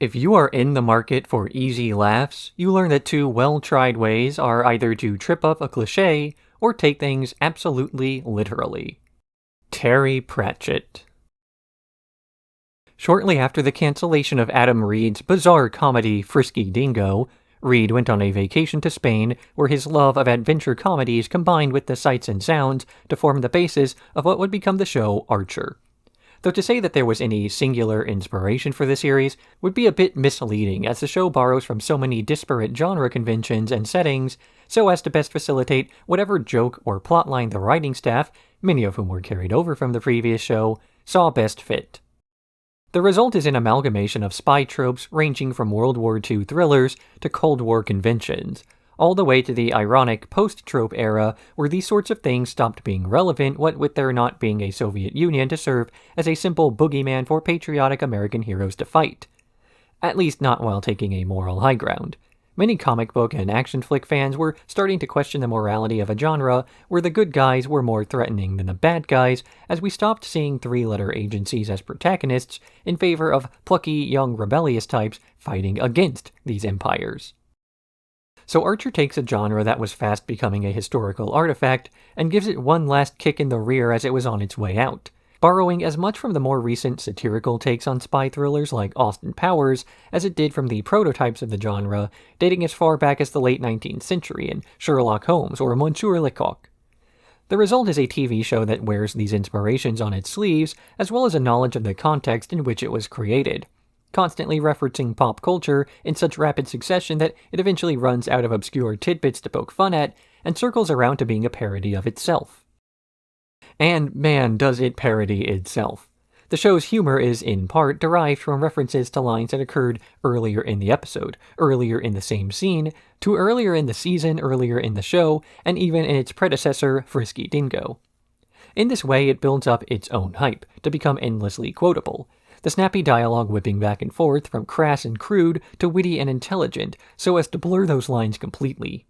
If you are in the market for easy laughs, you learn that two well-tried ways are either to trip up a cliché or take things absolutely literally. Terry Pratchett. Shortly after the cancellation of Adam Reed's bizarre comedy Frisky Dingo, Reed went on a vacation to Spain where his love of adventure comedies combined with the sights and sounds to form the basis of what would become the show Archer. Though to say that there was any singular inspiration for the series would be a bit misleading, as the show borrows from so many disparate genre conventions and settings so as to best facilitate whatever joke or plotline the writing staff, many of whom were carried over from the previous show, saw best fit. The result is an amalgamation of spy tropes ranging from World War II thrillers to Cold War conventions, all the way to the ironic post-trope era where these sorts of things stopped being relevant, what with there not being a Soviet Union to serve as a simple boogeyman for patriotic American heroes to fight. At least not while taking a moral high ground. Many comic book and action flick fans were starting to question the morality of a genre where the good guys were more threatening than the bad guys, as we stopped seeing three-letter agencies as protagonists in favor of plucky, young, rebellious types fighting against these empires. So Archer takes a genre that was fast becoming a historical artifact and gives it one last kick in the rear as it was on its way out, borrowing as much from the more recent satirical takes on spy thrillers like Austin Powers as it did from the prototypes of the genre, dating as far back as the late 19th century in Sherlock Holmes or Monsieur Lecoq. The result is a TV show that wears these inspirations on its sleeves, as well as a knowledge of the context in which it was created, constantly referencing pop culture in such rapid succession that it eventually runs out of obscure tidbits to poke fun at and circles around to being a parody of itself. And man, does it parody itself. The show's humor is, in part, derived from references to lines that occurred earlier in the episode, earlier in the same scene, to earlier in the season, earlier in the show, and even in its predecessor, Frisky Dingo. In this way, it builds up its own hype, to become endlessly quotable, the snappy dialogue whipping back and forth from crass and crude to witty and intelligent, so as to blur those lines completely.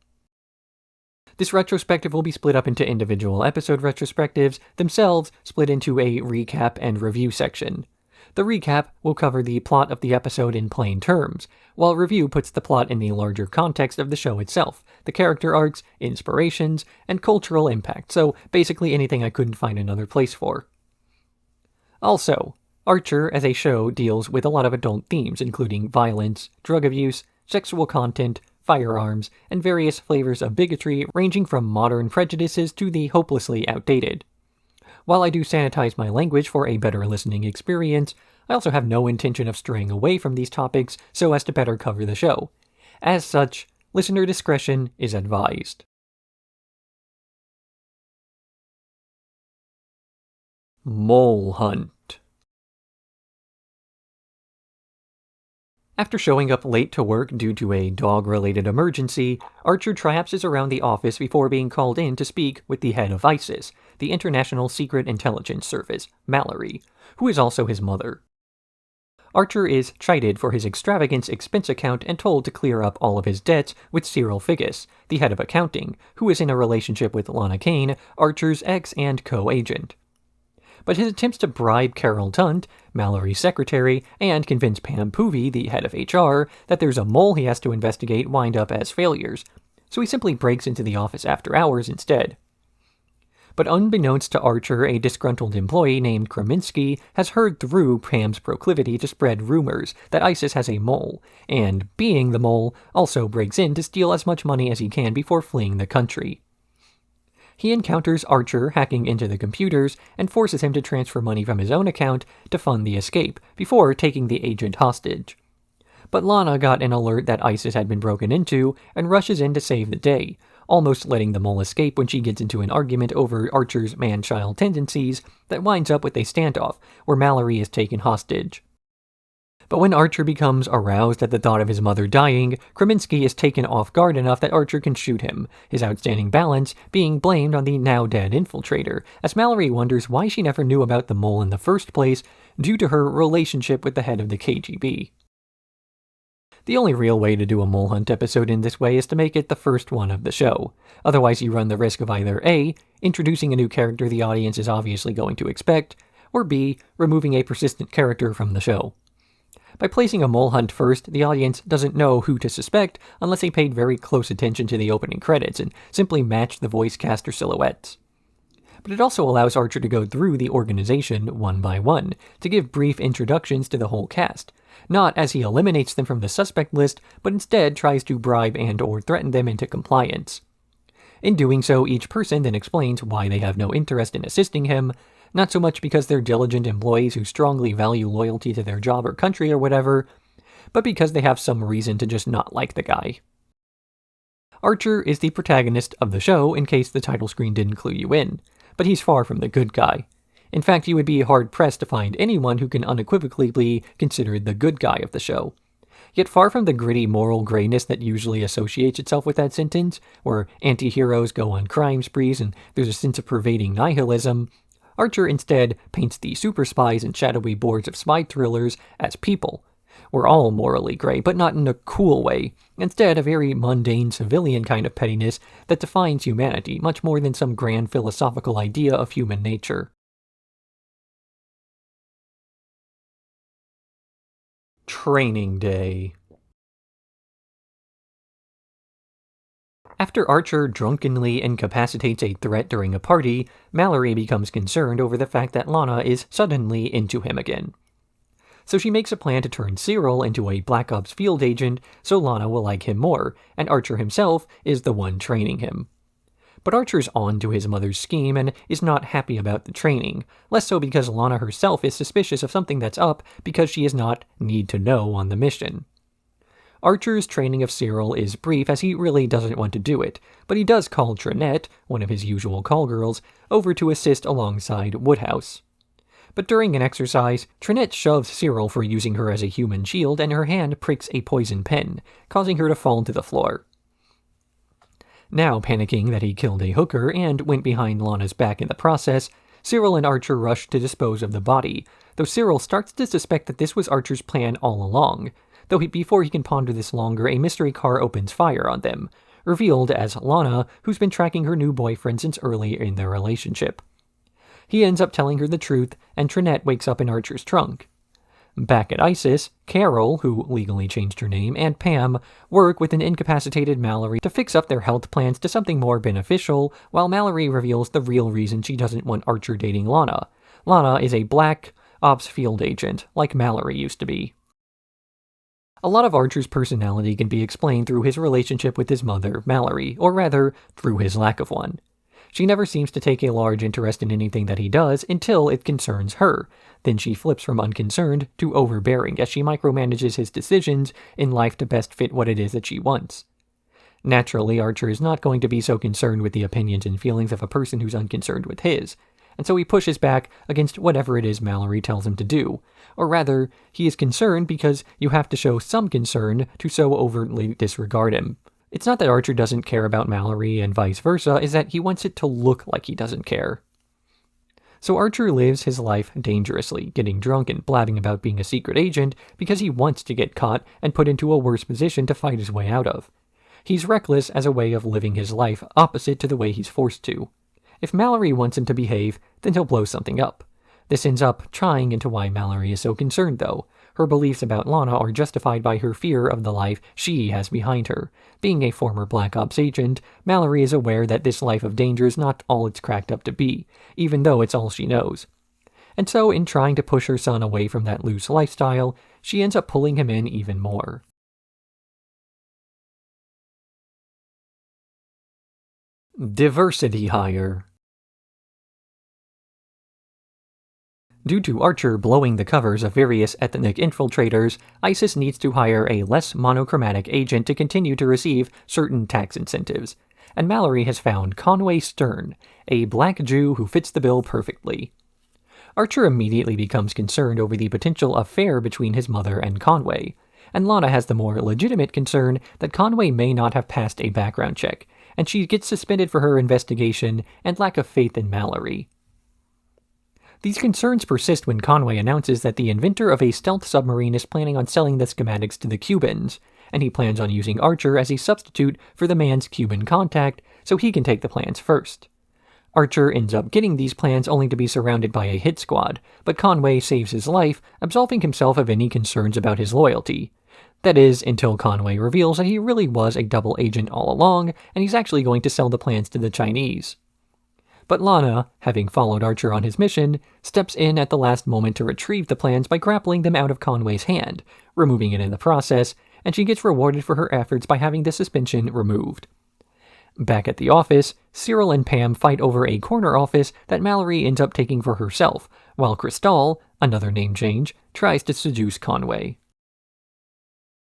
This retrospective will be split up into individual episode retrospectives, themselves split into a recap and review section. The recap will cover the plot of the episode in plain terms, while review puts the plot in the larger context of the show itself, the character arcs, inspirations, and cultural impact, so basically anything I couldn't find another place for. Also, Archer as a show deals with a lot of adult themes, including violence, drug abuse, sexual content, firearms, and various flavors of bigotry ranging from modern prejudices to the hopelessly outdated. While I do sanitize my language for a better listening experience, I also have no intention of straying away from these topics so as to better cover the show. As such, listener discretion is advised. Mole Hunt. After showing up late to work due to a dog-related emergency, Archer triumphs around the office before being called in to speak with the head of ISIS, the International Secret Intelligence Service, Mallory, who is also his mother. Archer is chided for his extravagant expense account and told to clear up all of his debts with Cyril Figgis, the head of accounting, who is in a relationship with Lana Kane, Archer's ex and co-agent. But his attempts to bribe Carol Tunt, Mallory's secretary, and convince Pam Poovey, the head of HR, that there's a mole he has to investigate wind up as failures, so he simply breaks into the office after hours instead. But unbeknownst to Archer, a disgruntled employee named Kraminski has heard through Pam's proclivity to spread rumors that ISIS has a mole, and, being the mole, also breaks in to steal as much money as he can before fleeing the country. He encounters Archer hacking into the computers and forces him to transfer money from his own account to fund the escape, before taking the agent hostage. But Lana got an alert that ISIS had been broken into and rushes in to save the day, almost letting the mole escape when she gets into an argument over Archer's man-child tendencies that winds up with a standoff, where Mallory is taken hostage. But when Archer becomes aroused at the thought of his mother dying, Kraminski is taken off guard enough that Archer can shoot him, his outstanding balance being blamed on the now-dead infiltrator, as Mallory wonders why she never knew about the mole in the first place due to her relationship with the head of the KGB. The only real way to do a Mole Hunt episode in this way is to make it the first one of the show. Otherwise you run the risk of either A, introducing a new character the audience is obviously going to expect, or B, removing a persistent character from the show. By placing a mole hunt first, the audience doesn't know who to suspect unless they paid very close attention to the opening credits and simply matched the voice cast or silhouettes. But it also allows Archer to go through the organization one by one, to give brief introductions to the whole cast, not as he eliminates them from the suspect list, but instead tries to bribe and or threaten them into compliance. In doing so, each person then explains why they have no interest in assisting him, not so much because they're diligent employees who strongly value loyalty to their job or country or whatever, but because they have some reason to just not like the guy. Archer is the protagonist of the show, in case the title screen didn't clue you in, but he's far from the good guy. In fact, you would be hard-pressed to find anyone who can unequivocally be considered the good guy of the show. Yet far from the gritty moral grayness that usually associates itself with that sentence, where anti-heroes go on crime sprees and there's a sense of pervading nihilism, Archer instead paints the super spies and shadowy boards of spy thrillers as people. We're all morally gray, but not in a cool way. Instead, a very mundane civilian kind of pettiness that defines humanity, much more than some grand philosophical idea of human nature. Training Day. After Archer drunkenly incapacitates a threat during a party, Mallory becomes concerned over the fact that Lana is suddenly into him again. So she makes a plan to turn Cyril into a Black Ops field agent so Lana will like him more, and Archer himself is the one training him. But Archer's on to his mother's scheme and is not happy about the training, less so because Lana herself is suspicious of something that's up because she is not need to know on the mission. Archer's training of Cyril is brief as he really doesn't want to do it, but he does call Trinette, one of his usual call girls, over to assist alongside Woodhouse. But during an exercise, Trinette shoves Cyril for using her as a human shield and her hand pricks a poison pen, causing her to fall to the floor. Now panicking that he killed a hooker and went behind Lana's back in the process, Cyril and Archer rush to dispose of the body, though Cyril starts to suspect that this was Archer's plan all along. Though before he can ponder this longer, a mystery car opens fire on them, revealed as Lana, who's been tracking her new boyfriend since early in their relationship. He ends up telling her the truth, and Trinette wakes up in Archer's trunk. Back at ISIS, Carol, who legally changed her name, and Pam work with an incapacitated Mallory to fix up their health plans to something more beneficial, while Mallory reveals the real reason she doesn't want Archer dating Lana. Lana is a Black Ops field agent, like Mallory used to be. A lot of Archer's personality can be explained through his relationship with his mother, Mallory, or rather, through his lack of one. She never seems to take a large interest in anything that he does until it concerns her. Then she flips from unconcerned to overbearing as she micromanages his decisions in life to best fit what it is that she wants. Naturally, Archer is not going to be so concerned with the opinions and feelings of a person who's unconcerned with his, and so he pushes back against whatever it is Mallory tells him to do. Or rather, he is concerned because you have to show some concern to so overtly disregard him. It's not that Archer doesn't care about Mallory and vice versa, is that he wants it to look like he doesn't care. So Archer lives his life dangerously, getting drunk and blabbing about being a secret agent because he wants to get caught and put into a worse position to fight his way out of. He's reckless as a way of living his life opposite to the way he's forced to. If Mallory wants him to behave, then he'll blow something up. This ends up tying into why Mallory is so concerned, though. Her beliefs about Lana are justified by her fear of the life she has behind her. Being a former Black Ops agent, Mallory is aware that this life of danger is not all it's cracked up to be, even though it's all she knows. And so, in trying to push her son away from that loose lifestyle, she ends up pulling him in even more. Diversity hire. Due to Archer blowing the covers of various ethnic infiltrators, ISIS needs to hire a less monochromatic agent to continue to receive certain tax incentives, and Mallory has found Conway Stern, a black Jew who fits the bill perfectly. Archer immediately becomes concerned over the potential affair between his mother and Conway, and Lana has the more legitimate concern that Conway may not have passed a background check, and she gets suspended for her investigation and lack of faith in Mallory. These concerns persist when Conway announces that the inventor of a stealth submarine is planning on selling the schematics to the Cubans, and he plans on using Archer as a substitute for the man's Cuban contact so he can take the plans first. Archer ends up getting these plans only to be surrounded by a hit squad, but Conway saves his life, absolving himself of any concerns about his loyalty. That is, until Conway reveals that he really was a double agent all along, and he's actually going to sell the plans to the Chinese. But Lana, having followed Archer on his mission, steps in at the last moment to retrieve the plans by grappling them out of Conway's hand, removing it in the process, and she gets rewarded for her efforts by having the suspension removed. Back at the office, Cyril and Pam fight over a corner office that Mallory ends up taking for herself, while Cristal, another name change, tries to seduce Conway.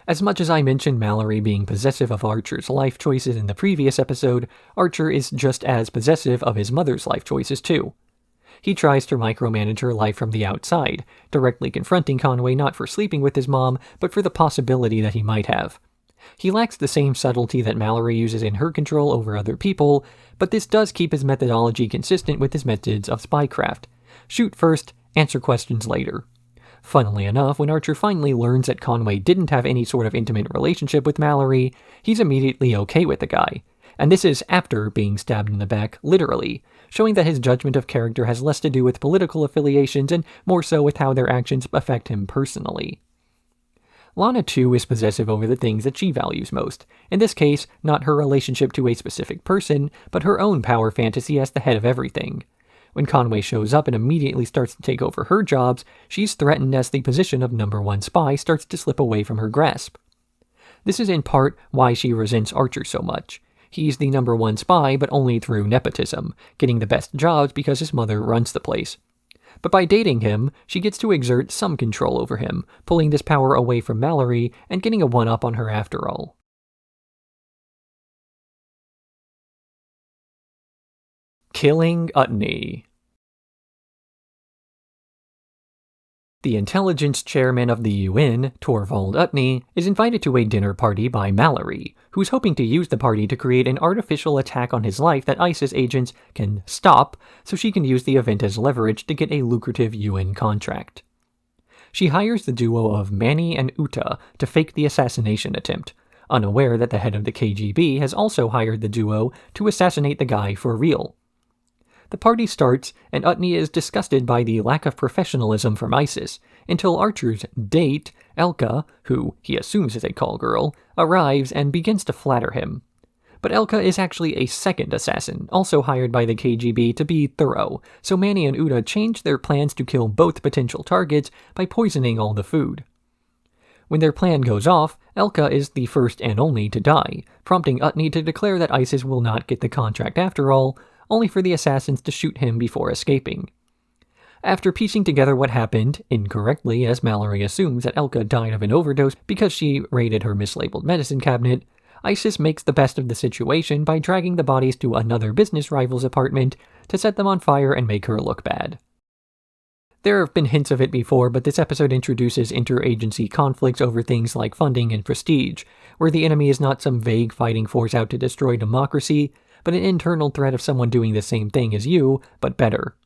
As much as I mentioned Mallory being possessive of Archer's life choices in the previous episode, Archer is just as possessive of his mother's life choices too. He tries to micromanage her life from the outside, directly confronting Conway not for sleeping with his mom, but for the possibility that he might have. He lacks the same subtlety that Mallory uses in her control over other people, but this does keep his methodology consistent with his methods of spycraft. Shoot first, answer questions later. Funnily enough, when Archer finally learns that Conway didn't have any sort of intimate relationship with Mallory, he's immediately okay with the guy. And this is after being stabbed in the back, literally, showing that his judgment of character has less to do with political affiliations and more so with how their actions affect him personally. Lana, too, is possessive over the things that she values most. In this case, not her relationship to a specific person, but her own power fantasy as the head of everything. When Conway shows up and immediately starts to take over her jobs, she's threatened as the position of number one spy starts to slip away from her grasp. This is in part why she resents Archer so much. He's the number one spy, but only through nepotism, getting the best jobs because his mother runs the place. But by dating him, she gets to exert some control over him, pulling this power away from Mallory and getting a one-up on her after all. Killing Utne. The intelligence chairman of the UN, Torvald Utne, is invited to a dinner party by Mallory, who's hoping to use the party to create an artificial attack on his life that ISIS agents can stop, so she can use the event as leverage to get a lucrative UN contract. She hires the duo of Manny and Uta to fake the assassination attempt, unaware that the head of the KGB has also hired the duo to assassinate the guy for real. The party starts, and Utne is disgusted by the lack of professionalism from ISIS, until Archer's date, Elka, who he assumes is a call girl, arrives and begins to flatter him. But Elka is actually a second assassin, also hired by the KGB to be thorough, so Manny and Uta change their plans to kill both potential targets by poisoning all the food. When their plan goes off, Elka is the first and only to die, prompting Utne to declare that ISIS will not get the contract after all, only for the assassins to shoot him before escaping. After piecing together what happened, incorrectly as Mallory assumes that Elka died of an overdose because she raided her mislabeled medicine cabinet, ISIS makes the best of the situation by dragging the bodies to another business rival's apartment to set them on fire and make her look bad. There have been hints of it before, but this episode introduces interagency conflicts over things like funding and prestige, where the enemy is not some vague fighting force out to destroy democracy, but an internal threat of someone doing the same thing as you, but better.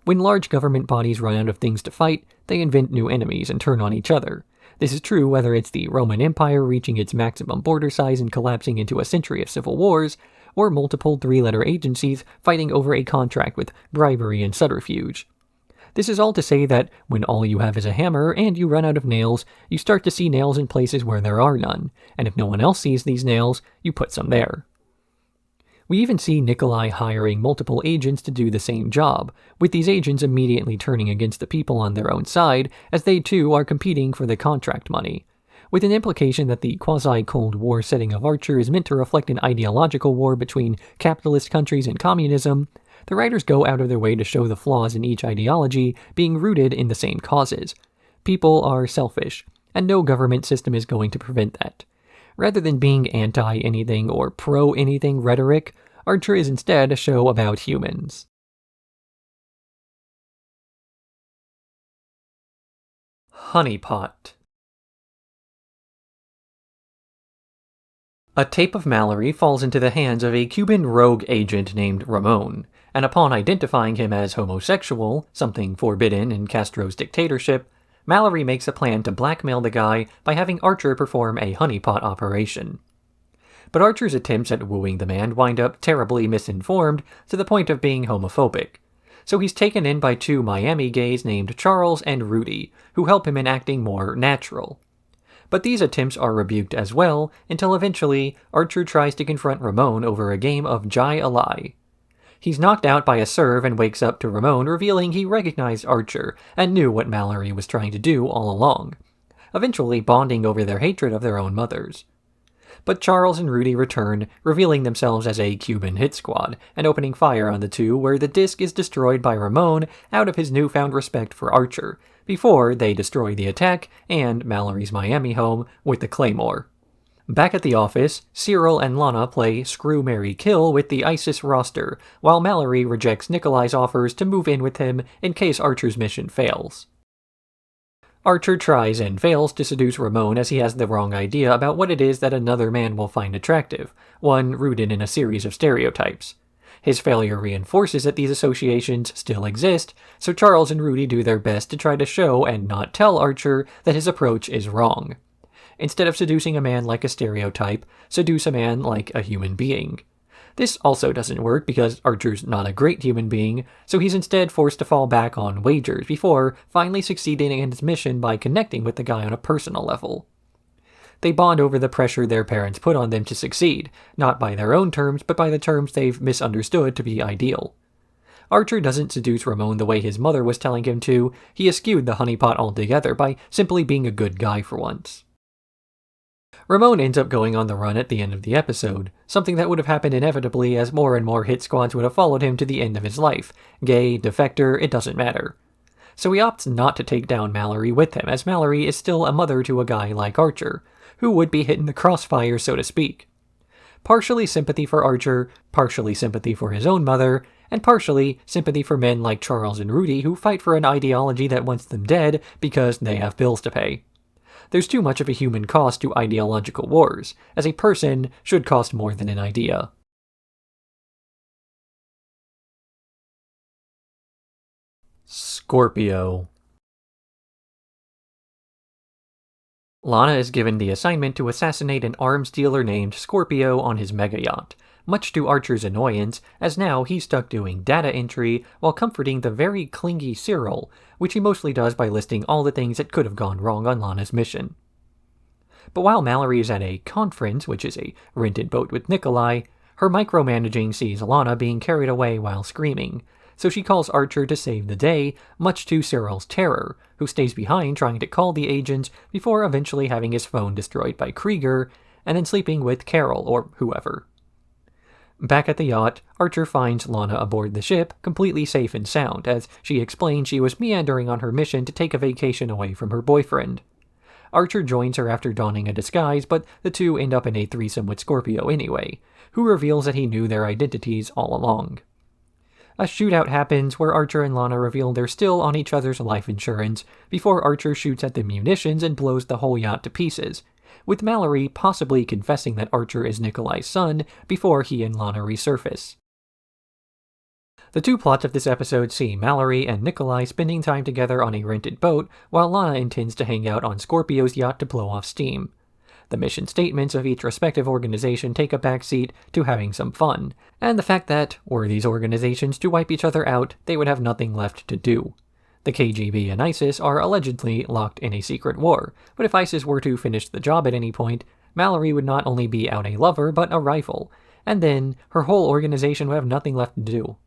When large government bodies run out of things to fight, they invent new enemies and turn on each other. This is true whether it's the Roman Empire reaching its maximum border size and collapsing into a century of civil wars, or multiple three-letter agencies fighting over a contract with bribery and subterfuge. This is all to say that when all you have is a hammer and you run out of nails, you start to see nails in places where there are none, and if no one else sees these nails, you put some there. We even see Nikolai hiring multiple agents to do the same job, with these agents immediately turning against the people on their own side, as they too are competing for the contract money, with an implication that the quasi-Cold War setting of Archer is meant to reflect an ideological war between capitalist countries and communism. The writers go out of their way to show the flaws in each ideology being rooted in the same causes. People are selfish, and no government system is going to prevent that. Rather than being anti-anything or pro-anything rhetoric, Archer is instead a show about humans. Honeypot. A tape of Mallory falls into the hands of a Cuban rogue agent named Ramon, and upon identifying him as homosexual, something forbidden in Castro's dictatorship, Mallory makes a plan to blackmail the guy by having Archer perform a honeypot operation. But Archer's attempts at wooing the man wind up terribly misinformed to the point of being homophobic. So he's taken in by two Miami gays named Charles and Rudy, who help him in acting more natural. But these attempts are rebuked as well, until eventually Archer tries to confront Ramon over a game of Jai Alai. He's knocked out by a serve and wakes up to Ramon revealing he recognized Archer and knew what Mallory was trying to do all along, eventually bonding over their hatred of their own mothers. But Charles and Rudy return, revealing themselves as a Cuban hit squad, and opening fire on the two where the disc is destroyed by Ramon out of his newfound respect for Archer, before they destroy the attack and Mallory's Miami home with the Claymore. Back at the office, Cyril and Lana play Screw, Marry, Kill with the ISIS roster, while Mallory rejects Nikolai's offers to move in with him in case Archer's mission fails. Archer tries and fails to seduce Ramon as he has the wrong idea about what it is that another man will find attractive, one rooted in a series of stereotypes. His failure reinforces that these associations still exist, so Charles and Rudy do their best to try to show and not tell Archer that his approach is wrong. Instead of seducing a man like a stereotype, seduce a man like a human being. This also doesn't work because Archer's not a great human being, so he's instead forced to fall back on wagers before finally succeeding in his mission by connecting with the guy on a personal level. They bond over the pressure their parents put on them to succeed, not by their own terms, but by the terms they've misunderstood to be ideal. Archer doesn't seduce Ramon the way his mother was telling him to, he eschewed the honeypot altogether by simply being a good guy for once. Ramon ends up going on the run at the end of the episode, something that would have happened inevitably as more and more hit squads would have followed him to the end of his life. Gay, defector, it doesn't matter. So he opts not to take down Mallory with him, as Mallory is still a mother to a guy like Archer, who would be hit in the crossfire, so to speak. Partially sympathy for Archer, partially sympathy for his own mother, and partially sympathy for men like Charles and Rudy who fight for an ideology that wants them dead because they have bills to pay. There's too much of a human cost to ideological wars, as a person should cost more than an idea. Skorpio. Lana is given the assignment to assassinate an arms dealer named Skorpio on his mega yacht, much to Archer's annoyance, as now he's stuck doing data entry while comforting the very clingy Cyril, which he mostly does by listing all the things that could have gone wrong on Lana's mission. But while Mallory is at a conference, which is a rented boat with Nikolai, her micromanaging sees Lana being carried away while screaming, so she calls Archer to save the day, much to Cyril's terror, who stays behind trying to call the agents before eventually having his phone destroyed by Krieger, and then sleeping with Carol or whoever. Back at the yacht, Archer finds Lana aboard the ship, completely safe and sound, as she explains she was meandering on her mission to take a vacation away from her boyfriend. Archer joins her after donning a disguise, but the two end up in a threesome with Skorpio anyway, who reveals that he knew their identities all along. A shootout happens where Archer and Lana reveal they're still on each other's life insurance, before Archer shoots at the munitions and blows the whole yacht to pieces, with Mallory possibly confessing that Archer is Nikolai's son before he and Lana resurface. The two plots of this episode see Mallory and Nikolai spending time together on a rented boat, while Lana intends to hang out on Skorpio's yacht to blow off steam. The mission statements of each respective organization take a backseat to having some fun, and the fact that, were these organizations to wipe each other out, they would have nothing left to do. The KGB and ISIS are allegedly locked in a secret war, but if ISIS were to finish the job at any point, Mallory would not only be out a lover, but a rifle, and then her whole organization would have nothing left to do.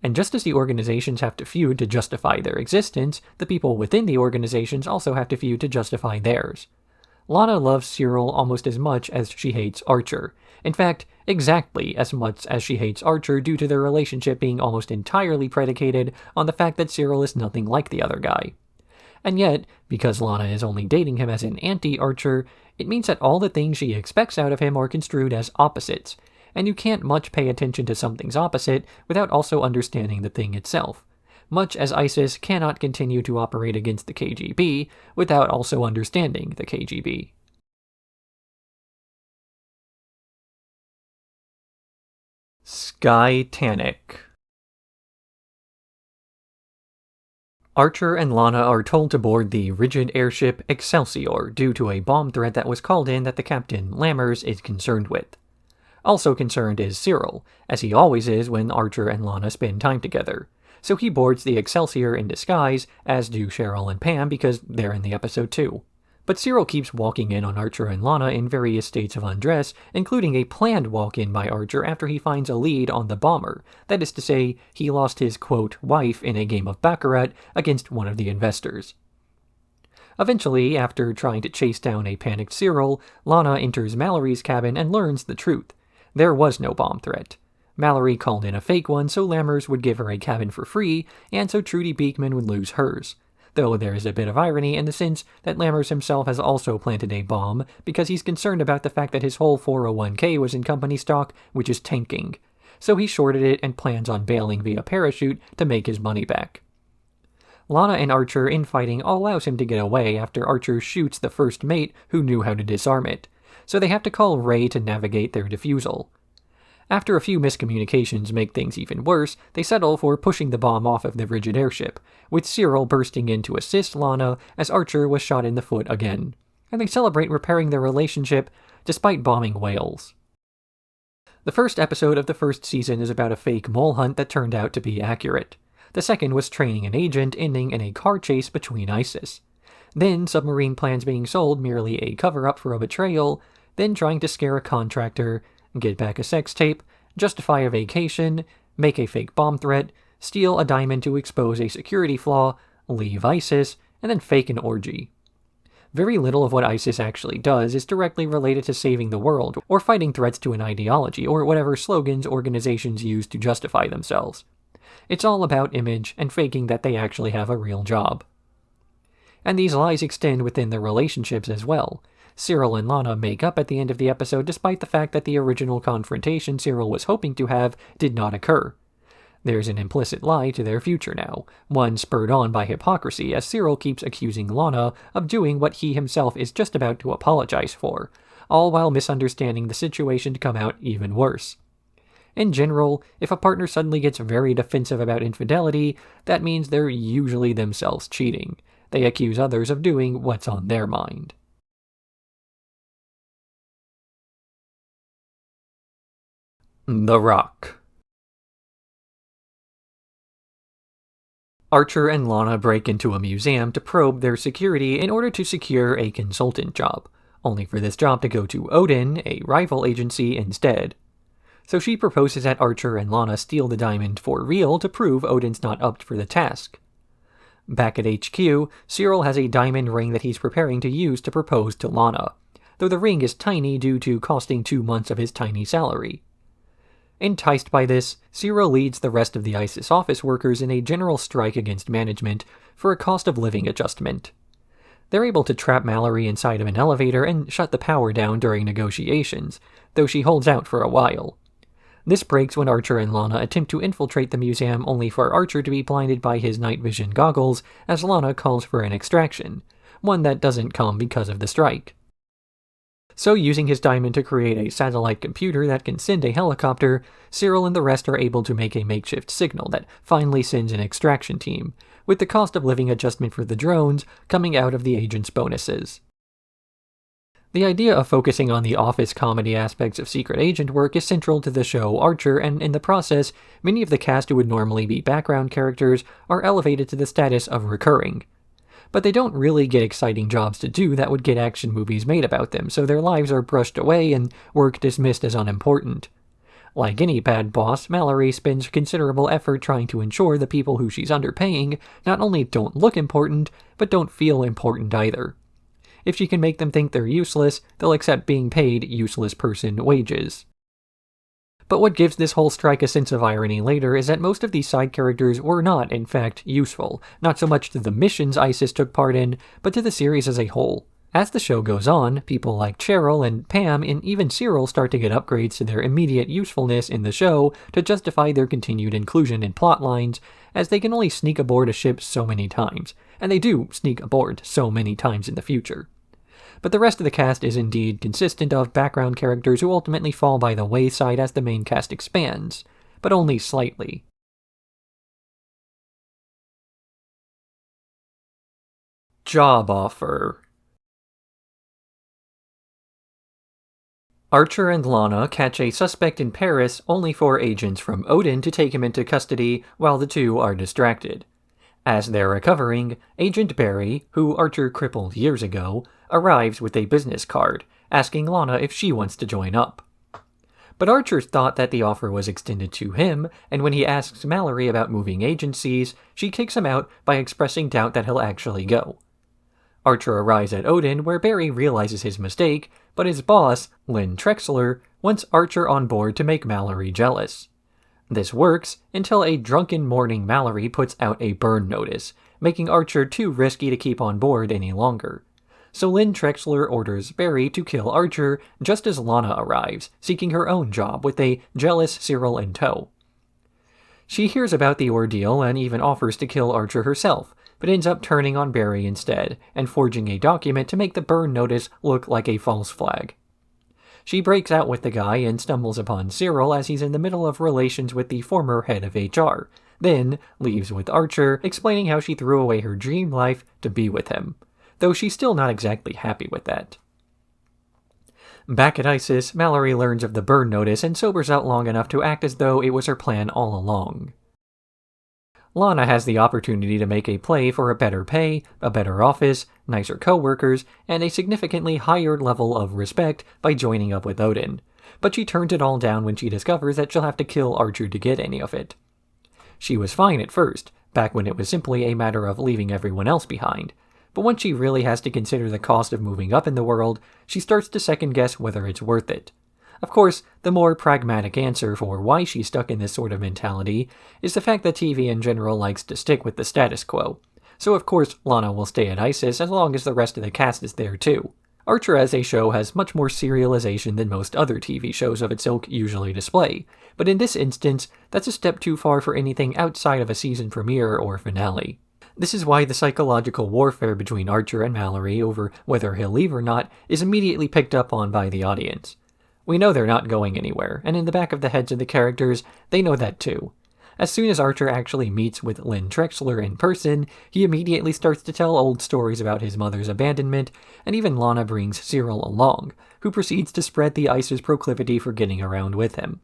And just as the organizations have to feud to justify their existence, the people within the organizations also have to feud to justify theirs. Lana loves Cyril almost as much as she hates Archer. In fact, exactly as much as she hates Archer due to their relationship being almost entirely predicated on the fact that Cyril is nothing like the other guy. And yet, because Lana is only dating him as an anti-Archer, it means that all the things she expects out of him are construed as opposites, and you can't much pay attention to something's opposite without also understanding the thing itself, much as ISIS cannot continue to operate against the KGB without also understanding the KGB. Skytanic. Archer and Lana are told to board the rigid airship Excelsior due to a bomb threat that was called in that the captain, Lammers, is concerned with. Also concerned is Cyril, as he always is when Archer and Lana spend time together. So he boards the Excelsior in disguise, as do Cheryl and Pam because they're in the episode too. But Cyril keeps walking in on Archer and Lana in various states of undress, including a planned walk-in by Archer after he finds a lead on the bomber. That is to say, he lost his, quote, wife in a game of Baccarat against one of the investors. Eventually, after trying to chase down a panicked Cyril, Lana enters Mallory's cabin and learns the truth. There was no bomb threat. Mallory called in a fake one so Lammers would give her a cabin for free, and so Trudy Beekman would lose hers. Though there is a bit of irony in the sense that Lammers himself has also planted a bomb because he's concerned about the fact that his whole 401k was in company stock, which is tanking. So he shorted it and plans on bailing via parachute to make his money back. Lana and Archer infighting allows him to get away after Archer shoots the first mate who knew how to disarm it, so they have to call Ray to navigate their defusal. After a few miscommunications make things even worse, they settle for pushing the bomb off of the rigid airship, with Cyril bursting in to assist Lana as Archer was shot in the foot again, and they celebrate repairing their relationship despite bombing whales. The first episode of the first season is about a fake mole hunt that turned out to be accurate. The second was training an agent, ending in a car chase between ISIS. Then submarine plans being sold, merely a cover-up for a betrayal, then trying to scare a contractor, get back a sex tape, justify a vacation, make a fake bomb threat, steal a diamond to expose a security flaw, leave ISIS, and then fake an orgy. Very little of what ISIS actually does is directly related to saving the world, or fighting threats to an ideology, or whatever slogans organizations use to justify themselves. It's all about image and faking that they actually have a real job. And these lies extend within their relationships as well. Cyril and Lana make up at the end of the episode despite the fact that the original confrontation Cyril was hoping to have did not occur. There's an implicit lie to their future now, one spurred on by hypocrisy as Cyril keeps accusing Lana of doing what he himself is just about to apologize for, all while misunderstanding the situation to come out even worse. In general, if a partner suddenly gets very defensive about infidelity, that means they're usually themselves cheating. They accuse others of doing what's on their mind. The Rock. Archer and Lana break into a museum to probe their security in order to secure a consultant job, only for this job to go to Odin, a rival agency, instead. So she proposes that Archer and Lana steal the diamond for real to prove Odin's not up for the task. Back at HQ, Cyril has a diamond ring that he's preparing to use to propose to Lana, though the ring is tiny due to costing 2 months of his tiny salary. Enticed by this, Cyril leads the rest of the ISIS office workers in a general strike against management for a cost of living adjustment. They're able to trap Mallory inside of an elevator and shut the power down during negotiations, though she holds out for a while. This breaks when Archer and Lana attempt to infiltrate the museum only for Archer to be blinded by his night vision goggles as Lana calls for an extraction, one that doesn't come because of the strike. So using his diamond to create a satellite computer that can send a helicopter, Cyril and the rest are able to make a makeshift signal that finally sends an extraction team, with the cost of living adjustment for the drones coming out of the agent's bonuses. The idea of focusing on the office comedy aspects of secret agent work is central to the show Archer, and in the process, many of the cast who would normally be background characters are elevated to the status of recurring. But they don't really get exciting jobs to do that would get action movies made about them, so their lives are brushed away and work dismissed as unimportant. Like any bad boss, Mallory spends considerable effort trying to ensure the people who she's underpaying not only don't look important, but don't feel important either. If she can make them think they're useless, they'll accept being paid useless person wages. But what gives this whole strike a sense of irony later is that most of these side characters were not, in fact, useful, not so much to the missions ISIS took part in, but to the series as a whole. As the show goes on, people like Cheryl and Pam and even Cyril start to get upgrades to their immediate usefulness in the show to justify their continued inclusion in plot lines, as they can only sneak aboard a ship so many times, and they do sneak aboard so many times in the future. But the rest of the cast is indeed consistent of background characters who ultimately fall by the wayside as the main cast expands, but only slightly. Job offer. Archer and Lana catch a suspect in Paris only for agents from Odin to take him into custody while the two are distracted. As they're recovering, Agent Barry, who Archer crippled years ago, arrives with a business card, asking Lana if she wants to join up. But Archer thought that the offer was extended to him, and when he asks Mallory about moving agencies, she kicks him out by expressing doubt that he'll actually go. Archer arrives at Odin, where Barry realizes his mistake, but his boss, Lynn Trexler, wants Archer on board to make Mallory jealous. This works until a drunken morning Mallory puts out a burn notice, making Archer too risky to keep on board any longer. So Lynn Trexler orders Barry to kill Archer just as Lana arrives, seeking her own job with a jealous Cyril in tow. She hears about the ordeal and even offers to kill Archer herself, but ends up turning on Barry instead, and forging a document to make the burn notice look like a false flag. She breaks out with the guy and stumbles upon Cyril as he's in the middle of relations with the former head of HR, then leaves with Archer, explaining how she threw away her dream life to be with him, though she's still not exactly happy with that. Back at ISIS, Mallory learns of the burn notice and sobers out long enough to act as though it was her plan all along. Lana has the opportunity to make a play for a better pay, a better office, nicer co-workers, and a significantly higher level of respect by joining up with Odin, but she turns it all down when she discovers that she'll have to kill Archer to get any of it. She was fine at first, back when it was simply a matter of leaving everyone else behind, but once she really has to consider the cost of moving up in the world, she starts to second-guess whether it's worth it. Of course, the more pragmatic answer for why she's stuck in this sort of mentality is the fact that TV in general likes to stick with the status quo. So of course, Lana will stay at ISIS as long as the rest of the cast is there too. Archer as a show has much more serialization than most other TV shows of its ilk usually display, but in this instance, that's a step too far for anything outside of a season premiere or finale. This is why the psychological warfare between Archer and Mallory over whether he'll leave or not is immediately picked up on by the audience. We know they're not going anywhere, and in the back of the heads of the characters, they know that too. As soon as Archer actually meets with Lynn Trexler in person, he immediately starts to tell old stories about his mother's abandonment, and even Lana brings Cyril along, who proceeds to spread the ISIS proclivity for getting around with him.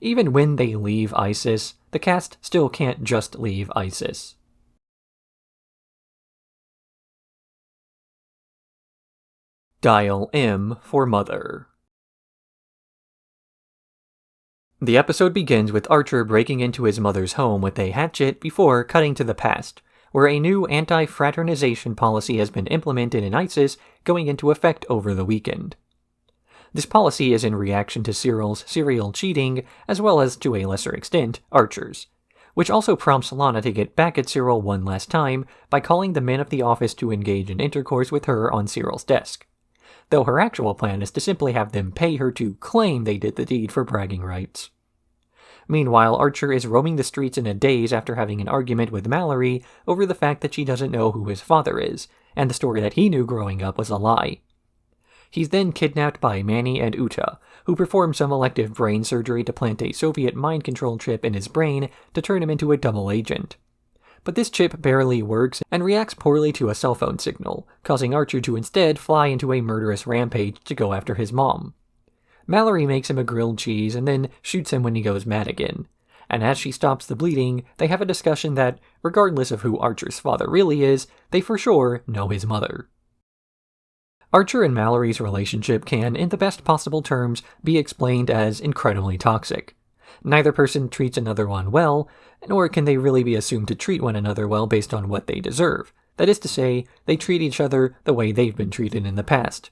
Even when they leave ISIS, the cast still can't just leave ISIS. Dial M for Mother. The episode begins with Archer breaking into his mother's home with a hatchet before cutting to the past, where a new anti-fraternization policy has been implemented in ISIS going into effect over the weekend. This policy is in reaction to Cyril's serial cheating, as well as, to a lesser extent, Archer's, which also prompts Lana to get back at Cyril one last time by calling the men of the office to engage in intercourse with her on Cyril's desk, though her actual plan is to simply have them pay her to claim they did the deed for bragging rights. Meanwhile, Archer is roaming the streets in a daze after having an argument with Mallory over the fact that she doesn't know who his father is, and the story that he knew growing up was a lie. He's then kidnapped by Manny and Utne, who perform some elective brain surgery to plant a Soviet mind control chip in his brain to turn him into a double agent. But this chip barely works and reacts poorly to a cell phone signal, causing Archer to instead fly into a murderous rampage to go after his mom. Mallory makes him a grilled cheese and then shoots him when he goes mad again, and as she stops the bleeding, they have a discussion that, regardless of who Archer's father really is, they for sure know his mother. Archer and Mallory's relationship can, in the best possible terms, be explained as incredibly toxic. Neither person treats another one well, nor can they really be assumed to treat one another well based on what they deserve. That is to say, they treat each other the way they've been treated in the past.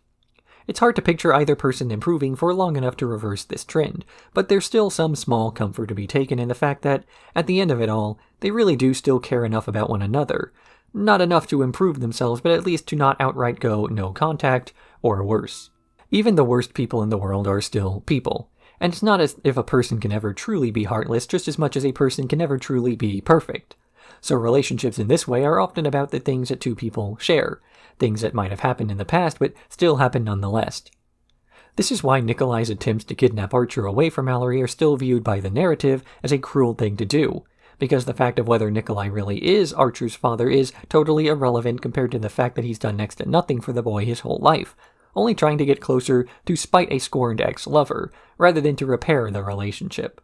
It's hard to picture either person improving for long enough to reverse this trend, but there's still some small comfort to be taken in the fact that, at the end of it all, they really do still care enough about one another. Not enough to improve themselves, but at least to not outright go no contact, or worse. Even the worst people in the world are still people, and it's not as if a person can ever truly be heartless just as much as a person can ever truly be perfect. So relationships in this way are often about the things that two people share, things that might have happened in the past but still happen nonetheless. This is why Nikolai's attempts to kidnap Archer away from Mallory are still viewed by the narrative as a cruel thing to do, because the fact of whether Nikolai really is Archer's father is totally irrelevant compared to the fact that he's done next to nothing for the boy his whole life, only trying to get closer to spite a scorned ex-lover, rather than to repair the relationship.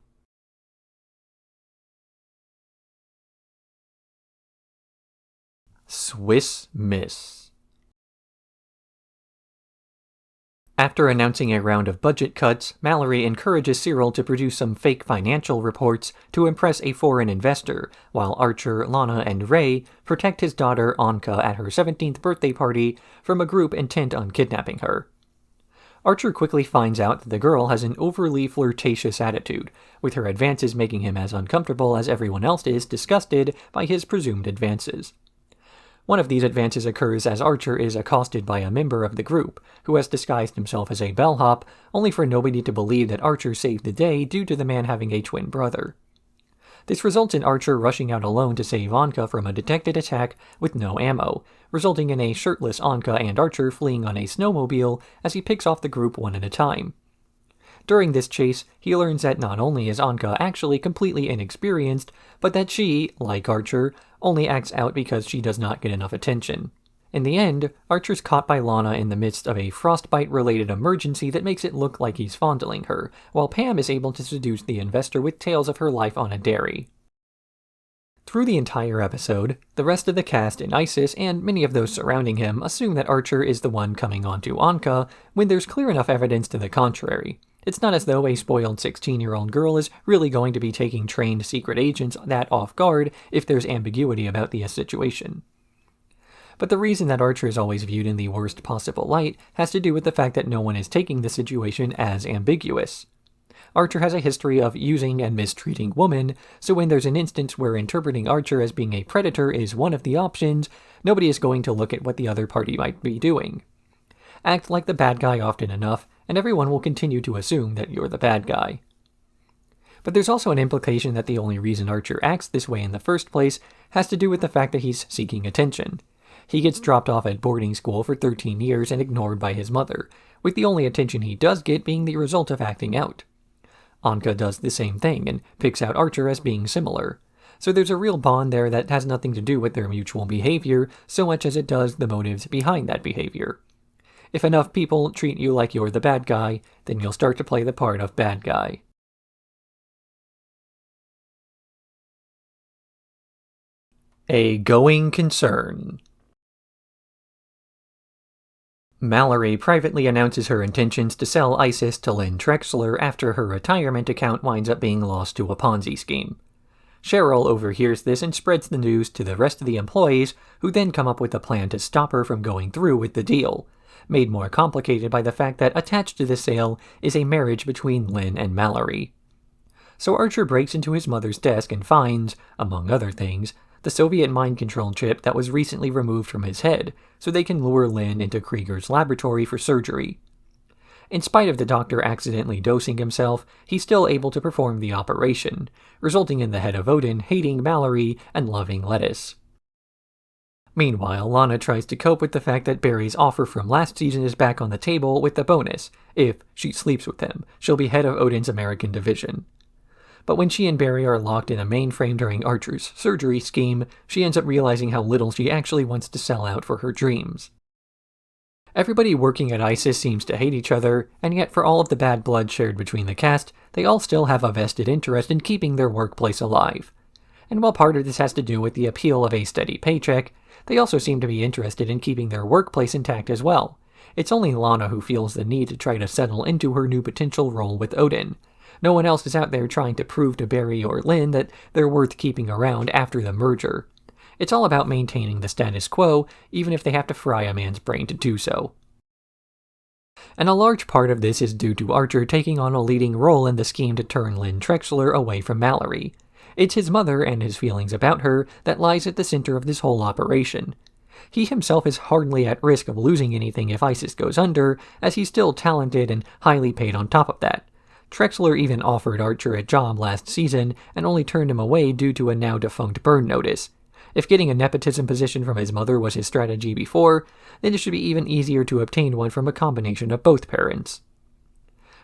Swiss Miss. After announcing a round of budget cuts, Mallory encourages Cyril to produce some fake financial reports to impress a foreign investor, while Archer, Lana, and Ray protect his daughter Anka at her 17th birthday party from a group intent on kidnapping her. Archer quickly finds out that the girl has an overly flirtatious attitude, with her advances making him as uncomfortable as everyone else is disgusted by his presumed advances. One of these advances occurs as Archer is accosted by a member of the group, who has disguised himself as a bellhop, only for nobody to believe that Archer saved the day due to the man having a twin brother. This results in Archer rushing out alone to save Anka from a detected attack with no ammo, resulting in a shirtless Anka and Archer fleeing on a snowmobile as he picks off the group one at a time. During this chase, he learns that not only is Anka actually completely inexperienced, but that she, like Archer, only acts out because she does not get enough attention. In the end, Archer's caught by Lana in the midst of a frostbite-related emergency that makes it look like he's fondling her, while Pam is able to seduce the investor with tales of her life on a dairy. Through the entire episode, the rest of the cast in ISIS and many of those surrounding him assume that Archer is the one coming onto Anka when there's clear enough evidence to the contrary. It's not as though a spoiled 16-year-old girl is really going to be taking trained secret agents that off guard if there's ambiguity about the situation. But the reason that Archer is always viewed in the worst possible light has to do with the fact that no one is taking the situation as ambiguous. Archer has a history of using and mistreating women, so when there's an instance where interpreting Archer as being a predator is one of the options, nobody is going to look at what the other party might be doing. Act like the bad guy often enough, and everyone will continue to assume that you're the bad guy. But there's also an implication that the only reason Archer acts this way in the first place has to do with the fact that he's seeking attention. He gets dropped off at boarding school for 13 years and ignored by his mother, with the only attention he does get being the result of acting out. Anka does the same thing and picks out Archer as being similar. So there's a real bond there that has nothing to do with their mutual behavior so much as it does the motives behind that behavior. If enough people treat you like you're the bad guy, then you'll start to play the part of bad guy. A going concern. Mallory privately announces her intentions to sell ISIS to Lynn Trexler after her retirement account winds up being lost to a Ponzi scheme. Cheryl overhears this and spreads the news to the rest of the employees, who then come up with a plan to stop her from going through with the deal, made more complicated by the fact that attached to the sale is a marriage between Lynn and Mallory. So Archer breaks into his mother's desk and finds, among other things, the Soviet mind control chip that was recently removed from his head, so they can lure Lynn into Krieger's laboratory for surgery. In spite of the doctor accidentally dosing himself, he's still able to perform the operation, resulting in the head of Odin hating Mallory and loving lettuce. Meanwhile, Lana tries to cope with the fact that Barry's offer from last season is back on the table with the bonus: if she sleeps with him, she'll be head of Odin's American division. But when she and Barry are locked in a mainframe during Archer's surgery scheme, she ends up realizing how little she actually wants to sell out for her dreams. Everybody working at ISIS seems to hate each other, and yet for all of the bad blood shared between the cast, they all still have a vested interest in keeping their workplace alive. And while part of this has to do with the appeal of a steady paycheck, they also seem to be interested in keeping their workplace intact as well. It's only Lana who feels the need to try to settle into her new potential role with Odin. No one else is out there trying to prove to Barry or Lynn that they're worth keeping around after the merger. It's all about maintaining the status quo, even if they have to fry a man's brain to do so. And a large part of this is due to Archer taking on a leading role in the scheme to turn Lynn Trexler away from Mallory. It's his mother and his feelings about her that lies at the center of this whole operation. He himself is hardly at risk of losing anything if ISIS goes under, as he's still talented and highly paid on top of that. Trexler even offered Archer a job last season and only turned him away due to a now-defunct burn notice. If getting a nepotism position from his mother was his strategy before, then it should be even easier to obtain one from a combination of both parents.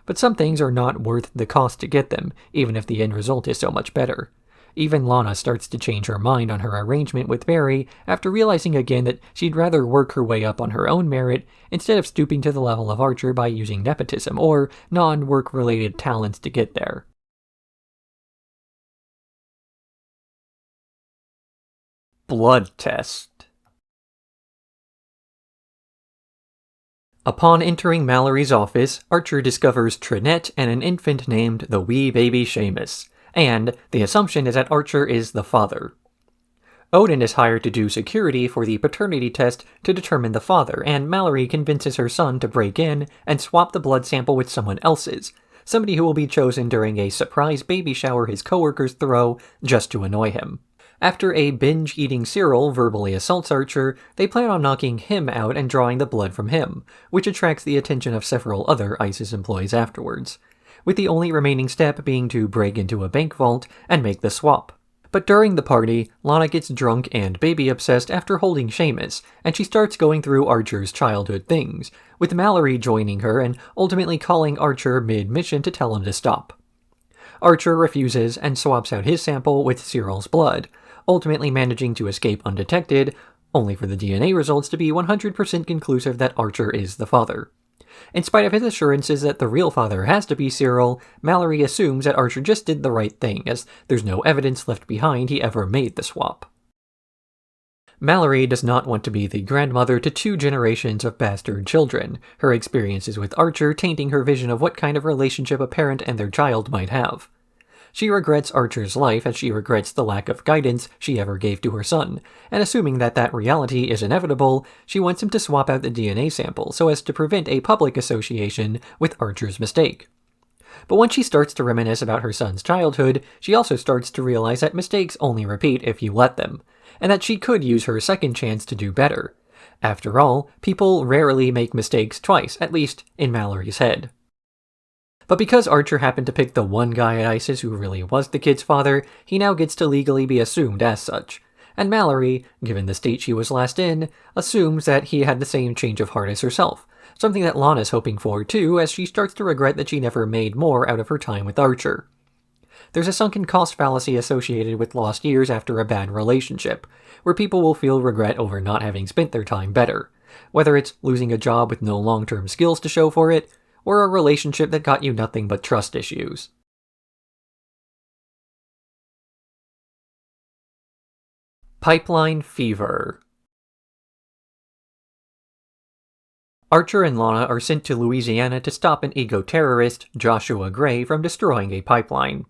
But some things are not worth the cost to get them, even if the end result is so much better. Even Lana starts to change her mind on her arrangement with Barry after realizing again that she'd rather work her way up on her own merit instead of stooping to the level of Archer by using nepotism or non-work related talents to get there. Blood test. Upon entering Mallory's office, Archer discovers Trinette and an infant named the wee baby Seamus, and the assumption is that Archer is the father. Odin is hired to do security for the paternity test to determine the father, and Mallory convinces her son to break in and swap the blood sample with someone else's, somebody who will be chosen during a surprise baby shower his coworkers throw just to annoy him. After a binge-eating Cyril verbally assaults Archer, they plan on knocking him out and drawing the blood from him, which attracts the attention of several other ISIS employees afterwards, with the only remaining step being to break into a bank vault and make the swap. But during the party, Lana gets drunk and baby-obsessed after holding Seamus, and she starts going through Archer's childhood things, with Mallory joining her and ultimately calling Archer mid-mission to tell him to stop. Archer refuses and swaps out his sample with Cyril's blood, ultimately managing to escape undetected, only for the DNA results to be 100% conclusive that Archer is the father. In spite of his assurances that the real father has to be Cyril, Mallory assumes that Archer just did the right thing, as there's no evidence left behind he ever made the swap. Mallory does not want to be the grandmother to 2 generations of bastard children, her experiences with Archer tainting her vision of what kind of relationship a parent and their child might have. She regrets Archer's life as she regrets the lack of guidance she ever gave to her son, and assuming that that reality is inevitable, she wants him to swap out the DNA sample so as to prevent a public association with Archer's mistake. But once she starts to reminisce about her son's childhood, she also starts to realize that mistakes only repeat if you let them, and that she could use her second chance to do better. After all, people rarely make mistakes twice, at least in Mallory's head. But because Archer happened to pick the one guy at ISIS who really was the kid's father, he now gets to legally be assumed as such. And Mallory, given the state she was last in, assumes that he had the same change of heart as herself, something that Lana's hoping for too, as she starts to regret that she never made more out of her time with Archer. There's a sunken cost fallacy associated with lost years after a bad relationship, where people will feel regret over not having spent their time better, whether it's losing a job with no long-term skills to show for it, or a relationship that got you nothing but trust issues. Pipeline Fever. Archer and Lana are sent to Louisiana to stop an eco-terrorist, Joshua Gray, from destroying a pipeline.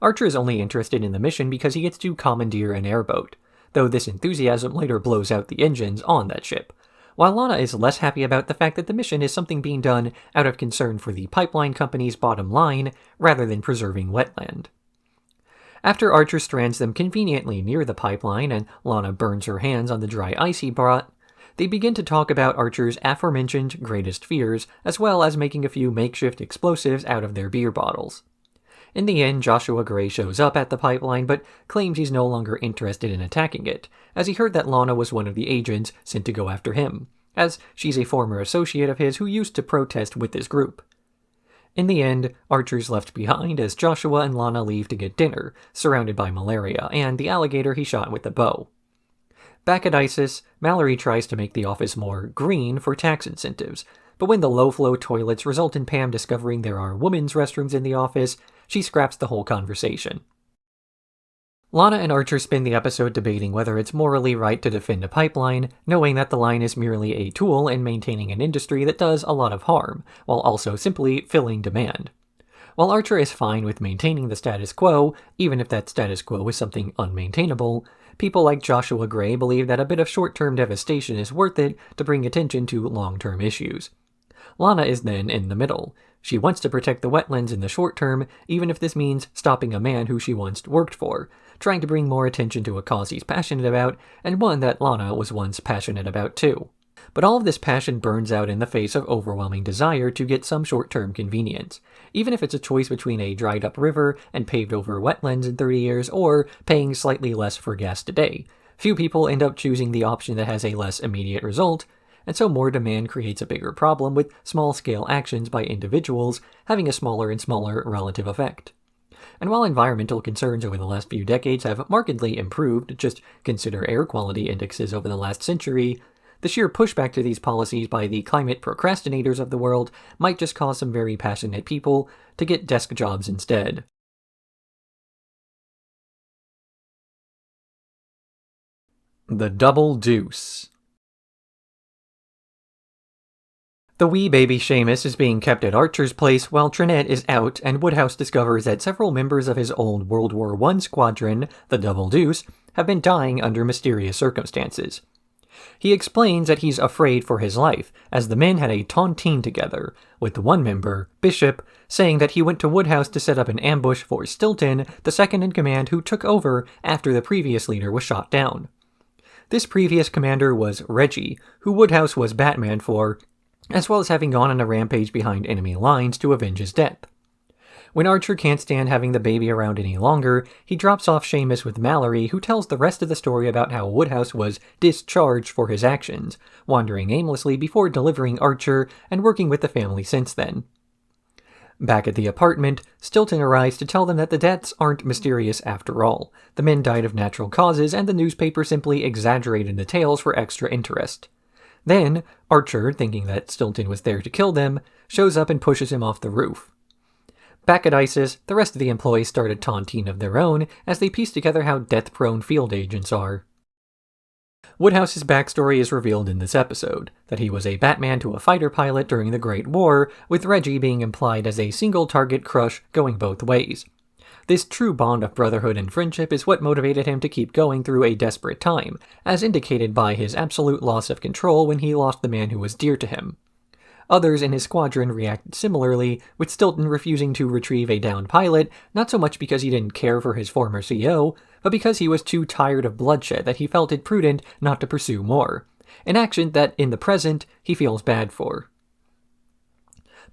Archer is only interested in the mission because he gets to commandeer an airboat, though this enthusiasm later blows out the engines on that ship, while Lana is less happy about the fact that the mission is something being done out of concern for the pipeline company's bottom line rather than preserving wetland. After Archer strands them conveniently near the pipeline and Lana burns her hands on the dry ice he brought, they begin to talk about Archer's aforementioned greatest fears, as well as making a few makeshift explosives out of their beer bottles. In the end, Joshua Gray shows up at the pipeline, but claims he's no longer interested in attacking it, as he heard that Lana was one of the agents sent to go after him, as she's a former associate of his who used to protest with this group. In the end, Archer's left behind as Joshua and Lana leave to get dinner, surrounded by malaria and the alligator he shot with a bow. Back at ISIS, Mallory tries to make the office more green for tax incentives, but when the low-flow toilets result in Pam discovering there are women's restrooms in the office, she scraps the whole conversation. Lana and Archer spend the episode debating whether it's morally right to defend a pipeline, knowing that the line is merely a tool in maintaining an industry that does a lot of harm, while also simply filling demand. While Archer is fine with maintaining the status quo, even if that status quo is something unmaintainable, people like Joshua Gray believe that a bit of short-term devastation is worth it to bring attention to long-term issues. Lana is then in the middle. She wants to protect the wetlands in the short term, even if this means stopping a man who she once worked for, trying to bring more attention to a cause he's passionate about, and one that Lana was once passionate about too. But all of this passion burns out in the face of overwhelming desire to get some short-term convenience, even if it's a choice between a dried-up river and paved-over wetlands in 30 years, or paying slightly less for gas today. Few people end up choosing the option that has a less immediate result, and so more demand creates a bigger problem with small-scale actions by individuals having a smaller and smaller relative effect. And while environmental concerns over the last few decades have markedly improved, just consider air quality indexes over the last century, the sheer pushback to these policies by the climate procrastinators of the world might just cause some very passionate people to get desk jobs instead. The Double Deuce. The wee baby Seamus is being kept at Archer's place while Trinette is out, and Woodhouse discovers that several members of his old World War I squadron, the Double Deuce, have been dying under mysterious circumstances. He explains that he's afraid for his life, as the men had a tontine together, with one member, Bishop, saying that he went to Woodhouse to set up an ambush for Stilton, the second-in-command who took over after the previous leader was shot down. This previous commander was Reggie, who Woodhouse was Batman for, as well as having gone on a rampage behind enemy lines to avenge his death. When Archer can't stand having the baby around any longer, he drops off Seamus with Mallory, who tells the rest of the story about how Woodhouse was discharged for his actions, wandering aimlessly before delivering Archer and working with the family since then. Back at the apartment, Stilton arrives to tell them that the deaths aren't mysterious after all. The men died of natural causes, and the newspaper simply exaggerated the tales for extra interest. Then, Archer, thinking that Stilton was there to kill them, shows up and pushes him off the roof. Back at ISIS, the rest of the employees start a tontine of their own as they piece together how death-prone field agents are. Woodhouse's backstory is revealed in this episode, that he was a Batman to a fighter pilot during the Great War, with Reggie being implied as a single-target crush going both ways. This true bond of brotherhood and friendship is what motivated him to keep going through a desperate time, as indicated by his absolute loss of control when he lost the man who was dear to him. Others in his squadron reacted similarly, with Stilton refusing to retrieve a downed pilot, not so much because he didn't care for his former CO, but because he was too tired of bloodshed that he felt it prudent not to pursue more, an action that, in the present, he feels bad for.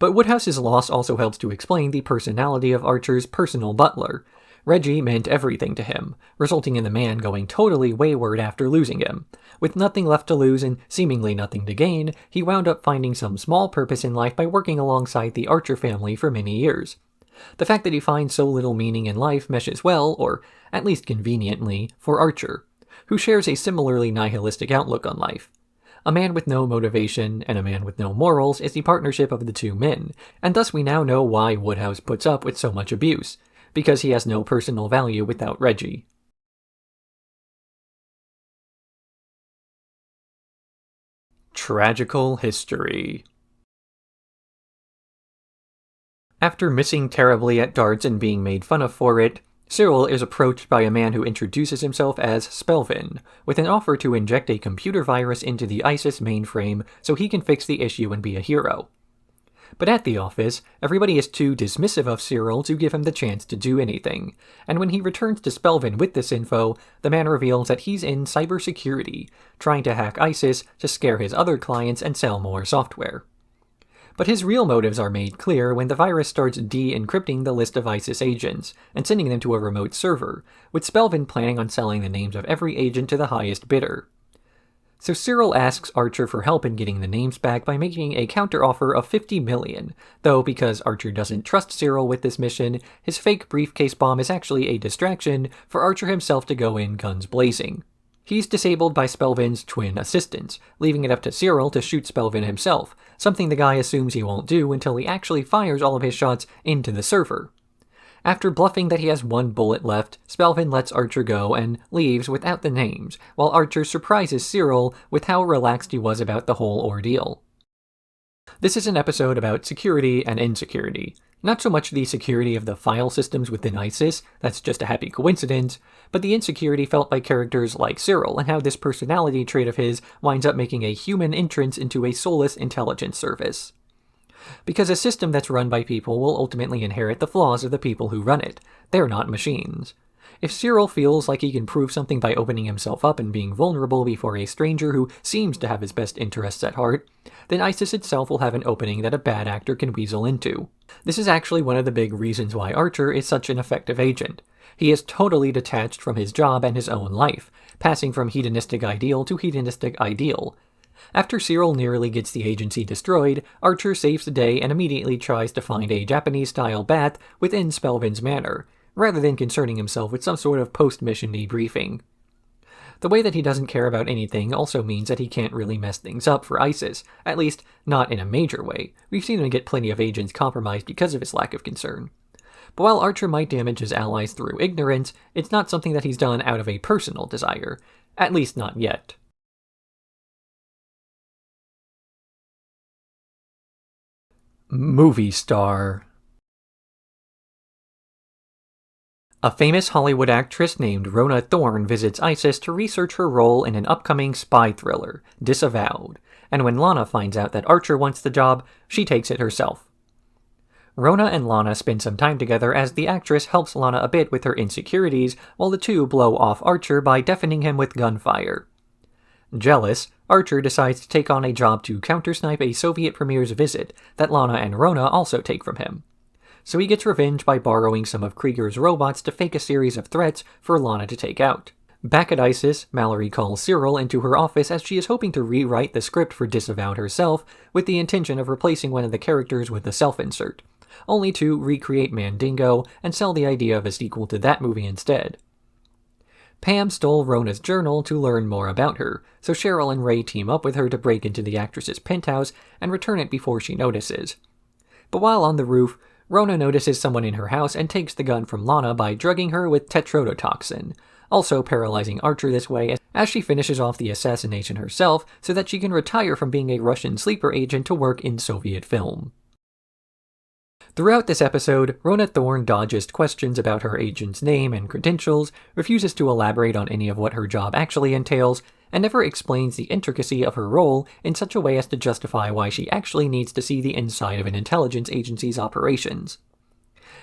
But Woodhouse's loss also helps to explain the personality of Archer's personal butler. Reggie meant everything to him, resulting in the man going totally wayward after losing him. With nothing left to lose and seemingly nothing to gain, he wound up finding some small purpose in life by working alongside the Archer family for many years. The fact that he finds so little meaning in life meshes well, or at least conveniently, for Archer, who shares a similarly nihilistic outlook on life. A man with no motivation and a man with no morals is the partnership of the two men, and thus we now know why Woodhouse puts up with so much abuse, because he has no personal value without Reggie. Tragical History. After missing terribly at darts and being made fun of for it, Cyril is approached by a man who introduces himself as Spelvin, with an offer to inject a computer virus into the ISIS mainframe so he can fix the issue and be a hero. But at the office, everybody is too dismissive of Cyril to give him the chance to do anything, and when he returns to Spelvin with this info, the man reveals that he's in cybersecurity, trying to hack ISIS to scare his other clients and sell more software. But his real motives are made clear when the virus starts de-encrypting the list of ISIS agents and sending them to a remote server, with Spelvin planning on selling the names of every agent to the highest bidder. So Cyril asks Archer for help in getting the names back by making a counteroffer of $50 million, though because Archer doesn't trust Cyril with this mission, his fake briefcase bomb is actually a distraction for Archer himself to go in guns blazing. He's disabled by Spelvin's twin assistants, leaving it up to Cyril to shoot Spelvin himself, something the guy assumes he won't do until he actually fires all of his shots into the server. After bluffing that he has one bullet left, Spelvin lets Archer go and leaves without the names, while Archer surprises Cyril with how relaxed he was about the whole ordeal. This is an episode about security and insecurity. Not so much the security of the file systems within ISIS, that's just a happy coincidence, but the insecurity felt by characters like Cyril and how this personality trait of his winds up making a human entrance into a soulless intelligence service. Because a system that's run by people will ultimately inherit the flaws of the people who run it. They're not machines. If Cyril feels like he can prove something by opening himself up and being vulnerable before a stranger who seems to have his best interests at heart, then ISIS itself will have an opening that a bad actor can weasel into. This is actually one of the big reasons why Archer is such an effective agent. He is totally detached from his job and his own life, passing from hedonistic ideal to hedonistic ideal. After Cyril nearly gets the agency destroyed, Archer saves the day and immediately tries to find a Japanese-style bath within Spelvin's manor, rather than concerning himself with some sort of post-mission debriefing. The way that he doesn't care about anything also means that he can't really mess things up for ISIS, at least not in a major way. We've seen him get plenty of agents compromised because of his lack of concern. But while Archer might damage his allies through ignorance, it's not something that he's done out of a personal desire. At least not yet. Movie star. A famous Hollywood actress named Rona Thorne visits ISIS to research her role in an upcoming spy thriller, Disavowed, and when Lana finds out that Archer wants the job, she takes it herself. Rona and Lana spend some time together as the actress helps Lana a bit with her insecurities while the two blow off Archer by deafening him with gunfire. Jealous, Archer decides to take on a job to countersnipe a Soviet premier's visit that Lana and Rona also take from him. So he gets revenge by borrowing some of Krieger's robots to fake a series of threats for Lana to take out. Back at ISIS, Mallory calls Cyril into her office as she is hoping to rewrite the script for Disavowed herself with the intention of replacing one of the characters with a self-insert, only to recreate Mandingo and sell the idea of a sequel to that movie instead. Pam stole Rona's journal to learn more about her, so Cheryl and Ray team up with her to break into the actress's penthouse and return it before she notices. But while on the roof, Rona notices someone in her house and takes the gun from Lana by drugging her with tetrodotoxin, also paralyzing Archer this way as she finishes off the assassination herself so that she can retire from being a Russian sleeper agent to work in Soviet film. Throughout this episode, Rona Thorne dodges questions about her agent's name and credentials, refuses to elaborate on any of what her job actually entails, and never explains the intricacy of her role in such a way as to justify why she actually needs to see the inside of an intelligence agency's operations.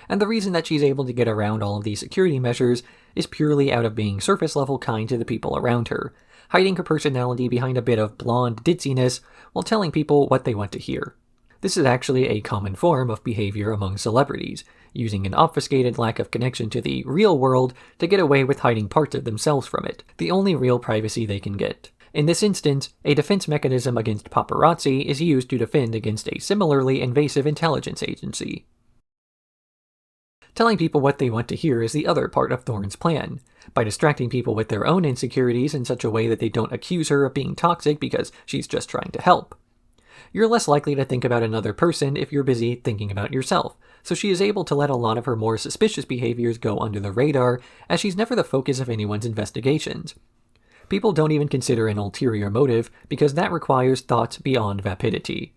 And the reason that she's able to get around all of these security measures is purely out of being surface-level kind to the people around her, hiding her personality behind a bit of blonde ditziness while telling people what they want to hear. This is actually a common form of behavior among celebrities, using an obfuscated lack of connection to the real world to get away with hiding parts of themselves from it, the only real privacy they can get. In this instance, a defense mechanism against paparazzi is used to defend against a similarly invasive intelligence agency. Telling people what they want to hear is the other part of Thorne's plan, by distracting people with their own insecurities in such a way that they don't accuse her of being toxic because she's just trying to help. You're less likely to think about another person if you're busy thinking about yourself, so she is able to let a lot of her more suspicious behaviors go under the radar, as she's never the focus of anyone's investigations. People don't even consider an ulterior motive, because that requires thoughts beyond vapidity.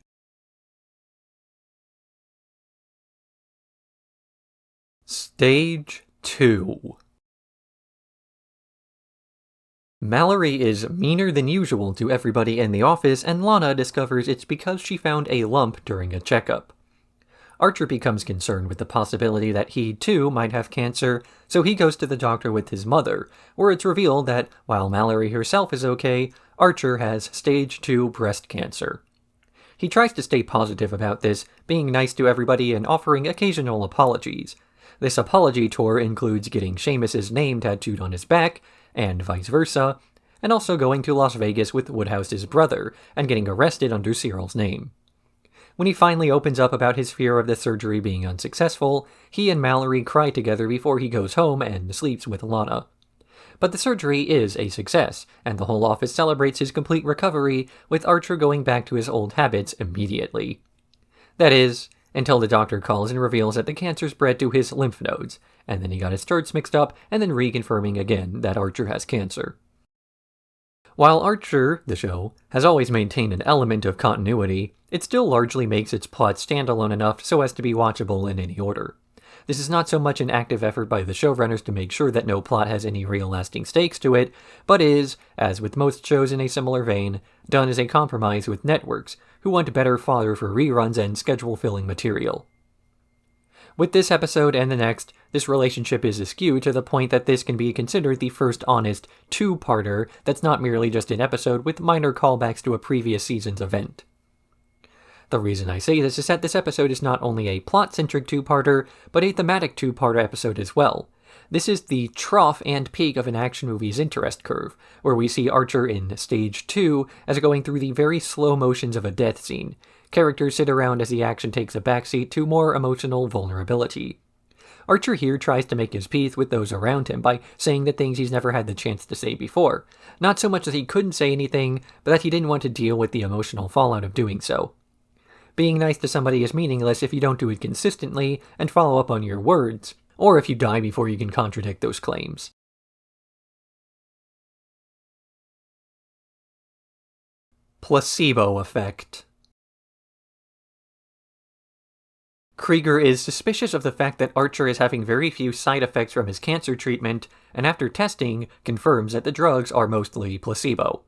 Stage 2. Mallory is meaner than usual to everybody in the office, and Lana discovers it's because she found a lump during a checkup. Archer becomes concerned with the possibility that he, too, might have cancer, so he goes to the doctor with his mother, where it's revealed that, while Mallory herself is okay, Archer has stage 2 breast cancer. He tries to stay positive about this, being nice to everybody and offering occasional apologies. This apology tour includes getting Seamus's name tattooed on his back, and vice versa, and also going to Las Vegas with Woodhouse's brother and getting arrested under Cyril's name. When he finally opens up about his fear of the surgery being unsuccessful, he and Mallory cry together before he goes home and sleeps with Lana. But the surgery is a success, and the whole office celebrates his complete recovery, with Archer going back to his old habits immediately. That is, until the doctor calls and reveals that the cancer spread to his lymph nodes, and then he got his charts mixed up, and then reconfirming again that Archer has cancer. While Archer, the show, has always maintained an element of continuity, it still largely makes its plot standalone enough so as to be watchable in any order. This is not so much an active effort by the showrunners to make sure that no plot has any real lasting stakes to it, but is, as with most shows in a similar vein, done as a compromise with networks, who want better fodder for reruns and schedule-filling material. With this episode and the next, this relationship is askew to the point that this can be considered the first honest two-parter that's not merely just an episode with minor callbacks to a previous season's event. The reason I say this is that this episode is not only a plot-centric two-parter, but a thematic two-parter episode as well. This is the trough and peak of an action movie's interest curve, where we see Archer in Stage 2 as going through the very slow motions of a death scene. Characters sit around as the action takes a backseat to more emotional vulnerability. Archer here tries to make his peace with those around him by saying the things he's never had the chance to say before. Not so much that he couldn't say anything, but that he didn't want to deal with the emotional fallout of doing so. Being nice to somebody is meaningless if you don't do it consistently and follow up on your words, or if you die before you can contradict those claims. Placebo Effect. Krieger is suspicious of the fact that Archer is having very few side effects from his cancer treatment, and after testing, confirms that the drugs are mostly placebo.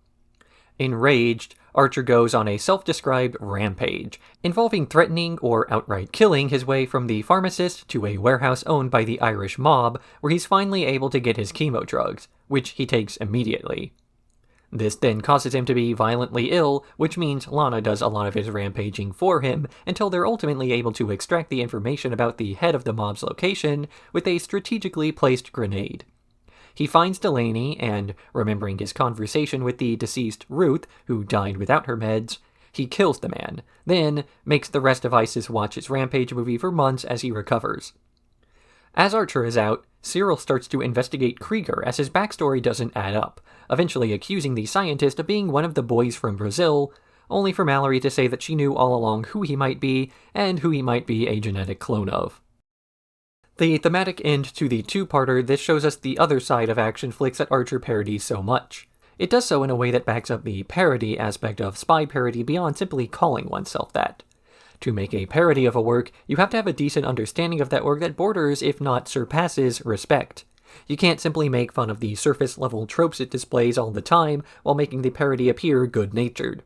Enraged, Archer goes on a self-described rampage, involving threatening or outright killing his way from the pharmacist to a warehouse owned by the Irish mob, where he's finally able to get his chemo drugs, which he takes immediately. This then causes him to be violently ill, which means Lana does a lot of his rampaging for him, until they're ultimately able to extract the information about the head of the mob's location with a strategically placed grenade. He finds Delaney, and, remembering his conversation with the deceased Ruth, who died without her meds, he kills the man, then makes the rest of ISIS watch his rampage movie for months as he recovers. As Archer is out, Cyril starts to investigate Krieger as his backstory doesn't add up, eventually accusing the scientist of being one of the boys from Brazil, only for Mallory to say that she knew all along who he might be, and who he might be a genetic clone of. The thematic end to the two-parter, this shows us the other side of action flicks that Archer parodies so much. It does so in a way that backs up the parody aspect of spy parody beyond simply calling oneself that. To make a parody of a work, you have to have a decent understanding of that work that borders, if not surpasses, respect. You can't simply make fun of the surface-level tropes it displays all the time while making the parody appear good-natured.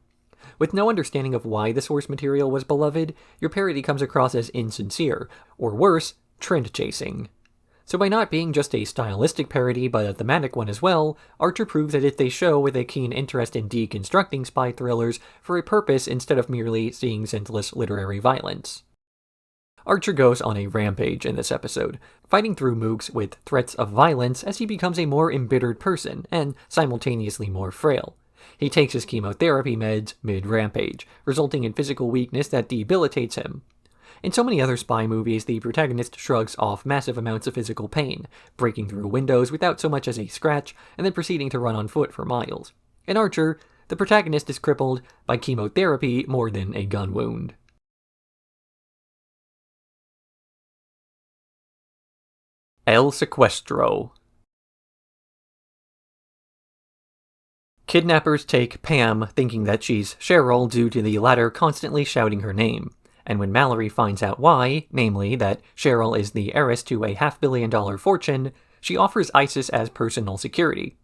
With no understanding of why the source material was beloved, your parody comes across as insincere, or worse, trend-chasing. So by not being just a stylistic parody, but a thematic one as well, Archer proves that if they show with a keen interest in deconstructing spy thrillers for a purpose instead of merely seeing senseless literary violence. Archer goes on a rampage in this episode, fighting through mooks with threats of violence as he becomes a more embittered person, and simultaneously more frail. He takes his chemotherapy meds mid-rampage, resulting in physical weakness that debilitates him. In so many other spy movies, the protagonist shrugs off massive amounts of physical pain, breaking through windows without so much as a scratch, and then proceeding to run on foot for miles. In Archer, the protagonist is crippled by chemotherapy more than a gun wound. El Secuestro. Kidnappers take Pam, thinking that she's Cheryl due to the latter constantly shouting her name. And when Mallory finds out why, namely that Cheryl is the heiress to a $500 million fortune, she offers ISIS as personal security.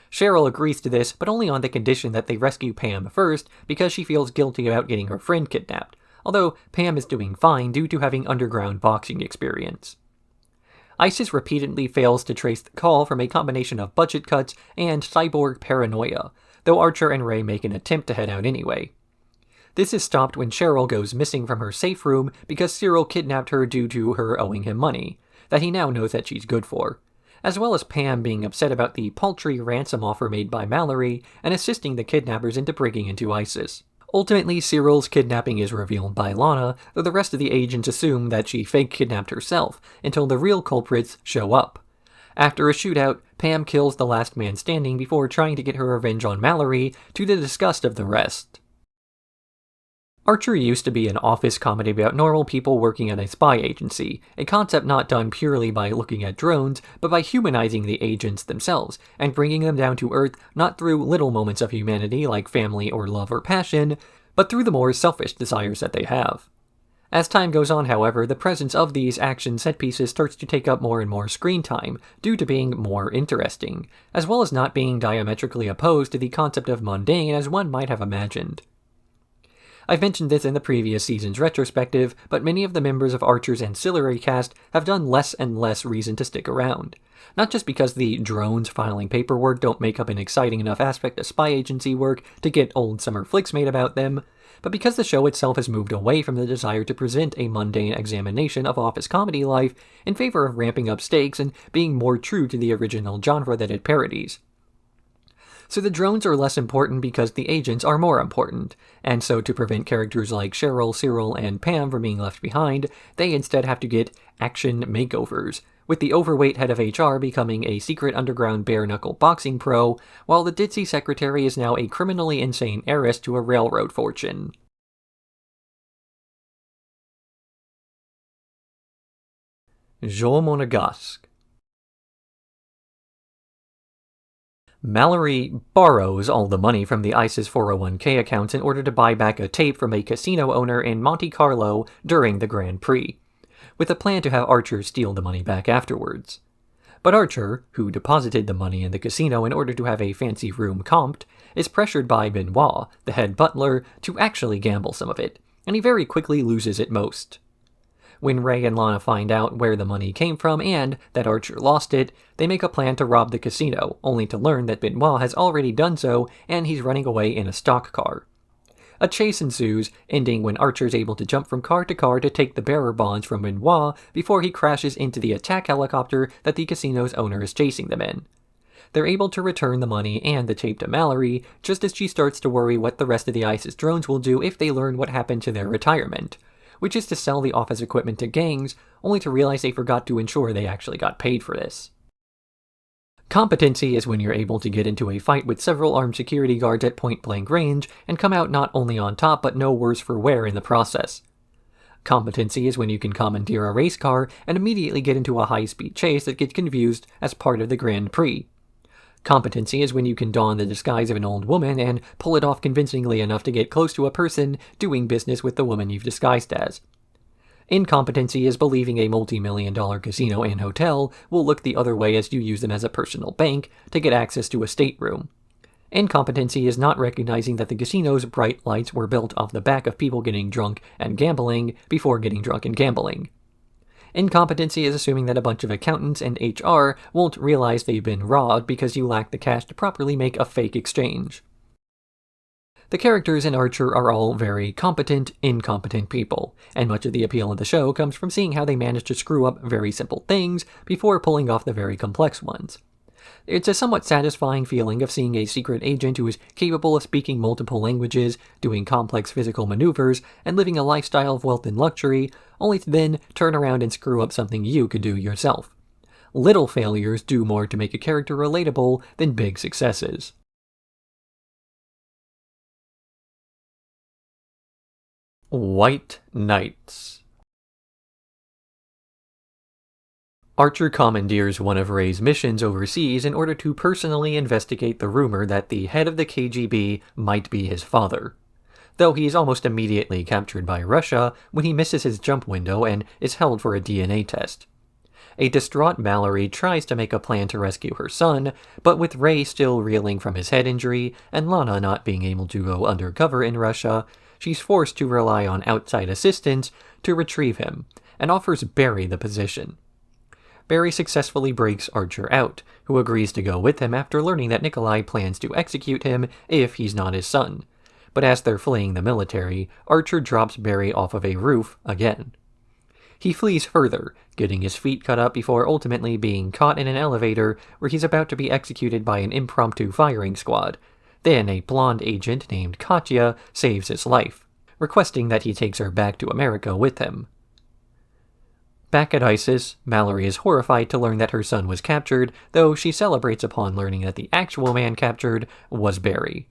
Cheryl agrees to this, but only on the condition that they rescue Pam first, because she feels guilty about getting her friend kidnapped, although Pam is doing fine due to having underground boxing experience. ISIS repeatedly fails to trace the call from a combination of budget cuts and cyborg paranoia, though Archer and Ray make an attempt to head out anyway. This is stopped when Cheryl goes missing from her safe room because Cyril kidnapped her due to her owing him money, that he now knows that she's good for, as well as Pam being upset about the paltry ransom offer made by Mallory and assisting the kidnappers into breaking into ISIS. Ultimately, Cyril's kidnapping is revealed by Lana, though the rest of the agents assume that she fake kidnapped herself, until the real culprits show up. After a shootout, Pam kills the last man standing before trying to get her revenge on Mallory, to the disgust of the rest. Archer used to be an office comedy about normal people working at a spy agency, a concept not done purely by looking at drones, but by humanizing the agents themselves, and bringing them down to earth not through little moments of humanity like family or love or passion, but through the more selfish desires that they have. As time goes on, however, the presence of these action set pieces starts to take up more and more screen time, due to being more interesting, as well as not being diametrically opposed to the concept of mundane as one might have imagined. I've mentioned this in the previous season's retrospective, but many of the members of Archer's ancillary cast have done less and less reason to stick around. Not just because the drones filing paperwork don't make up an exciting enough aspect of spy agency work to get old summer flicks made about them, but because the show itself has moved away from the desire to present a mundane examination of office comedy life in favor of ramping up stakes and being more true to the original genre that it parodies. So the drones are less important because the agents are more important, and so to prevent characters like Cheryl, Cyril, and Pam from being left behind, they instead have to get action makeovers, with the overweight head of HR becoming a secret underground bare-knuckle boxing pro, while the ditzy secretary is now a criminally insane heiress to a railroad fortune. Jeu Monégasque. Mallory borrows all the money from the ISIS 401k accounts in order to buy back a tape from a casino owner in Monte Carlo during the Grand Prix, with a plan to have Archer steal the money back afterwards. But Archer, who deposited the money in the casino in order to have a fancy room comped, is pressured by Benoit, the head butler, to actually gamble some of it, and he very quickly loses it most. When Ray and Lana find out where the money came from and that Archer lost it, they make a plan to rob the casino, only to learn that Benoit has already done so and he's running away in a stock car. A chase ensues, ending when Archer's able to jump from car to take the bearer bonds from Benoit before he crashes into the attack helicopter that the casino's owner is chasing them in. They're able to return the money and the tape to Mallory, just as she starts to worry what the rest of the ISIS drones will do if they learn what happened to their retirement, which is to sell the office equipment to gangs, only to realize they forgot to ensure they actually got paid for this. Competency is when you're able to get into a fight with several armed security guards at point-blank range and come out not only on top but no worse for wear in the process. Competency is when you can commandeer a race car and immediately get into a high-speed chase that gets confused as part of the Grand Prix. Competency is when you can don the disguise of an old woman and pull it off convincingly enough to get close to a person doing business with the woman you've disguised as. Incompetency is believing a multi-million-dollar casino and hotel will look the other way as you use them as a personal bank to get access to a stateroom. Incompetency is not recognizing that the casino's bright lights were built off the back of people getting drunk and gambling before getting drunk and gambling. Incompetency is assuming that a bunch of accountants and HR won't realize they've been robbed because you lack the cash to properly make a fake exchange. The characters in Archer are all very competent, incompetent people, and much of the appeal of the show comes from seeing how they manage to screw up very simple things before pulling off the very complex ones. It's a somewhat satisfying feeling of seeing a secret agent who is capable of speaking multiple languages, doing complex physical maneuvers, and living a lifestyle of wealth and luxury, only to then turn around and screw up something you could do yourself. Little failures do more to make a character relatable than big successes. White Knights. Archer commandeers one of Ray's missions overseas in order to personally investigate the rumor that the head of the KGB might be his father, though he is almost immediately captured by Russia when he misses his jump window and is held for a DNA test. A distraught Mallory tries to make a plan to rescue her son, but with Ray still reeling from his head injury and Lana not being able to go undercover in Russia, she's forced to rely on outside assistance to retrieve him, and offers Barry the position. Barry successfully breaks Archer out, who agrees to go with him after learning that Nikolai plans to execute him if he's not his son. But as they're fleeing the military, Archer drops Barry off of a roof again. He flees further, getting his feet cut up before ultimately being caught in an elevator where he's about to be executed by an impromptu firing squad. Then a blonde agent named Katya saves his life, requesting that he takes her back to America with him. Back at ISIS, Mallory is horrified to learn that her son was captured, though she celebrates upon learning that the actual man captured was Barry.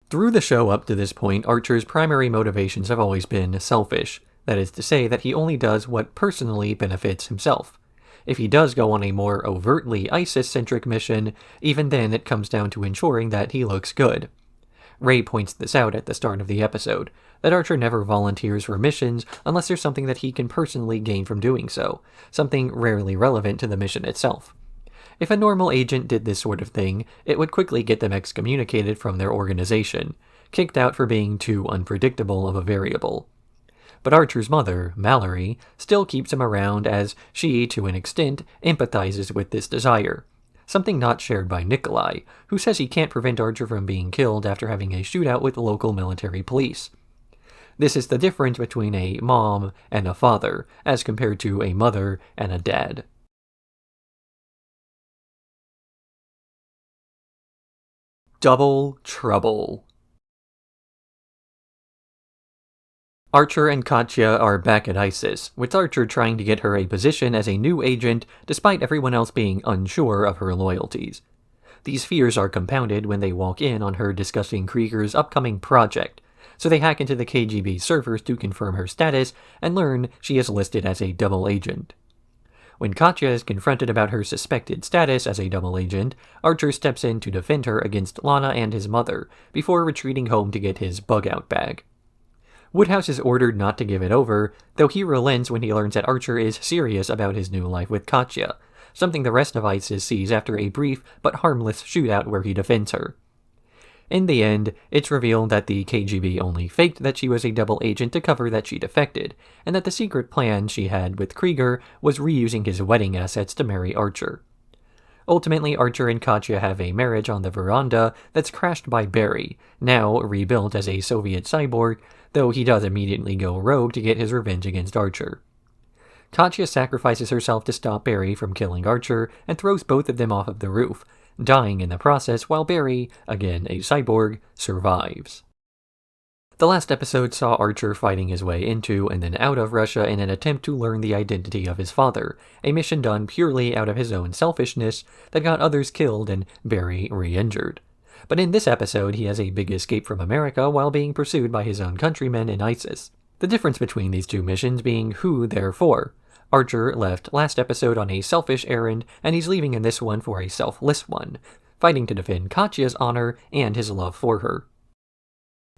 Through the show up to this point, Archer's primary motivations have always been selfish. That is to say that he only does what personally benefits himself. If he does go on a more overtly ISIS-centric mission, even then it comes down to ensuring that he looks good. Ray points this out at the start of the episode, that Archer never volunteers for missions unless there's something that he can personally gain from doing so, something rarely relevant to the mission itself. If a normal agent did this sort of thing, it would quickly get them excommunicated from their organization, kicked out for being too unpredictable of a variable. But Archer's mother, Mallory, still keeps him around as she, to an extent, empathizes with this desire. Something not shared by Nikolai, who says he can't prevent Archer from being killed after having a shootout with local military police. This is the difference between a mom and a father, as compared to a mother and a dad. Double trouble. Archer and Katya are back at ISIS, with Archer trying to get her a position as a new agent despite everyone else being unsure of her loyalties. These fears are compounded when they walk in on her discussing Krieger's upcoming project, so they hack into the KGB servers to confirm her status and learn she is listed as a double agent. When Katya is confronted about her suspected status as a double agent, Archer steps in to defend her against Lana and his mother, before retreating home to get his bug-out bag. Woodhouse is ordered not to give it over, though he relents when he learns that Archer is serious about his new life with Katya, something the rest of ISIS sees after a brief but harmless shootout where he defends her. In the end, it's revealed that the KGB only faked that she was a double agent to cover that she defected, and that the secret plan she had with Krieger was reusing his wedding assets to marry Archer. Ultimately, Archer and Katya have a marriage on the veranda that's crashed by Barry, now rebuilt as a Soviet cyborg, though he does immediately go rogue to get his revenge against Archer. Katya sacrifices herself to stop Barry from killing Archer and throws both of them off of the roof, dying in the process while Barry, again a cyborg, survives. The last episode saw Archer fighting his way into and then out of Russia in an attempt to learn the identity of his father, a mission done purely out of his own selfishness that got others killed and Barry re-injured. But in this episode, he has a big escape from America while being pursued by his own countrymen in ISIS. The difference between these two missions being who they're for. Archer left last episode on a selfish errand, and he's leaving in this one for a selfless one, fighting to defend Katya's honor and his love for her.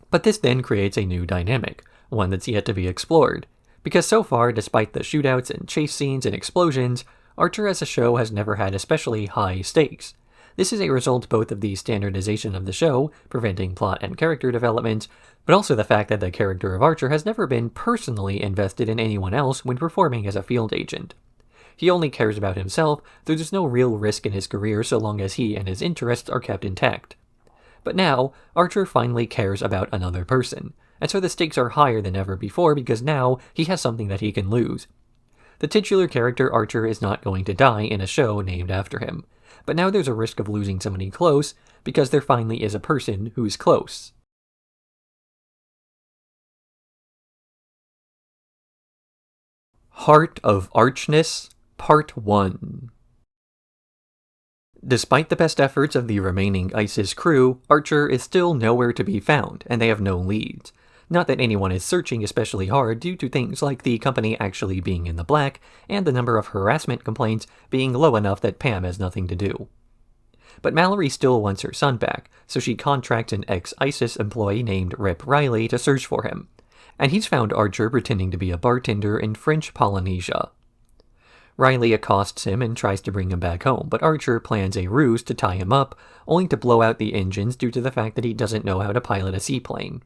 But this then creates a new dynamic, one that's yet to be explored, because so far, despite the shootouts and chase scenes and explosions, Archer as a show has never had especially high stakes. This is a result both of the standardization of the show, preventing plot and character development, but also the fact that the character of Archer has never been personally invested in anyone else when performing as a field agent. He only cares about himself, though there's no real risk in his career so long as he and his interests are kept intact. But now, Archer finally cares about another person, and so the stakes are higher than ever before because now he has something that he can lose. The titular character Archer is not going to die in a show named after him, but now there's a risk of losing somebody close because there finally is a person who's close. Heart of Archness, Part 1. Despite the best efforts of the remaining ISIS crew, Archer is still nowhere to be found, and they have no leads. Not that anyone is searching especially hard due to things like the company actually being in the black, and the number of harassment complaints being low enough that Pam has nothing to do. But Mallory still wants her son back, so she contracts an ex-ISIS employee named Rip Riley to search for him, and he's found Archer pretending to be a bartender in French Polynesia. Riley accosts him and tries to bring him back home, but Archer plans a ruse to tie him up, only to blow out the engines due to the fact that he doesn't know how to pilot a seaplane.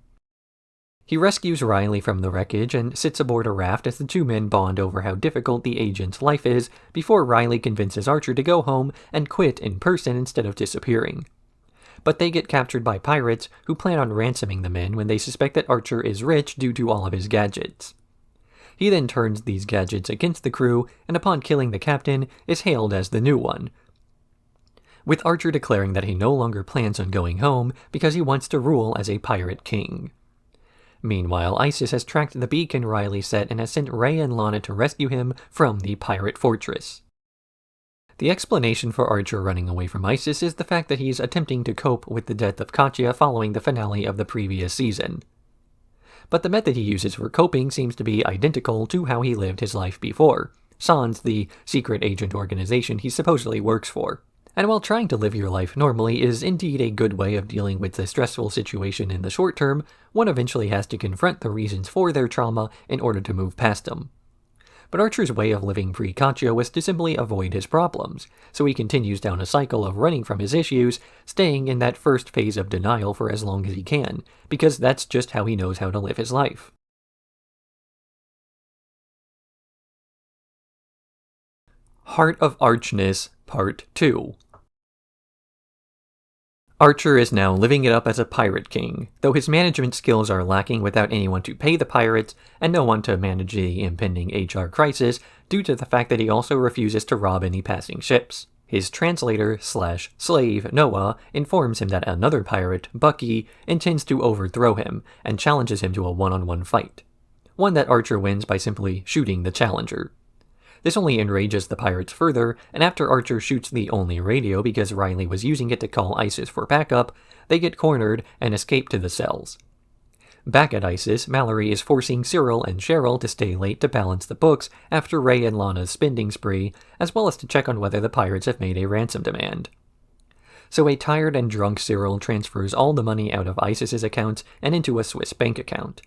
He rescues Riley from the wreckage and sits aboard a raft as the two men bond over how difficult the agent's life is before Riley convinces Archer to go home and quit in person instead of disappearing. But they get captured by pirates who plan on ransoming the men when they suspect that Archer is rich due to all of his gadgets. He then turns these gadgets against the crew, and upon killing the captain, is hailed as the new one, with Archer declaring that he no longer plans on going home because he wants to rule as a pirate king. Meanwhile, ISIS has tracked the beacon Riley set and has sent Ray and Lana to rescue him from the pirate fortress. The explanation for Archer running away from ISIS is the fact that he's attempting to cope with the death of Katya following the finale of the previous season. But the method he uses for coping seems to be identical to how he lived his life before, sans the secret agent organization he supposedly works for. And while trying to live your life normally is indeed a good way of dealing with the stressful situation in the short term, one eventually has to confront the reasons for their trauma in order to move past them. But Archer's way of living pre-Katya was to simply avoid his problems, so he continues down a cycle of running from his issues, staying in that first phase of denial for as long as he can, because that's just how he knows how to live his life. Heart of Archness, Part 2. Archer is now living it up as a pirate king, though his management skills are lacking without anyone to pay the pirates and no one to manage the impending HR crisis due to the fact that he also refuses to rob any passing ships. His translator/slave, Noah, informs him that another pirate, Bucky, intends to overthrow him and challenges him to a one-on-one fight. One that Archer wins by simply shooting the challenger. This only enrages the pirates further, and after Archer shoots the only radio because Riley was using it to call ISIS for backup, they get cornered and escape to the cells. Back at ISIS, Mallory is forcing Cyril and Cheryl to stay late to balance the books after Ray and Lana's spending spree, as well as to check on whether the pirates have made a ransom demand. So a tired and drunk Cyril transfers all the money out of ISIS's accounts and into a Swiss bank account.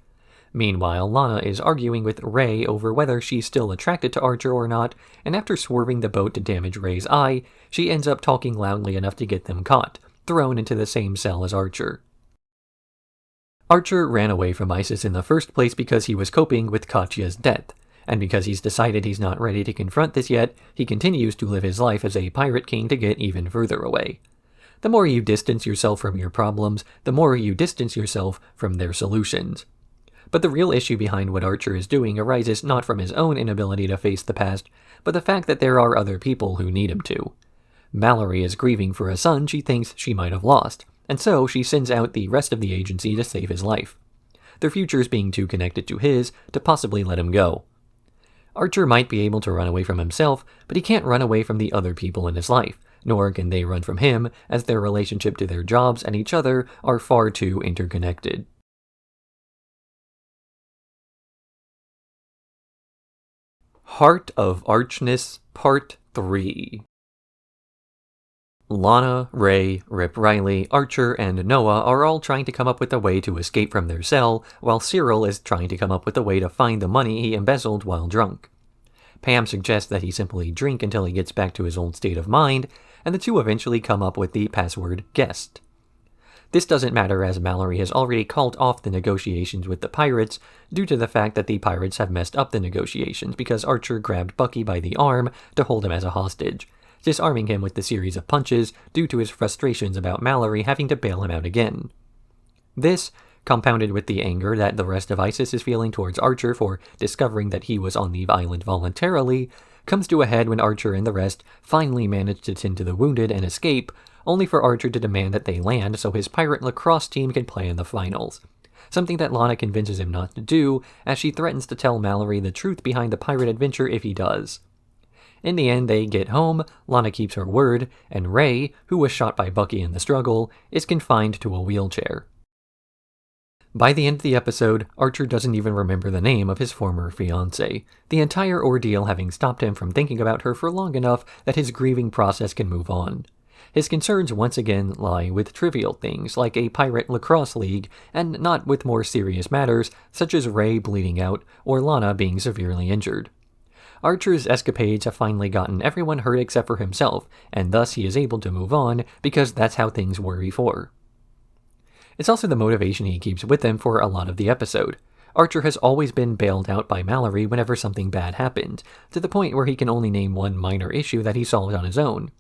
Meanwhile, Lana is arguing with Ray over whether she's still attracted to Archer or not, and after swerving the boat to damage Ray's eye, she ends up talking loudly enough to get them caught, thrown into the same cell as Archer. Archer ran away from ISIS in the first place because he was coping with Katya's death, and because he's decided he's not ready to confront this yet, he continues to live his life as a pirate king to get even further away. The more you distance yourself from your problems, the more you distance yourself from their solutions. But the real issue behind what Archer is doing arises not from his own inability to face the past, but the fact that there are other people who need him to. Mallory is grieving for a son she thinks she might have lost, and so she sends out the rest of the agency to save his life, their futures being too connected to his to possibly let him go. Archer might be able to run away from himself, but he can't run away from the other people in his life, nor can they run from him, as their relationship to their jobs and each other are far too interconnected. Heart of Archness, Part 3. Lana, Ray, Rip Riley, Archer, and Noah are all trying to come up with a way to escape from their cell, while Cyril is trying to come up with a way to find the money he embezzled while drunk. Pam suggests that he simply drink until he gets back to his old state of mind, and the two eventually come up with the password guest. This doesn't matter as Mallory has already called off the negotiations with the pirates due to the fact that the pirates have messed up the negotiations because Archer grabbed Bucky by the arm to hold him as a hostage, disarming him with the series of punches due to his frustrations about Mallory having to bail him out again. This, compounded with the anger that the rest of ISIS is feeling towards Archer for discovering that he was on the island voluntarily, comes to a head when Archer and the rest finally manage to tend to the wounded and escape, only for Archer to demand that they land so his pirate lacrosse team can play in the finals. Something that Lana convinces him not to do, as she threatens to tell Mallory the truth behind the pirate adventure if he does. In the end, they get home, Lana keeps her word, and Ray, who was shot by Bucky in the struggle, is confined to a wheelchair. By the end of the episode, Archer doesn't even remember the name of his former fiancée, the entire ordeal having stopped him from thinking about her for long enough that his grieving process can move on. His concerns once again lie with trivial things like a pirate lacrosse league, and not with more serious matters such as Ray bleeding out or Lana being severely injured. Archer's escapades have finally gotten everyone hurt except for himself, and thus he is able to move on because that's how things were before. It's also the motivation he keeps with him for a lot of the episode. Archer has always been bailed out by Mallory whenever something bad happened, to the point where he can only name one minor issue that he solved on his own.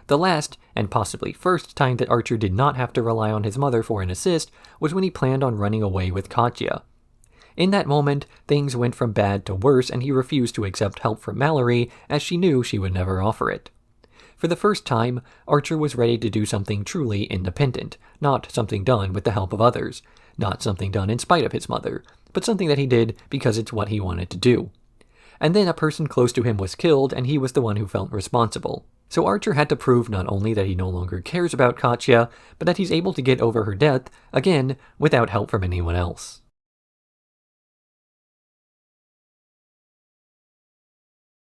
The last, and possibly first, time that Archer did not have to rely on his mother for an assist was when he planned on running away with Katya. In that moment, things went from bad to worse and he refused to accept help from Mallory as she knew she would never offer it. For the first time, Archer was ready to do something truly independent, not something done with the help of others, not something done in spite of his mother, but something that he did because it's what he wanted to do. And then a person close to him was killed and he was the one who felt responsible. So Archer had to prove not only that he no longer cares about Katya, but that he's able to get over her death, again, without help from anyone else.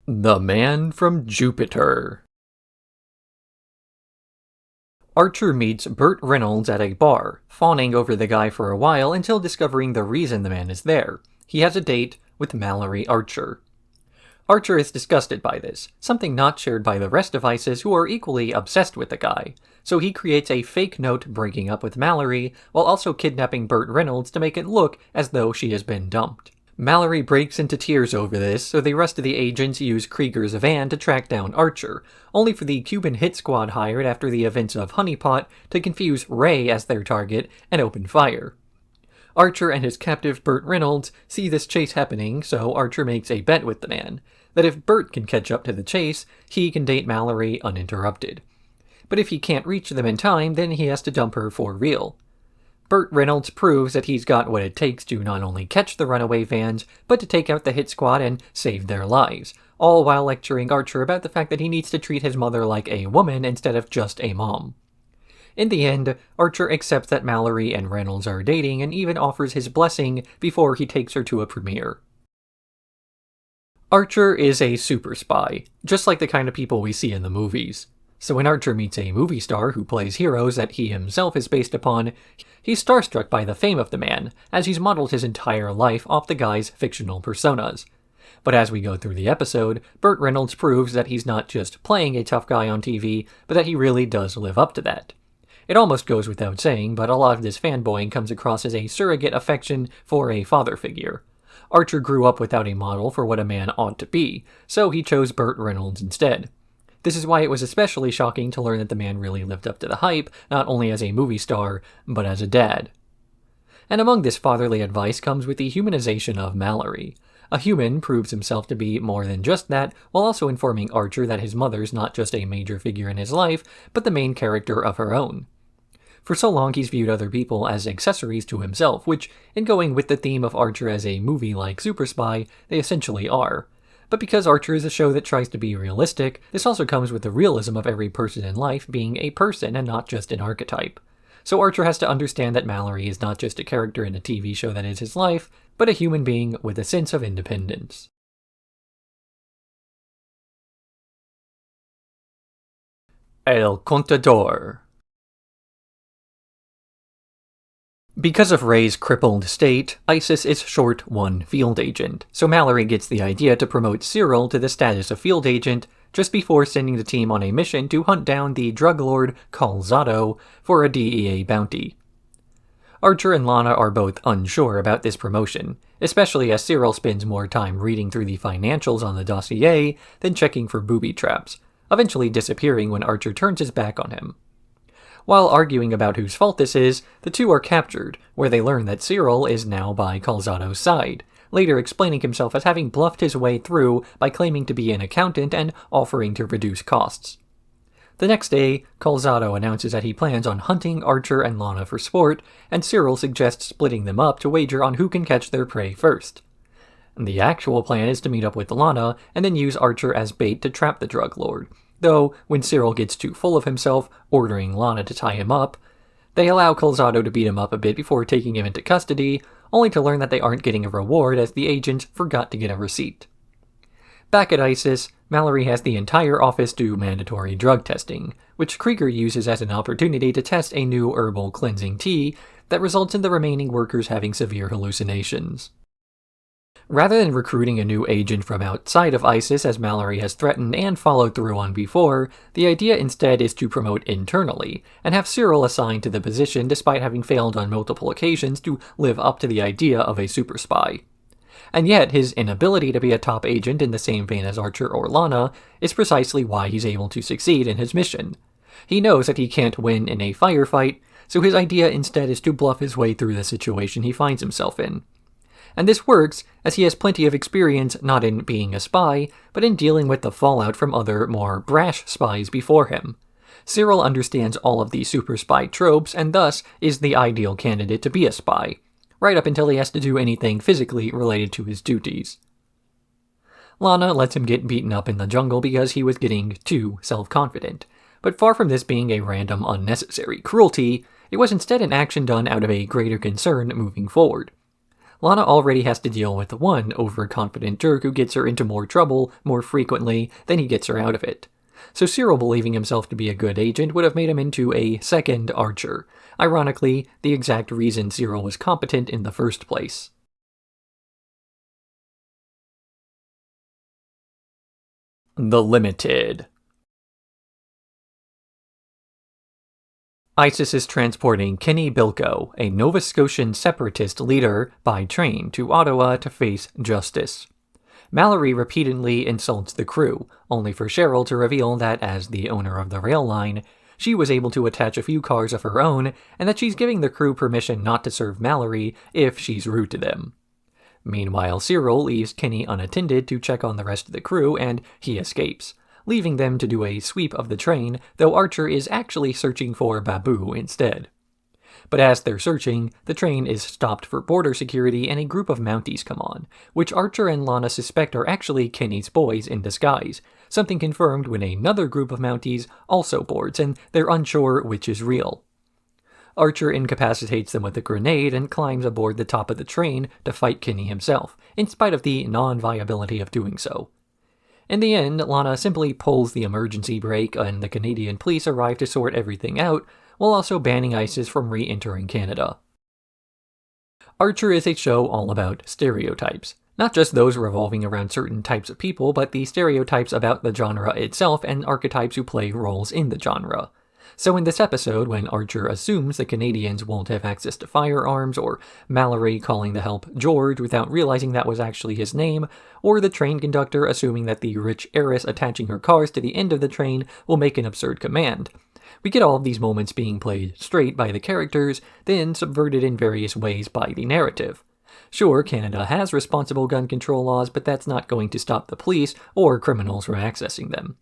The Man from Jupiter. Archer meets Burt Reynolds at a bar, fawning over the guy for a while until discovering the reason the man is there. He has a date with Mallory Archer. Archer is disgusted by this, something not shared by the rest of ISIS who are equally obsessed with the guy, so he creates a fake note breaking up with Mallory while also kidnapping Burt Reynolds to make it look as though she has been dumped. Mallory breaks into tears over this, so the rest of the agents use Krieger's van to track down Archer, only for the Cuban hit squad hired after the events of Honeypot to confuse Ray as their target and open fire. Archer and his captive Burt Reynolds see this chase happening, so Archer makes a bet with the man, that if Burt can catch up to the chase, he can date Mallory uninterrupted. But if he can't reach them in time, then he has to dump her for real. Burt Reynolds proves that he's got what it takes to not only catch the runaway vans, but to take out the hit squad and save their lives, all while lecturing Archer about the fact that he needs to treat his mother like a woman instead of just a mom. In the end, Archer accepts that Mallory and Reynolds are dating and even offers his blessing before he takes her to a premiere. Archer is a super spy, just like the kind of people we see in the movies. So when Archer meets a movie star who plays heroes that he himself is based upon, he's starstruck by the fame of the man, as he's modeled his entire life off the guy's fictional personas. But as we go through the episode, Burt Reynolds proves that he's not just playing a tough guy on TV, but that he really does live up to that. It almost goes without saying, but a lot of this fanboying comes across as a surrogate affection for a father figure. Archer grew up without a model for what a man ought to be, so he chose Burt Reynolds instead. This is why it was especially shocking to learn that the man really lived up to the hype, not only as a movie star, but as a dad. And among this fatherly advice comes with the humanization of Mallory. A human proves himself to be more than just that, while also informing Archer that his mother's not just a major figure in his life, but the main character of her own. For so long he's viewed other people as accessories to himself, which, in going with the theme of Archer as a movie-like super spy, they essentially are. But because Archer is a show that tries to be realistic, this also comes with the realism of every person in life being a person and not just an archetype. So Archer has to understand that Mallory is not just a character in a TV show that is his life, but a human being with a sense of independence. El Contador. Because of Ray's crippled state, Isis is short one field agent, so Mallory gets the idea to promote Cyril to the status of field agent just before sending the team on a mission to hunt down the drug lord Calzado for a DEA bounty. Archer and Lana are both unsure about this promotion, especially as Cyril spends more time reading through the financials on the dossier than checking for booby traps, eventually disappearing when Archer turns his back on him. While arguing about whose fault this is, the two are captured, where they learn that Cyril is now by Calzado's side, later explaining himself as having bluffed his way through by claiming to be an accountant and offering to reduce costs. The next day, Calzado announces that he plans on hunting Archer and Lana for sport, and Cyril suggests splitting them up to wager on who can catch their prey first. The actual plan is to meet up with Lana and then use Archer as bait to trap the drug lord. Though, when Cyril gets too full of himself, ordering Lana to tie him up, they allow Calzado to beat him up a bit before taking him into custody, only to learn that they aren't getting a reward as the agent forgot to get a receipt. Back at ISIS, Mallory has the entire office do mandatory drug testing, which Krieger uses as an opportunity to test a new herbal cleansing tea that results in the remaining workers having severe hallucinations. Rather than recruiting a new agent from outside of ISIS as Mallory has threatened and followed through on before, the idea instead is to promote internally, and have Cyril assigned to the position despite having failed on multiple occasions to live up to the idea of a super spy. And yet, his inability to be a top agent in the same vein as Archer or Lana is precisely why he's able to succeed in his mission. He knows that he can't win in a firefight, so his idea instead is to bluff his way through the situation he finds himself in. And this works, as he has plenty of experience not in being a spy, but in dealing with the fallout from other, more brash spies before him. Cyril understands all of the super spy tropes, and thus is the ideal candidate to be a spy, right up until he has to do anything physically related to his duties. Lana lets him get beaten up in the jungle because he was getting too self-confident, but far from this being a random, unnecessary cruelty, it was instead an action done out of a greater concern moving forward. Lana already has to deal with one overconfident jerk who gets her into more trouble more frequently than he gets her out of it. So Cyril believing himself to be a good agent would have made him into a second Archer, ironically, the exact reason Cyril was competent in the first place. The Limited. ISIS is transporting Kenny Bilko, a Nova Scotian separatist leader, by train to Ottawa to face justice. Mallory repeatedly insults the crew, only for Cheryl to reveal that, as the owner of the rail line, She was able to attach a few cars of her own, and that she's giving the crew permission not to serve Mallory if she's rude to them. Meanwhile, Cyril leaves Kinney unattended to check on the rest of the crew, and he escapes, leaving them to do a sweep of the train, though Archer is actually searching for Babu instead. But as they're searching, the train is stopped for border security and a group of Mounties come on, which Archer and Lana suspect are actually Kinney's boys in disguise, something confirmed when another group of Mounties also boards, and they're unsure which is real. Archer incapacitates them with a grenade and climbs aboard the top of the train to fight Kinney himself, in spite of the non-viability of doing so. In the end, Lana simply pulls the emergency brake and the Canadian police arrive to sort everything out, while also banning ISIS from re-entering Canada. Archer is a show all about stereotypes, not just those revolving around certain types of people, but the stereotypes about the genre itself and archetypes who play roles in the genre. So in this episode, when Archer assumes the Canadians won't have access to firearms, or Mallory calling the help George without realizing that was actually his name, or the train conductor assuming that the rich heiress attaching her cars to the end of the train will make an absurd command, we get all of these moments being played straight by the characters, then subverted in various ways by the narrative. Sure, Canada has responsible gun control laws, but that's not going to stop the police or criminals from accessing them.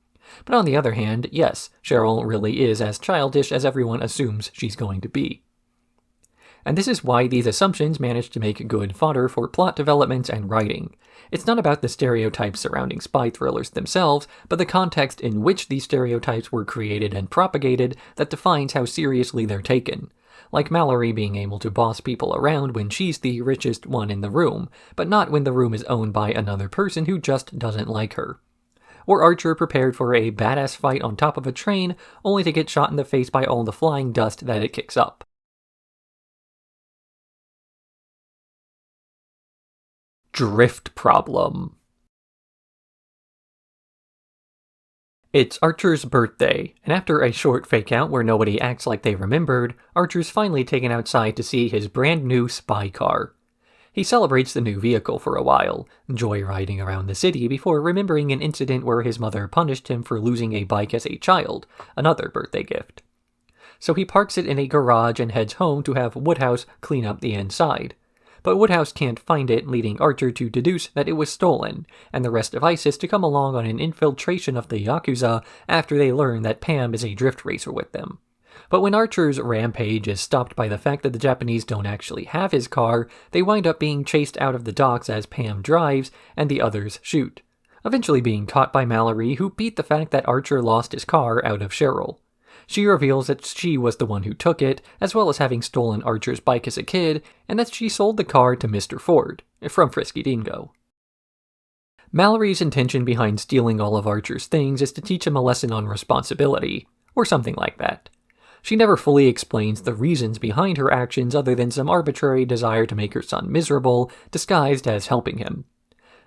But on the other hand, yes, Cheryl really is as childish as everyone assumes she's going to be. And this is why these assumptions manage to make good fodder for plot development and writing. It's not about the stereotypes surrounding spy thrillers themselves, but the context in which these stereotypes were created and propagated that defines how seriously they're taken. Like Mallory being able to boss people around when she's the richest one in the room, but not when the room is owned by another person who just doesn't like her. Or Archer prepared for a badass fight on top of a train, only to get shot in the face by all the flying dust that it kicks up. Drift problem. It's Archer's birthday, and after a short fake-out where nobody acts like they remembered, Archer's finally taken outside to see his brand new spy car. He celebrates the new vehicle for a while, joyriding around the city before remembering an incident where his mother punished him for losing a bike as a child, another birthday gift. So he parks it in a garage and heads home to have Woodhouse clean up the inside. But Woodhouse can't find it, leading Archer to deduce that it was stolen, and the rest of ISIS to come along on an infiltration of the Yakuza after they learn that Pam is a drift racer with them. But when Archer's rampage is stopped by the fact that the Japanese don't actually have his car, they wind up being chased out of the docks as Pam drives, and the others shoot, eventually being caught by Mallory, who beat the fact that Archer lost his car out of Cheryl. She reveals that she was the one who took it, as well as having stolen Archer's bike as a kid, and that she sold the car to Mr. Ford, from Frisky Dingo. Mallory's intention behind stealing all of Archer's things is to teach him a lesson on responsibility, or something like that. She never fully explains the reasons behind her actions other than some arbitrary desire to make her son miserable, disguised as helping him.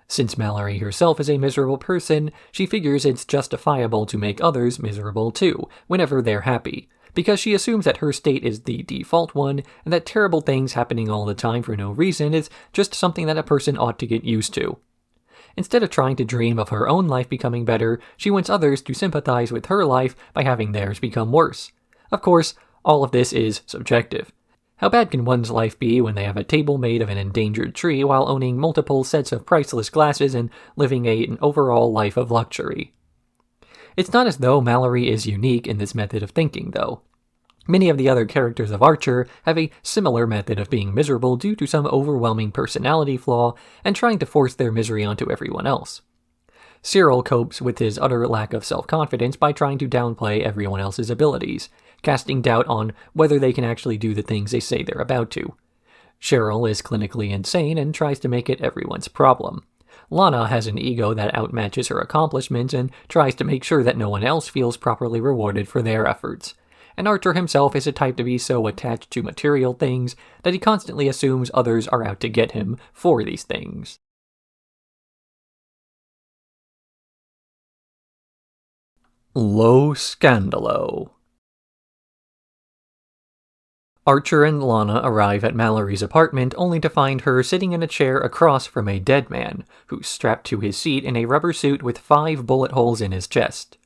Since Mallory herself is a miserable person, she figures it's justifiable to make others miserable too, whenever they're happy, because she assumes that her state is the default one, and that terrible things happening all the time for no reason is just something that a person ought to get used to. Instead of trying to dream of her own life becoming better, she wants others to sympathize with her life by having theirs become worse. Of course, all of this is subjective. How bad can one's life be when they have a table made of an endangered tree while owning multiple sets of priceless glasses and living an overall life of luxury? It's not as though Mallory is unique in this method of thinking, though. Many of the other characters of Archer have a similar method of being miserable due to some overwhelming personality flaw and trying to force their misery onto everyone else. Cyril copes with his utter lack of self-confidence by trying to downplay everyone else's abilities, casting doubt on whether they can actually do the things they say they're about to. Cheryl is clinically insane and tries to make it everyone's problem. Lana has an ego that outmatches her accomplishments and tries to make sure that no one else feels properly rewarded for their efforts. And Archer himself is a type to be so attached to material things that he constantly assumes others are out to get him for these things. Lo Scandalo. Archer and Lana arrive at Mallory's apartment only to find her sitting in a chair across from a dead man, who's strapped to his seat in a rubber suit with 5 bullet holes in his chest.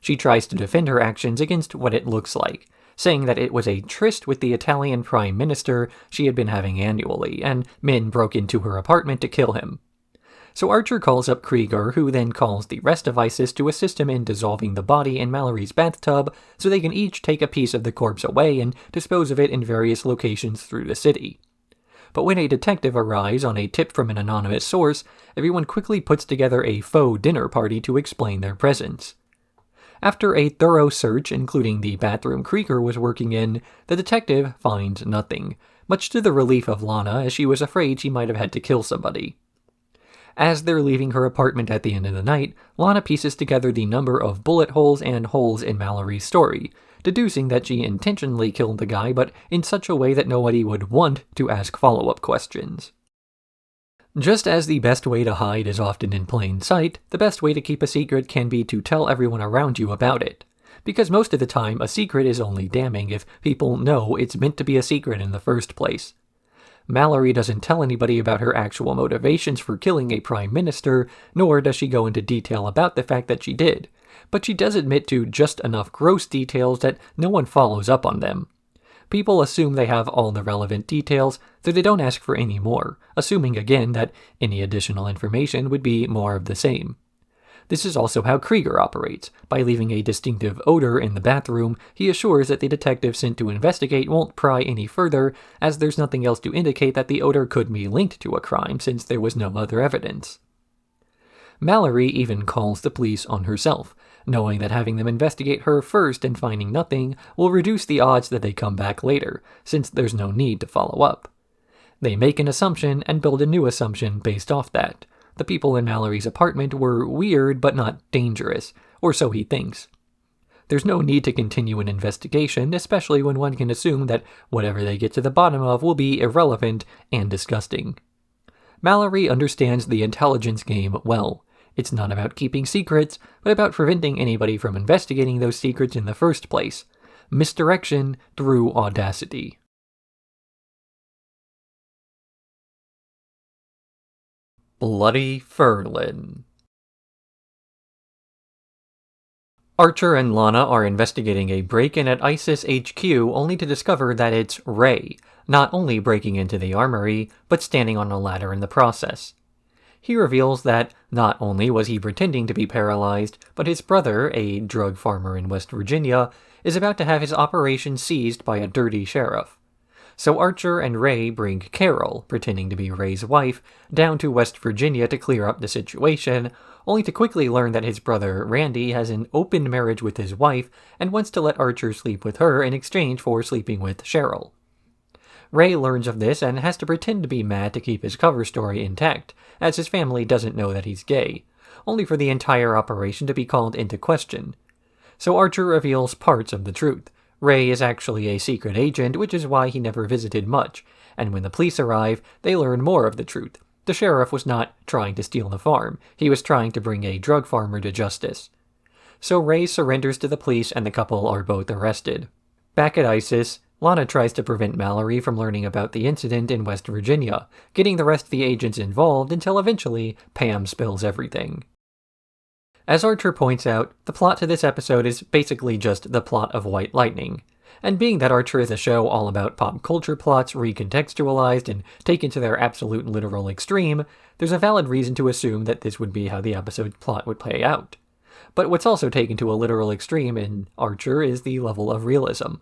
She tries to defend her actions against what it looks like, saying that it was a tryst with the Italian Prime Minister she had been having annually, and men broke into her apartment to kill him. So Archer calls up Krieger, who then calls the rest of ISIS to assist him in dissolving the body in Mallory's bathtub so they can each take a piece of the corpse away and dispose of it in various locations through the city. But when a detective arrives on a tip from an anonymous source, everyone quickly puts together a faux dinner party to explain their presence. After a thorough search, including the bathroom Krieger was working in, the detective finds nothing, much to the relief of Lana, as she was afraid she might have had to kill somebody. As they're leaving her apartment at the end of the night, Lana pieces together the number of bullet holes and holes in Mallory's story, deducing that she intentionally killed the guy, but in such a way that nobody would want to ask follow-up questions. Just as the best way to hide is often in plain sight, the best way to keep a secret can be to tell everyone around you about it. Because most of the time, a secret is only damning if people know it's meant to be a secret in the first place. Mallory doesn't tell anybody about her actual motivations for killing a prime minister, nor does she go into detail about the fact that she did, but she does admit to just enough gross details that no one follows up on them. People assume they have all the relevant details, so they don't ask for any more, assuming again that any additional information would be more of the same. This is also how Krieger operates. By leaving a distinctive odor in the bathroom, he assures that the detective sent to investigate won't pry any further, as there's nothing else to indicate that the odor could be linked to a crime since there was no other evidence. Mallory even calls the police on herself, knowing that having them investigate her first and finding nothing will reduce the odds that they come back later, since there's no need to follow up. They make an assumption and build a new assumption based off that. The people in Mallory's apartment were weird but not dangerous, or so he thinks. There's no need to continue an investigation, especially when one can assume that whatever they get to the bottom of will be irrelevant and disgusting. Mallory understands the intelligence game well. It's not about keeping secrets, but about preventing anybody from investigating those secrets in the first place. Misdirection through audacity. Bloody Ferlin. Archer and Lana are investigating a break-in at ISIS HQ only to discover that it's Ray, not only breaking into the armory, but standing on a ladder in the process. He reveals that not only was he pretending to be paralyzed, but his brother, a drug farmer in West Virginia, is about to have his operation seized by a dirty sheriff. So Archer and Ray bring Carol, pretending to be Ray's wife, down to West Virginia to clear up the situation, only to quickly learn that his brother Randy has an open marriage with his wife and wants to let Archer sleep with her in exchange for sleeping with Cheryl. Ray learns of this and has to pretend to be mad to keep his cover story intact, as his family doesn't know that he's gay, only for the entire operation to be called into question. So Archer reveals parts of the truth. Ray is actually a secret agent, which is why he never visited much, and when the police arrive, they learn more of the truth. The sheriff was not trying to steal the farm, he was trying to bring a drug farmer to justice. So Ray surrenders to the police and the couple are both arrested. Back at ISIS, Lana tries to prevent Mallory from learning about the incident in West Virginia, getting the rest of the agents involved until eventually Pam spills everything. As Archer points out, the plot to this episode is basically just the plot of White Lightning. And being that Archer is a show all about pop culture plots recontextualized and taken to their absolute literal extreme, there's a valid reason to assume that this would be how the episode's plot would play out. But what's also taken to a literal extreme in Archer is the level of realism.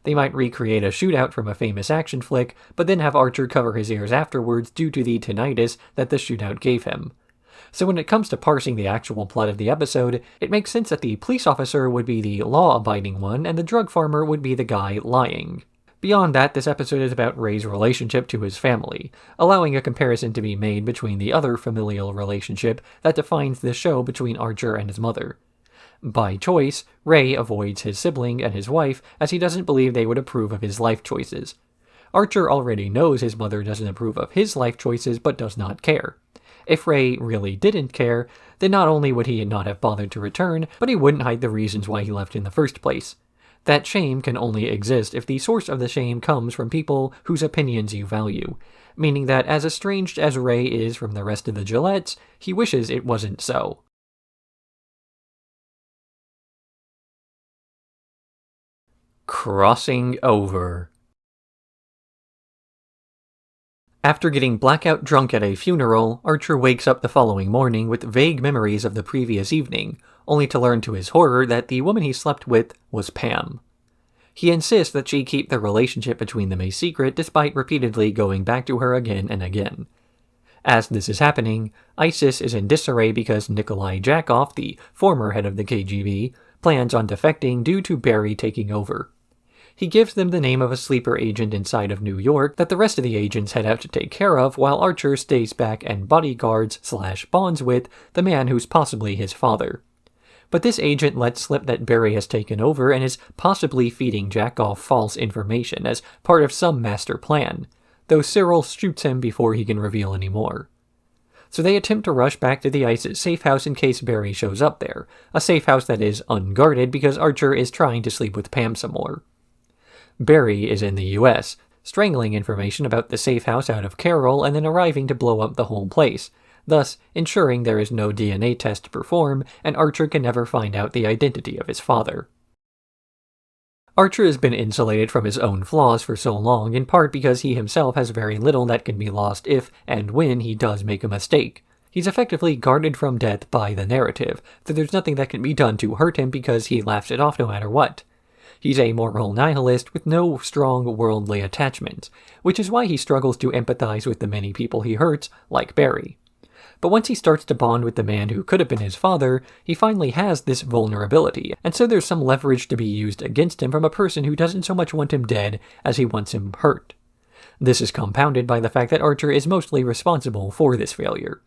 They might recreate a shootout from a famous action flick, but then have Archer cover his ears afterwards due to the tinnitus that the shootout gave him. So when it comes to parsing the actual plot of the episode, it makes sense that the police officer would be the law-abiding one and the drug farmer would be the guy lying. Beyond that, this episode is about Ray's relationship to his family, allowing a comparison to be made between the other familial relationship that defines this show between Archer and his mother. By choice, Ray avoids his sibling and his wife as he doesn't believe they would approve of his life choices. Archer already knows his mother doesn't approve of his life choices but does not care. If Ray really didn't care, then not only would he not have bothered to return, but he wouldn't hide the reasons why he left in the first place. That shame can only exist if the source of the shame comes from people whose opinions you value, meaning that as estranged as Ray is from the rest of the Gillettes, he wishes it wasn't so. Crossing over. After getting blackout drunk at a funeral, Archer wakes up the following morning with vague memories of the previous evening, only to learn to his horror that the woman he slept with was Pam. He insists that she keep the relationship between them a secret despite repeatedly going back to her again and again. As this is happening, ISIS is in disarray because Nikolai Jakoff, the former head of the KGB, plans on defecting due to Barry taking over. He gives them the name of a sleeper agent inside of New York that the rest of the agents head out to take care of, while Archer stays back and bodyguards/bonds with the man who's possibly his father. But this agent lets slip that Barry has taken over and is possibly feeding Jakoff false information as part of some master plan, though Cyril shoots him before he can reveal any more. So they attempt to rush back to the ISIS safe house in case Barry shows up there, a safe house that is unguarded because Archer is trying to sleep with Pam some more. Barry is in the US, strangling information about the safe house out of Carol and then arriving to blow up the whole place, thus ensuring there is no DNA test to perform and Archer can never find out the identity of his father. Archer has been insulated from his own flaws for so long, in part because he himself has very little that can be lost if and when he does make a mistake. He's effectively guarded from death by the narrative, that there's nothing that can be done to hurt him because he laughs it off no matter what. He's a moral nihilist with no strong worldly attachments, which is why he struggles to empathize with the many people he hurts, like Barry. But once he starts to bond with the man who could have been his father, he finally has this vulnerability, and so there's some leverage to be used against him from a person who doesn't so much want him dead as he wants him hurt. This is compounded by the fact that Archer is mostly responsible for this failure.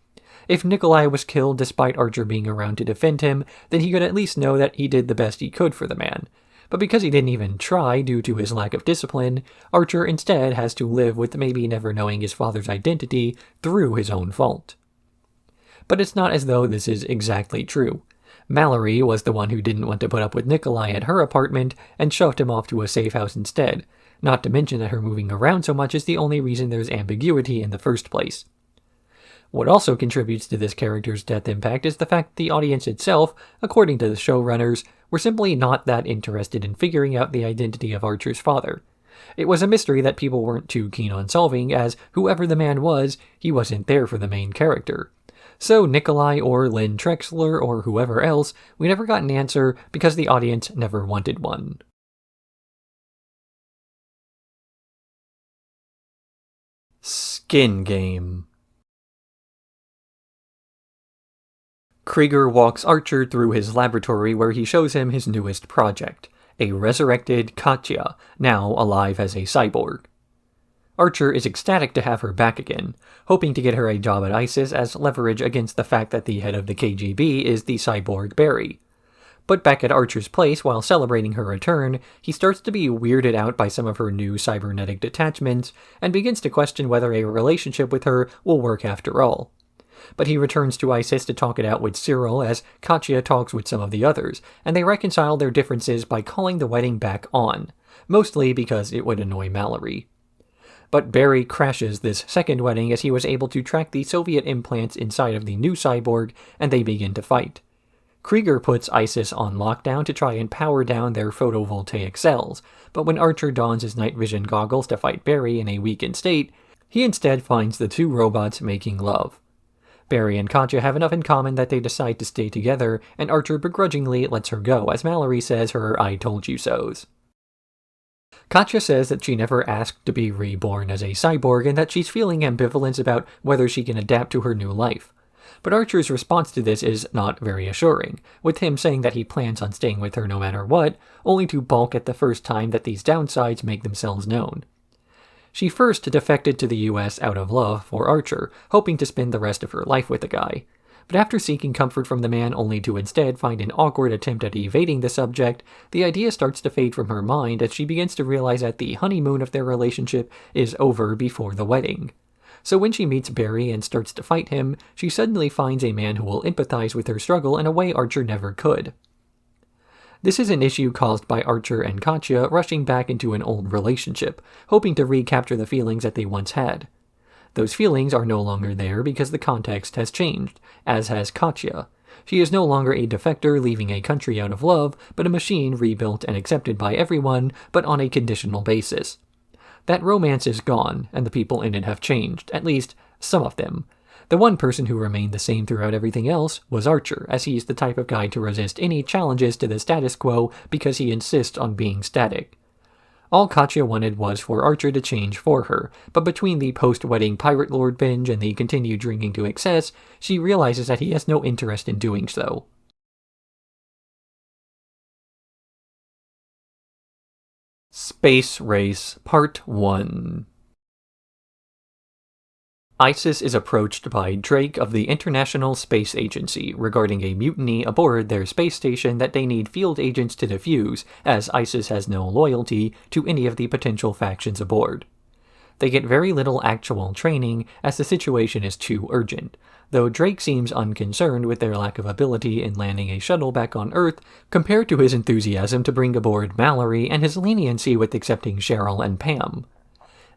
If Nikolai was killed despite Archer being around to defend him, then he could at least know that he did the best he could for the man. But because he didn't even try due to his lack of discipline, Archer instead has to live with maybe never knowing his father's identity through his own fault. But it's not as though this is exactly true. Mallory was the one who didn't want to put up with Nikolai at her apartment and shoved him off to a safe house instead, not to mention that her moving around so much is the only reason there's ambiguity in the first place. What also contributes to this character's death impact is the fact that the audience itself, according to the showrunners, were simply not that interested in figuring out the identity of Archer's father. It was a mystery that people weren't too keen on solving, as whoever the man was, he wasn't there for the main character. So Nikolai or Lynn Trexler or whoever else, we never got an answer because the audience never wanted one. Skin Game. Krieger walks Archer through his laboratory where he shows him his newest project, a resurrected Katya, now alive as a cyborg. Archer is ecstatic to have her back again, hoping to get her a job at ISIS as leverage against the fact that the head of the KGB is the cyborg Barry. But back at Archer's place while celebrating her return, he starts to be weirded out by some of her new cybernetic detachments and begins to question whether a relationship with her will work after all. But he returns to ISIS to talk it out with Cyril as Katya talks with some of the others, and they reconcile their differences by calling the wedding back on, mostly because it would annoy Mallory. But Barry crashes this second wedding as he was able to track the Soviet implants inside of the new cyborg, and they begin to fight. Krieger puts ISIS on lockdown to try and power down their photovoltaic cells, but when Archer dons his night vision goggles to fight Barry in a weakened state, he instead finds the two robots making love. Barry and Katya have enough in common that they decide to stay together, and Archer begrudgingly lets her go as Mallory says her "I told you so's." Katya says that she never asked to be reborn as a cyborg and that she's feeling ambivalence about whether she can adapt to her new life. But Archer's response to this is not very assuring, with him saying that he plans on staying with her no matter what, only to balk at the first time that these downsides make themselves known. She first defected to the US out of love for Archer, hoping to spend the rest of her life with the guy. But after seeking comfort from the man only to instead find an awkward attempt at evading the subject, the idea starts to fade from her mind as she begins to realize that the honeymoon of their relationship is over before the wedding. So when she meets Barry and starts to fight him, she suddenly finds a man who will empathize with her struggle in a way Archer never could. This is an issue caused by Archer and Katya rushing back into an old relationship, hoping to recapture the feelings that they once had. Those feelings are no longer there because the context has changed, as has Katya, She is no longer a defector leaving a country out of love, but a machine rebuilt and accepted by everyone, but on a conditional basis. That romance is gone, and the people in it have changed, at least some of them. The one person who remained the same throughout everything else was Archer, as he's the type of guy to resist any challenges to the status quo because he insists on being static. All Katya wanted was for Archer to change for her, but between the post-wedding Pirate Lord binge and the continued drinking to excess, she realizes that he has no interest in doing so. Space Race Part 1. Isis is approached by Drake of the International Space Agency regarding a mutiny aboard their space station that they need field agents to defuse, as Isis has no loyalty to any of the potential factions aboard. They get very little actual training, as the situation is too urgent, though Drake seems unconcerned with their lack of ability in landing a shuttle back on Earth compared to his enthusiasm to bring aboard Mallory and his leniency with accepting Cheryl and Pam.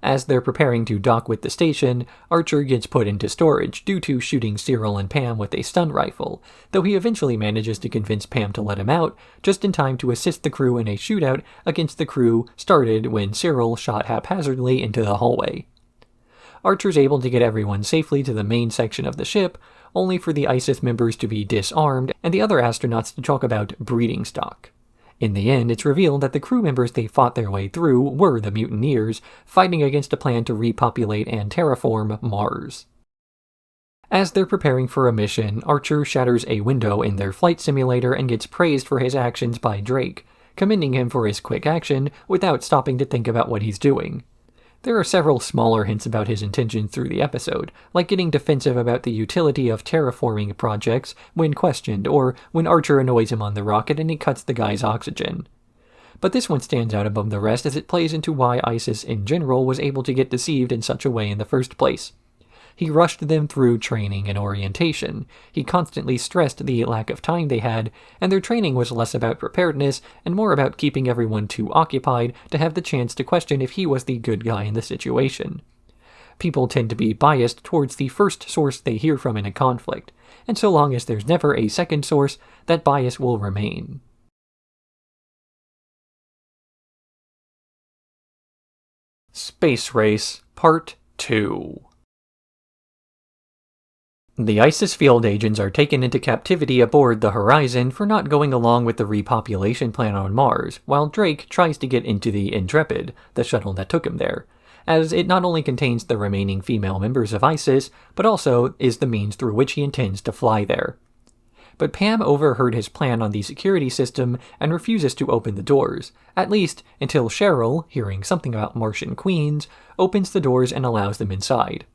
As they're preparing to dock with the station, Archer gets put into storage due to shooting Cyril and Pam with a stun rifle, though he eventually manages to convince Pam to let him out, just in time to assist the crew in a shootout against the crew started when Cyril shot haphazardly into the hallway. Archer's able to get everyone safely to the main section of the ship, only for the ISIS members to be disarmed and the other astronauts to talk about breeding stock. In the end, it's revealed that the crew members they fought their way through were the mutineers, fighting against a plan to repopulate and terraform Mars. As they're preparing for a mission, Archer shatters a window in their flight simulator and gets praised for his actions by Drake, commending him for his quick action without stopping to think about what he's doing. There are several smaller hints about his intentions through the episode, like getting defensive about the utility of terraforming projects when questioned, or when Archer annoys him on the rocket and he cuts the guy's oxygen. But this one stands out above the rest as it plays into why Isis in general was able to get deceived in such a way in the first place. He rushed them through training and orientation. He constantly stressed the lack of time they had, and their training was less about preparedness and more about keeping everyone too occupied to have the chance to question if he was the good guy in the situation. People tend to be biased towards the first source they hear from in a conflict, and so long as there's never a second source, that bias will remain. Space Race Part 2. The ISIS field agents are taken into captivity aboard the Horizon for not going along with the repopulation plan on Mars, while Drake tries to get into the Intrepid, the shuttle that took him there, as it not only contains the remaining female members of ISIS, but also is the means through which he intends to fly there. But Pam overheard his plan on the security system and refuses to open the doors, at least until Cheryl, hearing something about Martian queens, opens the doors and allows them inside.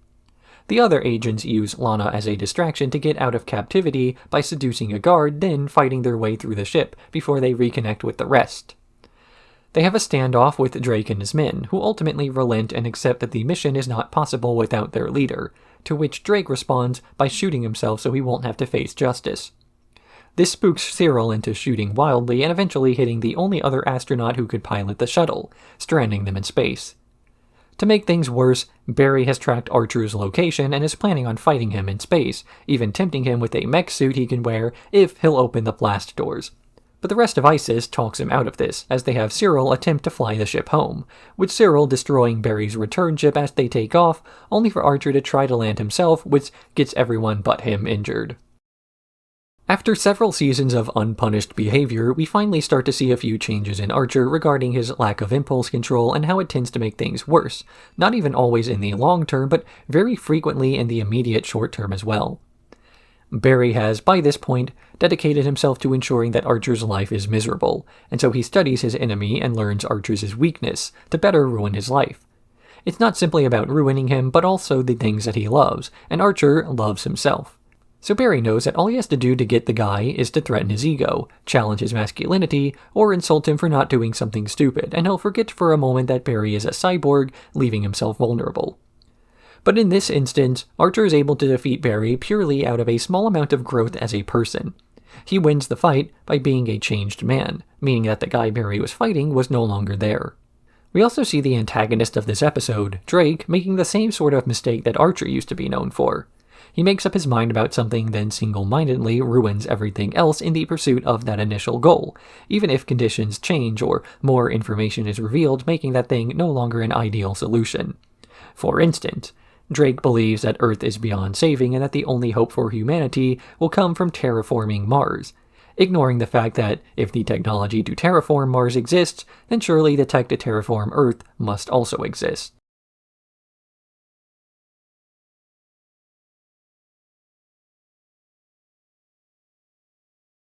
The other agents use Lana as a distraction to get out of captivity by seducing a guard, then fighting their way through the ship before they reconnect with the rest. They have a standoff with Drake and his men, who ultimately relent and accept that the mission is not possible without their leader, to which Drake responds by shooting himself so he won't have to face justice. This spooks Cyril into shooting wildly and eventually hitting the only other astronaut who could pilot the shuttle, stranding them in space. To make things worse, Barry has tracked Archer's location and is planning on fighting him in space, even tempting him with a mech suit he can wear if he'll open the blast doors. But the rest of ISIS talks him out of this, as they have Cyril attempt to fly the ship home, with Cyril destroying Barry's return ship as they take off, only for Archer to try to land himself, which gets everyone but him injured. After several seasons of unpunished behavior, we finally start to see a few changes in Archer regarding his lack of impulse control and how it tends to make things worse, not even always in the long term, but very frequently in the immediate short term as well. Barry has, by this point, dedicated himself to ensuring that Archer's life is miserable, and so he studies his enemy and learns Archer's weakness to better ruin his life. It's not simply about ruining him, but also the things that he loves, and Archer loves himself. So Barry knows that all he has to do to get the guy is to threaten his ego, challenge his masculinity, or insult him for not doing something stupid, and he'll forget for a moment that Barry is a cyborg, leaving himself vulnerable. But in this instance, Archer is able to defeat Barry purely out of a small amount of growth as a person. He wins the fight by being a changed man, meaning that the guy Barry was fighting was no longer there. We also see the antagonist of this episode, Drake, making the same sort of mistake that Archer used to be known for. He makes up his mind about something, then single-mindedly ruins everything else in the pursuit of that initial goal, even if conditions change or more information is revealed, making that thing no longer an ideal solution. For instance, Drake believes that Earth is beyond saving and that the only hope for humanity will come from terraforming Mars, ignoring the fact that if the technology to terraform Mars exists, then surely the tech to terraform Earth must also exist.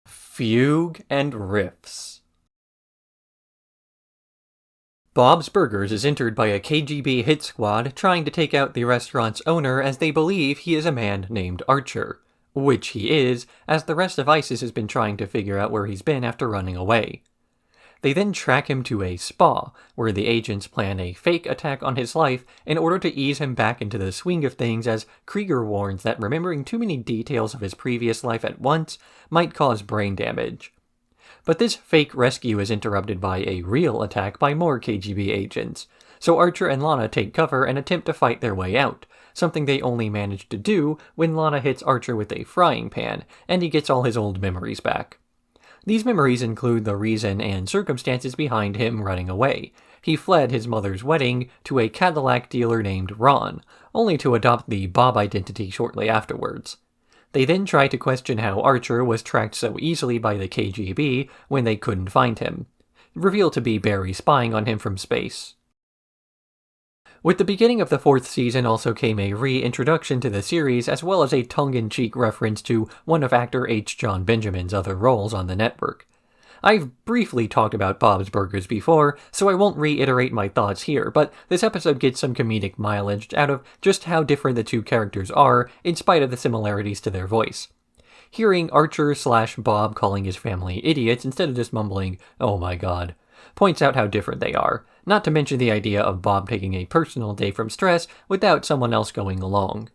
Fugue and Riffs. Bob's Burgers is entered by a KGB hit squad trying to take out the restaurant's owner as they believe he is a man named Archer, which he is, as the rest of ISIS has been trying to figure out where he's been after running away. They then track him to a spa, where the agents plan a fake attack on his life in order to ease him back into the swing of things, as Krieger warns that remembering too many details of his previous life at once might cause brain damage. But this fake rescue is interrupted by a real attack by more KGB agents, so Archer and Lana take cover and attempt to fight their way out, something they only manage to do when Lana hits Archer with a frying pan, and he gets all his old memories back. These memories include the reason and circumstances behind him running away. He fled his mother's wedding to a Cadillac dealer named Ron, only to adopt the Bob identity shortly afterwards. They then try to question how Archer was tracked so easily by the KGB when they couldn't find him, revealed to be Barry spying on him from space. With the beginning of the 4th season also came a reintroduction to the series, as well as a tongue-in-cheek reference to one of actor H. John Benjamin's other roles on the network. I've briefly talked about Bob's Burgers before, so I won't reiterate my thoughts here, but this episode gets some comedic mileage out of just how different the two characters are, in spite of the similarities to their voice. Hearing Archer/Bob calling his family idiots instead of just mumbling, "Oh my god," points out how different they are, not to mention the idea of Bob taking a personal day from stress without someone else going along.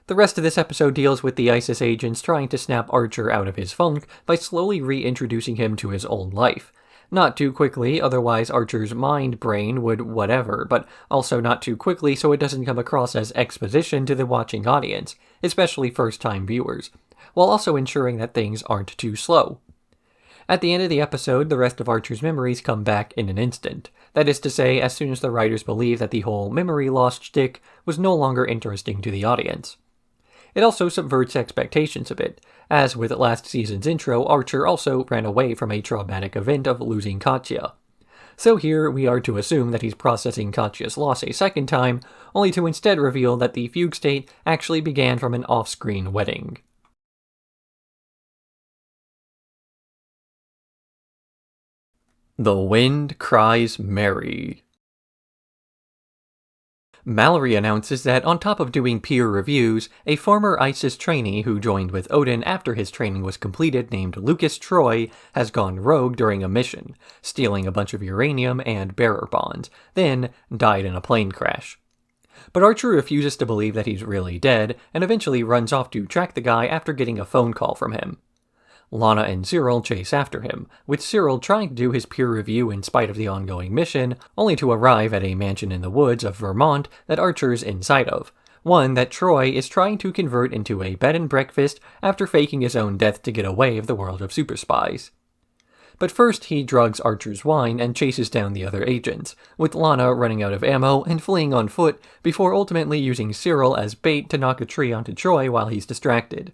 The rest of this episode deals with the ISIS agents trying to snap Archer out of his funk by slowly reintroducing him to his old life. Not too quickly, otherwise Archer's mind-brain would whatever, but also not too quickly so it doesn't come across as exposition to the watching audience, especially first-time viewers, while also ensuring that things aren't too slow. At the end of the episode, the rest of Archer's memories come back in an instant. That is to say, as soon as the writers believe that the whole memory lost shtick was no longer interesting to the audience. It also subverts expectations a bit. As with last season's intro, Archer also ran away from a traumatic event of losing Katya. So here we are to assume that he's processing Katya's loss a second time, only to instead reveal that the fugue state actually began from an off-screen wedding. The Wind Cries Merry. Mallory announces that on top of doing peer reviews, a former ISIS trainee who joined with Odin after his training was completed named Lucas Troy has gone rogue during a mission, stealing a bunch of uranium and bearer bonds, then died in a plane crash. But Archer refuses to believe that he's really dead, and eventually runs off to track the guy after getting a phone call from him. Lana and Cyril chase after him, with Cyril trying to do his peer review in spite of the ongoing mission, only to arrive at a mansion in the woods of Vermont that Archer's inside of, one that Troy is trying to convert into a bed and breakfast after faking his own death to get away of the world of super spies. But first he drugs Archer's wine and chases down the other agents, with Lana running out of ammo and fleeing on foot before ultimately using Cyril as bait to knock a tree onto Troy while he's distracted.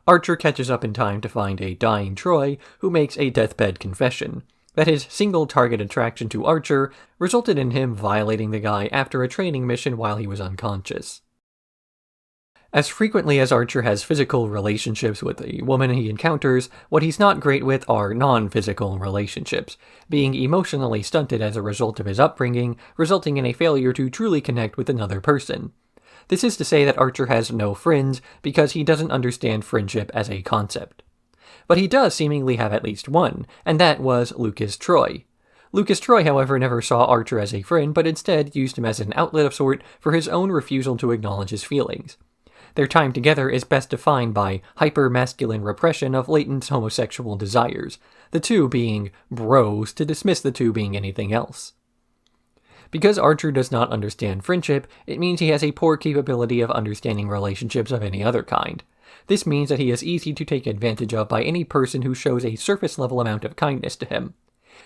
Archer catches up in time to find a dying Troy, who makes a deathbed confession that his single-target attraction to Archer resulted in him violating the guy after a training mission while he was unconscious. As frequently as Archer has physical relationships with a woman he encounters, what he's not great with are non-physical relationships, being emotionally stunted as a result of his upbringing, resulting in a failure to truly connect with another person. This is to say that Archer has no friends because he doesn't understand friendship as a concept. But he does seemingly have at least one, and that was Lucas Troy. Lucas Troy, however, never saw Archer as a friend, but instead used him as an outlet of sort for his own refusal to acknowledge his feelings. Their time together is best defined by hyper-masculine repression of latent homosexual desires, the two being bros to dismiss the two being anything else. Because Archer does not understand friendship, it means he has a poor capability of understanding relationships of any other kind. This means that he is easy to take advantage of by any person who shows a surface-level amount of kindness to him.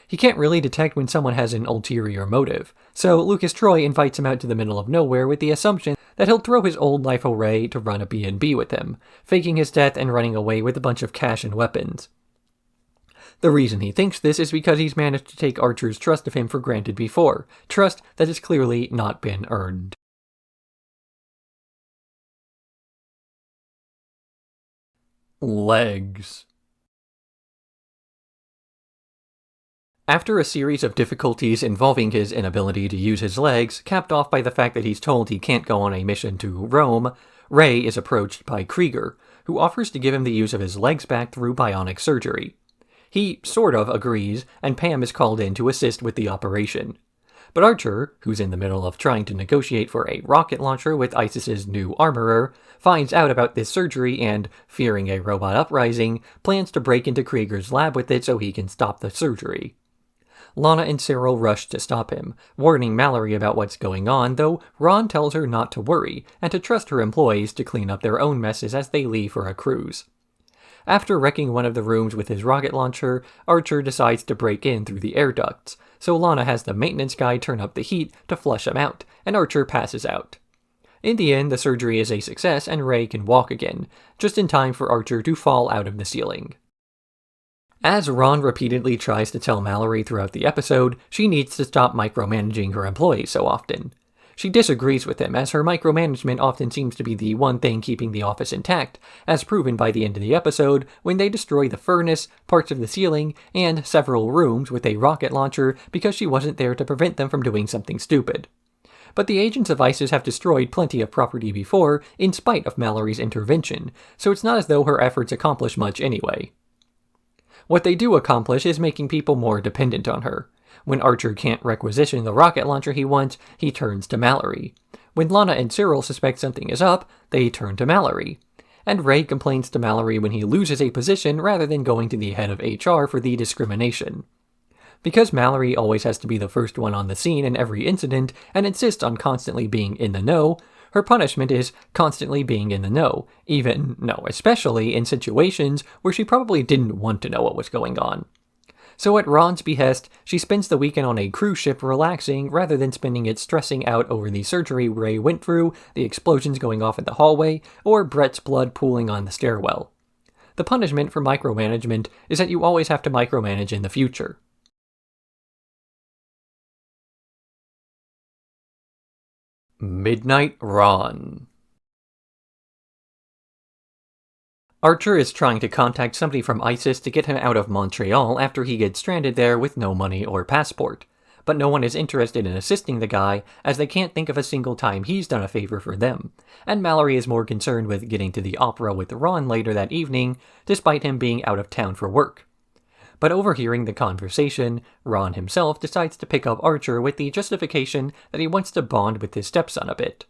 He can't really detect when someone has an ulterior motive, so Lucas Troy invites him out to the middle of nowhere with the assumption that he'll throw his old life away to run a B&B with him, faking his death and running away with a bunch of cash and weapons. The reason he thinks this is because he's managed to take Archer's trust of him for granted before, trust that has clearly not been earned. Legs. After a series of difficulties involving his inability to use his legs, capped off by the fact that he's told he can't go on a mission to Rome, Ray is approached by Krieger, who offers to give him the use of his legs back through bionic surgery. He sort of agrees, and Pam is called in to assist with the operation. But Archer, who's in the middle of trying to negotiate for a rocket launcher with ISIS's new armorer, finds out about this surgery and, fearing a robot uprising, plans to break into Krieger's lab with it so he can stop the surgery. Lana and Cyril rush to stop him, warning Mallory about what's going on, though Ron tells her not to worry, and to trust her employees to clean up their own messes as they leave for a cruise. After wrecking one of the rooms with his rocket launcher, Archer decides to break in through the air ducts, so Lana has the maintenance guy turn up the heat to flush him out, and Archer passes out. In the end, the surgery is a success and Ray can walk again, just in time for Archer to fall out of the ceiling. As Ron repeatedly tries to tell Mallory throughout the episode, she needs to stop micromanaging her employees so often. She disagrees with him, as her micromanagement often seems to be the one thing keeping the office intact, as proven by the end of the episode when they destroy the furnace, parts of the ceiling, and several rooms with a rocket launcher because she wasn't there to prevent them from doing something stupid. But the agents of ISIS have destroyed plenty of property before, in spite of Mallory's intervention, so it's not as though her efforts accomplish much anyway. What they do accomplish is making people more dependent on her. When Archer can't requisition the rocket launcher he wants, he turns to Mallory. When Lana and Cyril suspect something is up, they turn to Mallory. And Ray complains to Mallory when he loses a position rather than going to the head of HR for the discrimination. Because Mallory always has to be the first one on the scene in every incident and insists on constantly being in the know, her punishment is constantly being in the know, especially in situations where she probably didn't want to know what was going on. So at Ron's behest, she spends the weekend on a cruise ship relaxing rather than spending it stressing out over the surgery Ray went through, the explosions going off in the hallway, or Brett's blood pooling on the stairwell. The punishment for micromanagement is that you always have to micromanage in the future. Midnight Ron. Archer is trying to contact somebody from ISIS to get him out of Montreal after he gets stranded there with no money or passport. But no one is interested in assisting the guy, as they can't think of a single time he's done a favor for them, and Mallory is more concerned with getting to the opera with Ron later that evening, despite him being out of town for work. But overhearing the conversation, Ron himself decides to pick up Archer with the justification that he wants to bond with his stepson a bit.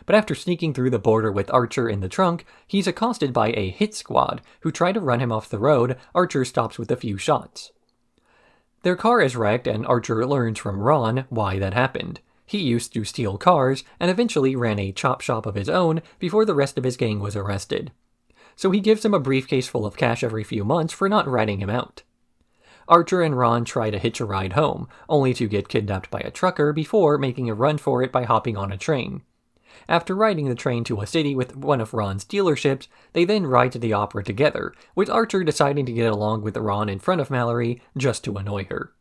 But after sneaking through the border with Archer in the trunk, he's accosted by a hit squad who try to run him off the road. Archer stops with a few shots. Their car is wrecked and Archer learns from Ron why that happened. He used to steal cars and eventually ran a chop shop of his own before the rest of his gang was arrested. So he gives him a briefcase full of cash every few months for not ratting him out. Archer and Ron try to hitch a ride home, only to get kidnapped by a trucker before making a run for it by hopping on a train. After riding the train to a city with one of Ron's dealerships, they then ride to the opera together, with Archer deciding to get along with Ron in front of Mallory just to annoy her.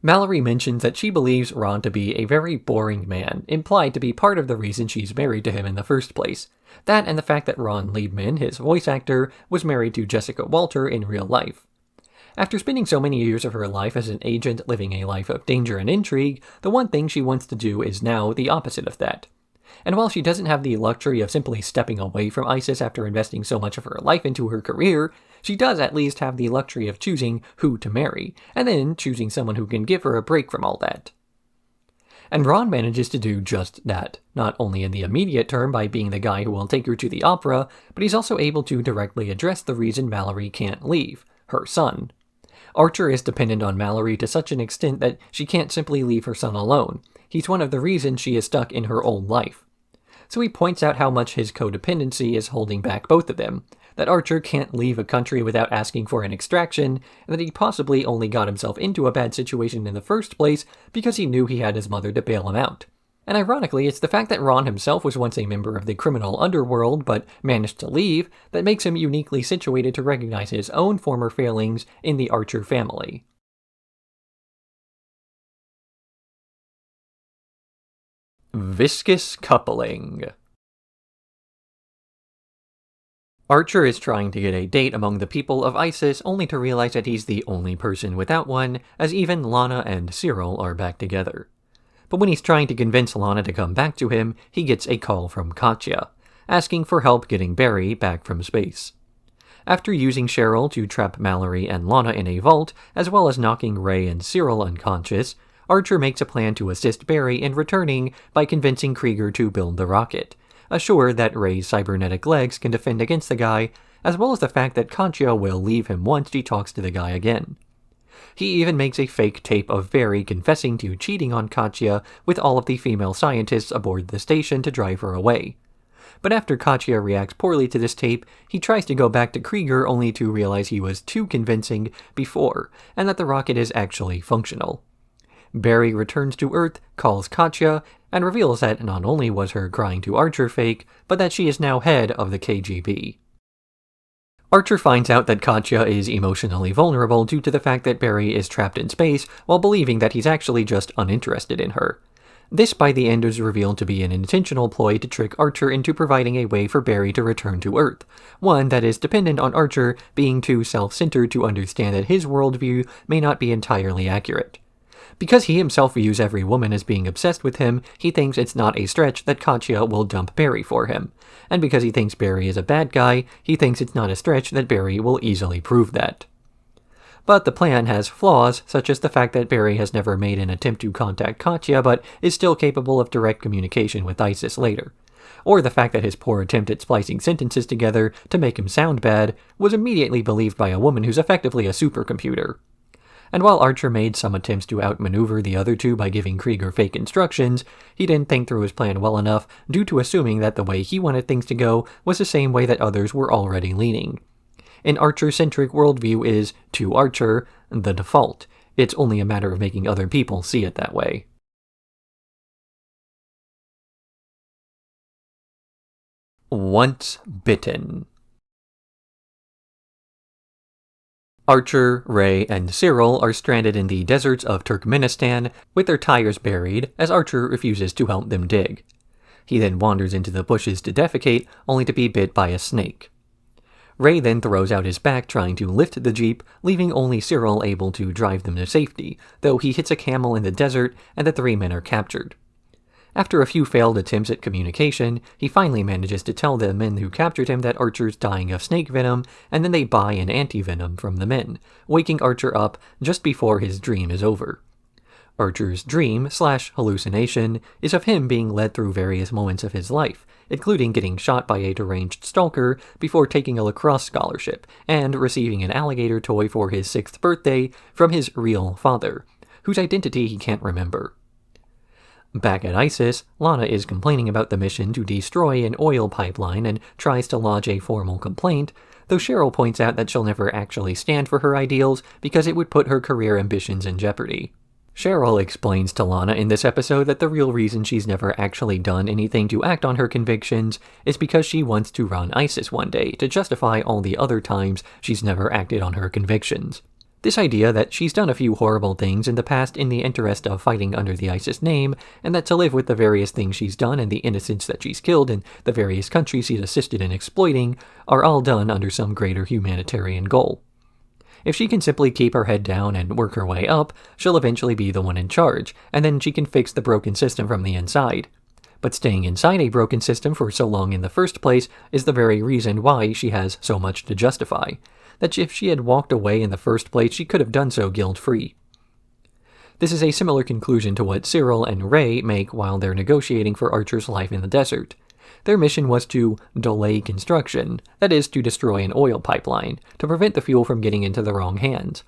Mallory mentions that she believes Ron to be a very boring man, implied to be part of the reason she's married to him in the first place. That and the fact that Ron Liebman, his voice actor, was married to Jessica Walter in real life. After spending so many years of her life as an agent living a life of danger and intrigue, the one thing she wants to do is now the opposite of that. And while she doesn't have the luxury of simply stepping away from ISIS after investing so much of her life into her career, she does at least have the luxury of choosing who to marry, and then choosing someone who can give her a break from all that. And Ron manages to do just that, not only in the immediate term by being the guy who will take her to the opera, but he's also able to directly address the reason Mallory can't leave, her son. Archer is dependent on Mallory to such an extent that she can't simply leave her son alone. He's one of the reasons she is stuck in her old life. So he points out how much his codependency is holding back both of them, that Archer can't leave a country without asking for an extraction, and that he possibly only got himself into a bad situation in the first place because he knew he had his mother to bail him out. And ironically, it's the fact that Ron himself was once a member of the criminal underworld but managed to leave that makes him uniquely situated to recognize his own former failings in the Archer family. Viscous Coupling. Archer is trying to get a date among the people of Isis only to realize that he's the only person without one, as even Lana and Cyril are back together. But when he's trying to convince Lana to come back to him, he gets a call from Katya, asking for help getting Barry back from space. After using Cheryl to trap Mallory and Lana in a vault, as well as knocking Ray and Cyril unconscious, Archer makes a plan to assist Barry in returning by convincing Krieger to build the rocket, assured that Ray's cybernetic legs can defend against the guy, as well as the fact that Katya will leave him once he talks to the guy again. He even makes a fake tape of Barry confessing to cheating on Katya with all of the female scientists aboard the station to drive her away. But after Katya reacts poorly to this tape, he tries to go back to Krieger only to realize he was too convincing before, and that the rocket is actually functional. Barry returns to Earth, calls Katya, and reveals that not only was her crying to Archer fake, but that she is now head of the KGB. Archer finds out that Katya is emotionally vulnerable due to the fact that Barry is trapped in space while believing that he's actually just uninterested in her. This by the end is revealed to be an intentional ploy to trick Archer into providing a way for Barry to return to Earth, one that is dependent on Archer being too self-centered to understand that his worldview may not be entirely accurate. Because he himself views every woman as being obsessed with him, he thinks it's not a stretch that Katya will dump Barry for him. And because he thinks Barry is a bad guy, he thinks it's not a stretch that Barry will easily prove that. But the plan has flaws, such as the fact that Barry has never made an attempt to contact Katya but is still capable of direct communication with Isis later. Or the fact that his poor attempt at splicing sentences together to make him sound bad was immediately believed by a woman who's effectively a supercomputer. And while Archer made some attempts to outmaneuver the other two by giving Krieger fake instructions, he didn't think through his plan well enough due to assuming that the way he wanted things to go was the same way that others were already leaning. An Archer-centric worldview is, to Archer, the default. It's only a matter of making other people see it that way. Once Bitten. Archer, Ray, and Cyril are stranded in the deserts of Turkmenistan with their tires buried as Archer refuses to help them dig. He then wanders into the bushes to defecate, only to be bit by a snake. Ray then throws out his back trying to lift the jeep, leaving only Cyril able to drive them to safety, though he hits a camel in the desert and the three men are captured. After a few failed attempts at communication, he finally manages to tell the men who captured him that Archer's dying of snake venom, and then they buy an anti-venom from the men, waking Archer up just before his dream is over. Archer's dream/hallucination is of him being led through various moments of his life, including getting shot by a deranged stalker before taking a lacrosse scholarship, and receiving an alligator toy for his 6th birthday from his real father, whose identity he can't remember. Back at Isis, Lana is complaining about the mission to destroy an oil pipeline and tries to lodge a formal complaint, though Cheryl points out that she'll never actually stand for her ideals because it would put her career ambitions in jeopardy. Cheryl explains to Lana in this episode that the real reason she's never actually done anything to act on her convictions is because she wants to run Isis one day to justify all the other times she's never acted on her convictions. This idea that she's done a few horrible things in the past in the interest of fighting under the ISIS name, and that to live with the various things she's done and the innocents that she's killed in the various countries she's assisted in exploiting, are all done under some greater humanitarian goal. If she can simply keep her head down and work her way up, she'll eventually be the one in charge, and then she can fix the broken system from the inside. But staying inside a broken system for so long in the first place is the very reason why she has so much to justify. That if she had walked away in the first place, she could have done so guilt-free. This is a similar conclusion to what Cyril and Ray make while they're negotiating for Archer's life in the desert. Their mission was to delay construction, that is, to destroy an oil pipeline, to prevent the fuel from getting into the wrong hands.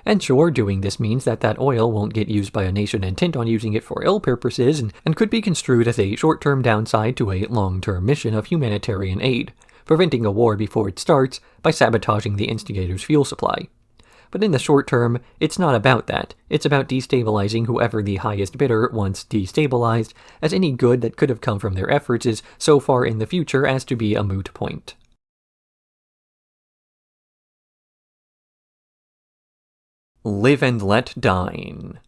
And sure, doing this means that oil won't get used by a nation intent on using it for ill purposes and could be construed as a short-term downside to a long-term mission of humanitarian aid, preventing a war before it starts by sabotaging the instigator's fuel supply. But in the short term, it's not about that. It's about destabilizing whoever the highest bidder wants destabilized, as any good that could have come from their efforts is so far in the future as to be a moot point. Live and Let Dine.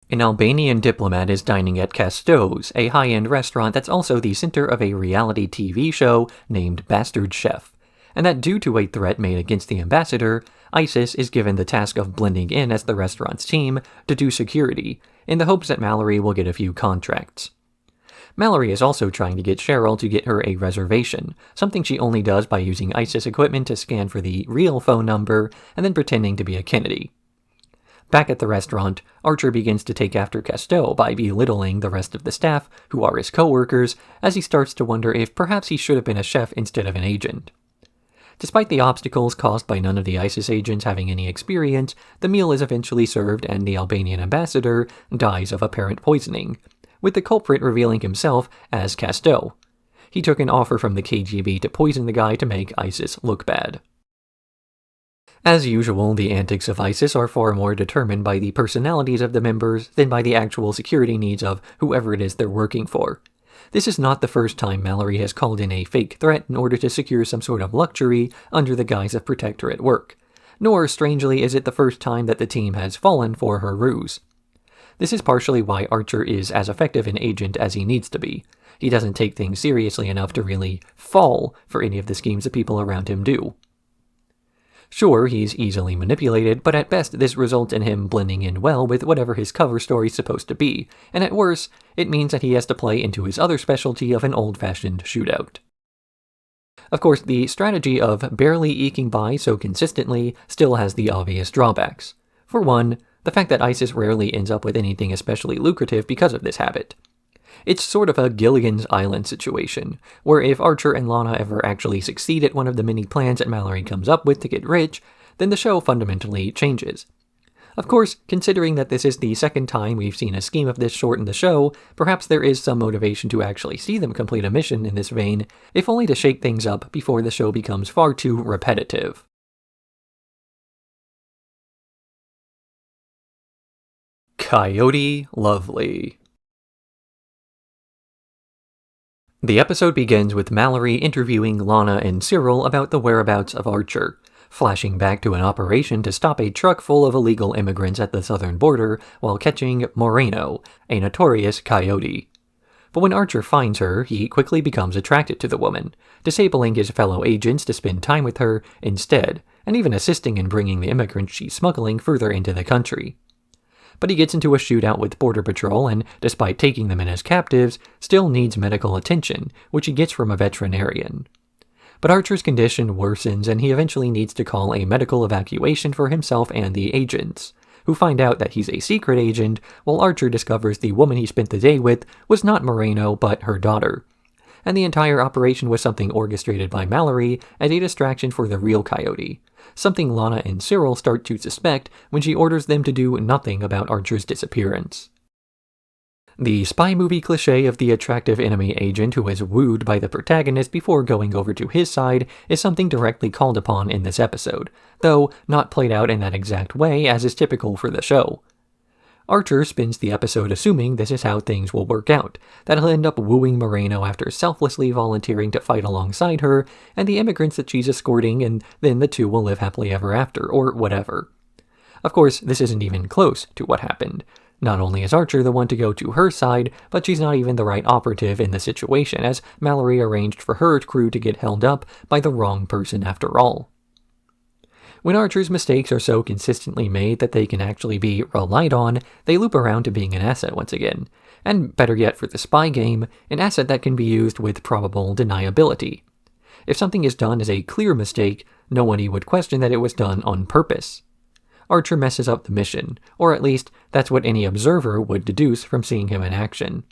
An Albanian diplomat is dining at Casto's, a high-end restaurant that's also the center of a reality TV show named Bastard Chef, and that due to a threat made against the ambassador, ISIS is given the task of blending in as the restaurant's team to do security, in the hopes that Mallory will get a few contracts. Mallory is also trying to get Cheryl to get her a reservation, something she only does by using ISIS equipment to scan for the real phone number and then pretending to be a Kennedy. Back at the restaurant, Archer begins to take after Casto by belittling the rest of the staff, who are his co-workers, as he starts to wonder if perhaps he should have been a chef instead of an agent. Despite the obstacles caused by none of the ISIS agents having any experience, the meal is eventually served and the Albanian ambassador dies of apparent poisoning, with the culprit revealing himself as Casto. He took an offer from the KGB to poison the guy to make ISIS look bad. As usual, the antics of ISIS are far more determined by the personalities of the members than by the actual security needs of whoever it is they're working for. This is not the first time Mallory has called in a fake threat in order to secure some sort of luxury under the guise of protector at work, nor, strangely, is it the first time that the team has fallen for her ruse. This is partially why Archer is as effective an agent as he needs to be. He doesn't take things seriously enough to really fall for any of the schemes that people around him do. Sure, he's easily manipulated, but at best this results in him blending in well with whatever his cover story's supposed to be, and at worst, it means that he has to play into his other specialty of an old-fashioned shootout. Of course, the strategy of barely eking by so consistently still has the obvious drawbacks. For one, the fact that ISIS rarely ends up with anything especially lucrative because of this habit. It's sort of a Gilligan's Island situation, where if Archer and Lana ever actually succeed at one of the many plans that Mallory comes up with to get rich, then the show fundamentally changes. Of course, considering that this is the second time we've seen a scheme of this sort in the show, perhaps there is some motivation to actually see them complete a mission in this vein, if only to shake things up before the show becomes far too repetitive. Coyote Lovely. The episode begins with Mallory interviewing Lana and Cyril about the whereabouts of Archer, flashing back to an operation to stop a truck full of illegal immigrants at the southern border while catching Moreno, a notorious coyote. But when Archer finds her, he quickly becomes attracted to the woman, disabling his fellow agents to spend time with her instead, and even assisting in bringing the immigrants she's smuggling further into the country. But he gets into a shootout with Border Patrol and, despite taking them in as captives, still needs medical attention, which he gets from a veterinarian. But Archer's condition worsens and he eventually needs to call a medical evacuation for himself and the agents, who find out that he's a secret agent, while Archer discovers the woman he spent the day with was not Moreno but her daughter. And the entire operation was something orchestrated by Mallory as a distraction for the real coyote, something Lana and Cyril start to suspect when she orders them to do nothing about Archer's disappearance. The spy movie cliché of the attractive enemy agent who is wooed by the protagonist before going over to his side is something directly called upon in this episode, though not played out in that exact way as is typical for the show. Archer spends the episode assuming this is how things will work out, that he'll end up wooing Moreno after selflessly volunteering to fight alongside her and the immigrants that she's escorting, and then the two will live happily ever after, or whatever. Of course, this isn't even close to what happened. Not only is Archer the one to go to her side, but she's not even the right operative in the situation, as Mallory arranged for her crew to get held up by the wrong person after all. When Archer's mistakes are so consistently made that they can actually be relied on, they loop around to being an asset once again, and better yet for the spy game, an asset that can be used with probable deniability. If something is done as a clear mistake, nobody would question that it was done on purpose. Archer messes up the mission, or at least that's what any observer would deduce from seeing him in action.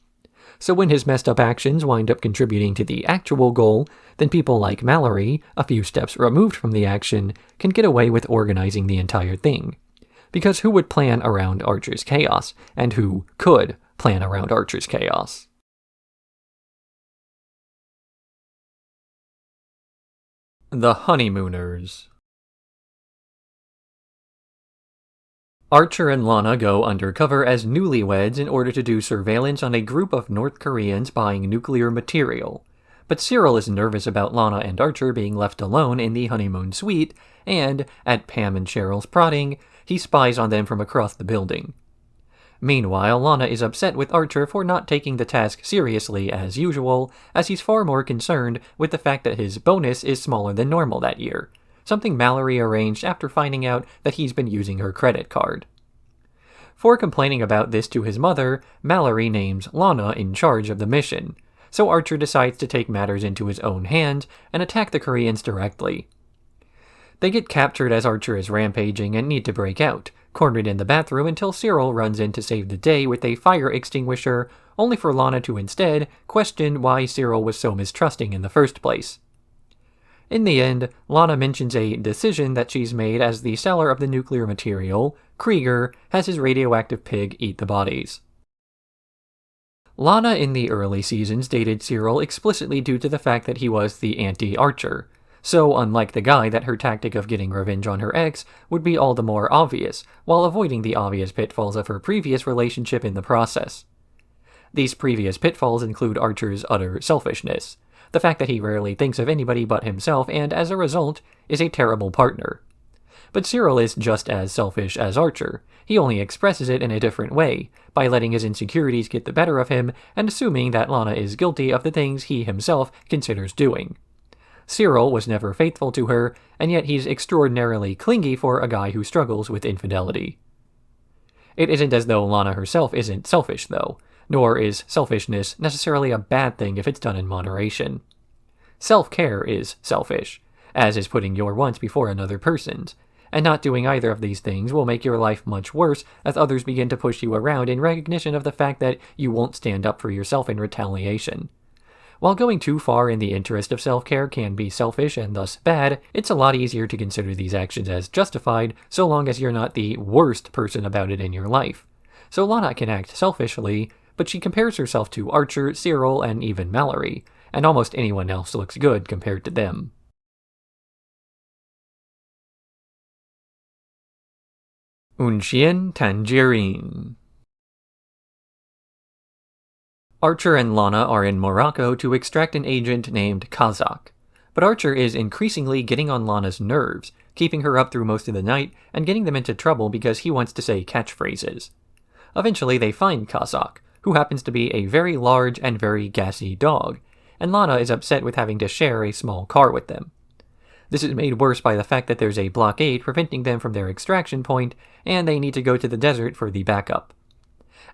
So when his messed up actions wind up contributing to the actual goal, then people like Mallory, a few steps removed from the action, can get away with organizing the entire thing. Because who would plan around Archer's chaos, and who could plan around Archer's chaos? The Honeymooners. Archer and Lana go undercover as newlyweds in order to do surveillance on a group of North Koreans buying nuclear material. But Cyril is nervous about Lana and Archer being left alone in the honeymoon suite, and, at Pam and Cheryl's prodding, he spies on them from across the building. Meanwhile, Lana is upset with Archer for not taking the task seriously as usual, as he's far more concerned with the fact that his bonus is smaller than normal that year, something Mallory arranged after finding out that he's been using her credit card. For complaining about this to his mother, Mallory names Lana in charge of the mission, so Archer decides to take matters into his own hands and attack the Koreans directly. They get captured as Archer is rampaging and need to break out, cornered in the bathroom until Cyril runs in to save the day with a fire extinguisher, only for Lana to instead question why Cyril was so mistrusting in the first place. In the end, Lana mentions a decision that she's made as the seller of the nuclear material, Krieger, has his radioactive pig eat the bodies. Lana in the early seasons dated Cyril explicitly due to the fact that he was the anti-Archer, so unlike the guy that her tactic of getting revenge on her ex would be all the more obvious, while avoiding the obvious pitfalls of her previous relationship in the process. These previous pitfalls include Archer's utter selfishness, the fact that he rarely thinks of anybody but himself and, as a result, is a terrible partner. But Cyril is just as selfish as Archer. He only expresses it in a different way, by letting his insecurities get the better of him and assuming that Lana is guilty of the things he himself considers doing. Cyril was never faithful to her, and yet he's extraordinarily clingy for a guy who struggles with infidelity. It isn't as though Lana herself isn't selfish, though, nor is selfishness necessarily a bad thing if it's done in moderation. Self-care is selfish, as is putting your wants before another person's, and not doing either of these things will make your life much worse as others begin to push you around in recognition of the fact that you won't stand up for yourself in retaliation. While going too far in the interest of self-care can be selfish and thus bad, it's a lot easier to consider these actions as justified so long as you're not the worst person about it in your life. So Lana can act selfishly, but she compares herself to Archer, Cyril, and even Mallory, and almost anyone else looks good compared to them. Un Chien Tangerine. Archer and Lana are in Morocco to extract an agent named Kazak, but Archer is increasingly getting on Lana's nerves, keeping her up through most of the night and getting them into trouble because he wants to say catchphrases. Eventually they find Kazak, who happens to be a very large and very gassy dog, and Lana is upset with having to share a small car with them. This is made worse by the fact that there's a blockade preventing them from their extraction point, and they need to go to the desert for the backup.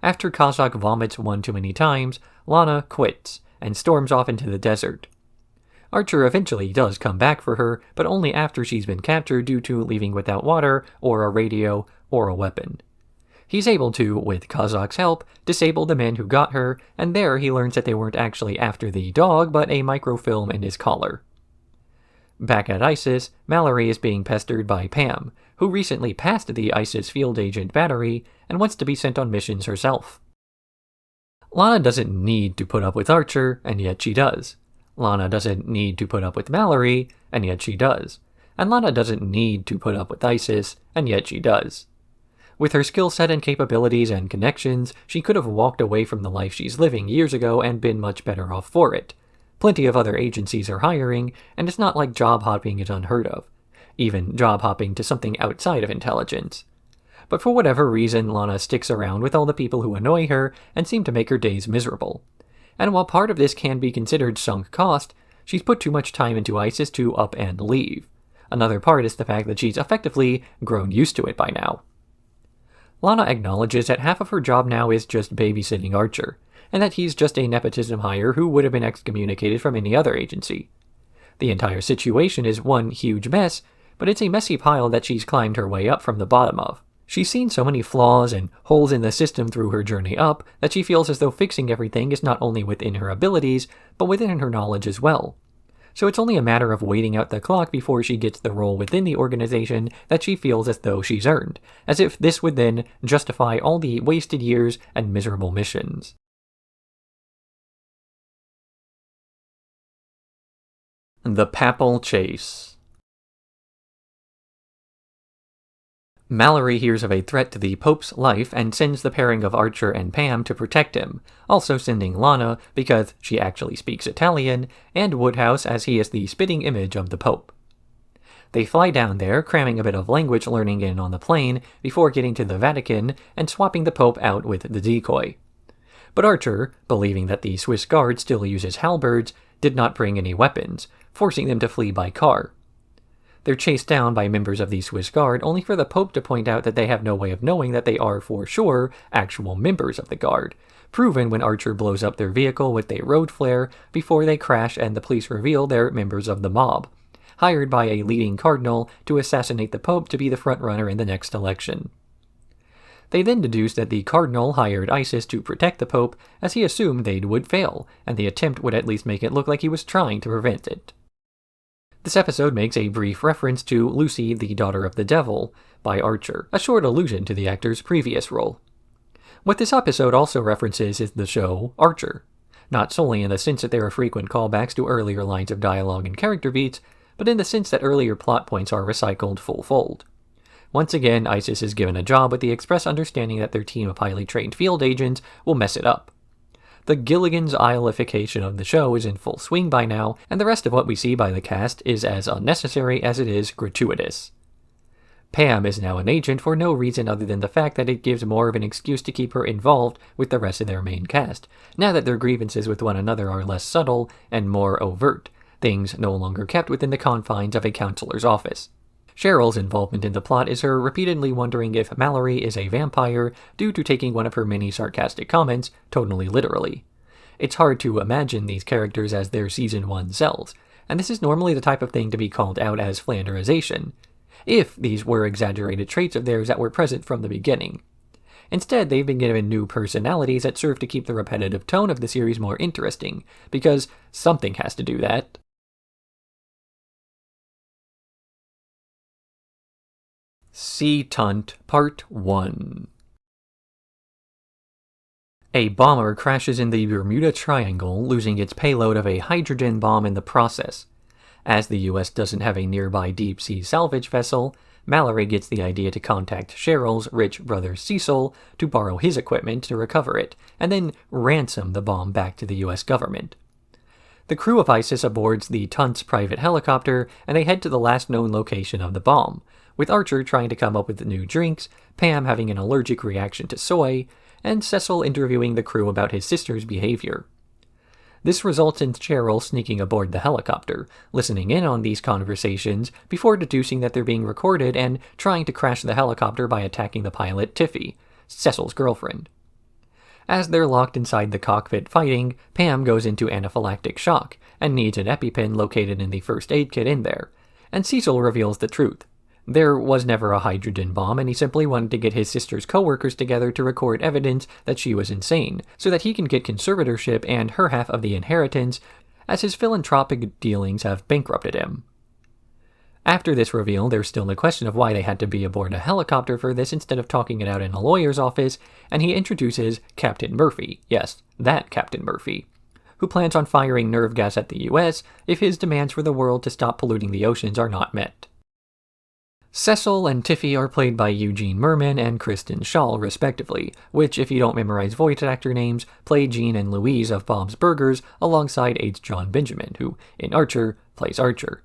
After Kazak vomits one too many times, Lana quits and storms off into the desert. Archer eventually does come back for her, but only after she's been captured due to leaving without water, or a radio, or a weapon. He's able to, with Kazak's help, disable the men who got her, and there he learns that they weren't actually after the dog, but a microfilm in his collar. Back at ISIS, Mallory is being pestered by Pam, who recently passed the ISIS field agent battery and wants to be sent on missions herself. Lana doesn't need to put up with Archer, and yet she does. Lana doesn't need to put up with Mallory, and yet she does. And Lana doesn't need to put up with ISIS, and yet she does. With her skill set and capabilities and connections, she could have walked away from the life she's living years ago and been much better off for it. Plenty of other agencies are hiring, and it's not like job hopping is unheard of. Even job hopping to something outside of intelligence. But for whatever reason, Lana sticks around with all the people who annoy her and seem to make her days miserable. And while part of this can be considered sunk cost, she's put too much time into ISIS to up and leave. Another part is the fact that she's effectively grown used to it by now. Lana acknowledges that half of her job now is just babysitting Archer, and that he's just a nepotism hire who would have been excommunicated from any other agency. The entire situation is one huge mess, but it's a messy pile that she's climbed her way up from the bottom of. She's seen so many flaws and holes in the system through her journey up that she feels as though fixing everything is not only within her abilities, but within her knowledge as well. So it's only a matter of waiting out the clock before she gets the role within the organization that she feels as though she's earned, as if this would then justify all the wasted years and miserable missions. The Papal Chase. Mallory hears of a threat to the Pope's life and sends the pairing of Archer and Pam to protect him, also sending Lana because she actually speaks Italian, and Woodhouse as he is the spitting image of the Pope. They fly down there, cramming a bit of language learning in on the plane before getting to the Vatican and swapping the Pope out with the decoy. But Archer, believing that the Swiss guard still uses halberds, did not bring any weapons, forcing them to flee by car. They're chased down by members of the Swiss Guard, only for the Pope to point out that they have no way of knowing that they are, for sure, actual members of the Guard, proven when Archer blows up their vehicle with a road flare before they crash and the police reveal they're members of the mob, hired by a leading cardinal to assassinate the Pope to be the frontrunner in the next election. They then deduce that the cardinal hired ISIS to protect the Pope, as he assumed they would fail, and the attempt would at least make it look like he was trying to prevent it. This episode makes a brief reference to Lucy, the Daughter of the Devil, by Archer, a short allusion to the actor's previous role. What this episode also references is the show Archer, not solely in the sense that there are frequent callbacks to earlier lines of dialogue and character beats, but in the sense that earlier plot points are recycled full-fold. Once again, ISIS is given a job with the express understanding that their team of highly trained field agents will mess it up. The Gilligan's Isleification of the show is in full swing by now, and the rest of what we see by the cast is as unnecessary as it is gratuitous. Pam is now an agent for no reason other than the fact that it gives more of an excuse to keep her involved with the rest of their main cast, now that their grievances with one another are less subtle and more overt, things no longer kept within the confines of a counselor's office. Cheryl's involvement in the plot is her repeatedly wondering if Mallory is a vampire due to taking one of her many sarcastic comments totally literally. It's hard to imagine these characters as their Season 1 selves, and this is normally the type of thing to be called out as Flanderization, if these were exaggerated traits of theirs that were present from the beginning. Instead, they've been given new personalities that serve to keep the repetitive tone of the series more interesting, because something has to do that. See Tunt, Part 1. A bomber crashes in the Bermuda Triangle, losing its payload of a hydrogen bomb in the process. As the US doesn't have a nearby deep-sea salvage vessel, Mallory gets the idea to contact Cheryl's rich brother Cecil to borrow his equipment to recover it, and then ransom the bomb back to the US government. The crew of ISIS aboards the Tunt's private helicopter, and they head to the last known location of the bomb, with Archer trying to come up with new drinks, Pam having an allergic reaction to soy, and Cecil interviewing the crew about his sister's behavior. This results in Cheryl sneaking aboard the helicopter, listening in on these conversations before deducing that they're being recorded and trying to crash the helicopter by attacking the pilot Tiffy, Cecil's girlfriend. As they're locked inside the cockpit fighting, Pam goes into anaphylactic shock and needs an EpiPen located in the first aid kit in there, and Cecil reveals the truth. There was never a hydrogen bomb, and he simply wanted to get his sister's co-workers together to record evidence that she was insane, so that he can get conservatorship and her half of the inheritance, as his philanthropic dealings have bankrupted him. After this reveal, there's still the question of why they had to be aboard a helicopter for this instead of talking it out in a lawyer's office, and he introduces Captain Murphy, yes, that Captain Murphy, who plans on firing nerve gas at the US if his demands for the world to stop polluting the oceans are not met. Cecil and Tiffy are played by Eugene Merman and Kristen Schaal, respectively, which, if you don't memorize voice actor names, play Jean and Louise of Bob's Burgers alongside H. John Benjamin, who, in Archer, plays Archer.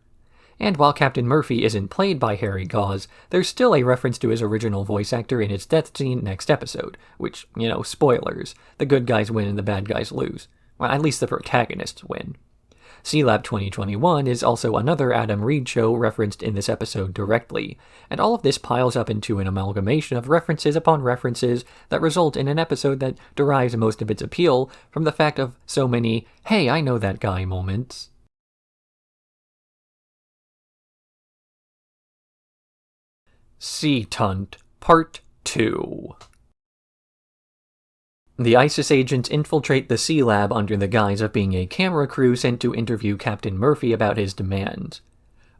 And while Captain Murphy isn't played by Harry Gause, there's still a reference to his original voice actor in his death scene next episode, which, spoilers, the good guys win and the bad guys lose. Well, at least the protagonists win. C-Lab 2021 is also another Adam Reed show referenced in this episode directly, and all of this piles up into an amalgamation of references upon references that result in an episode that derives most of its appeal from the fact of so many, hey, I know that guy moments. See Tunt, Part 2. The ISIS agents infiltrate the Sea Lab under the guise of being a camera crew sent to interview Captain Murphy about his demands.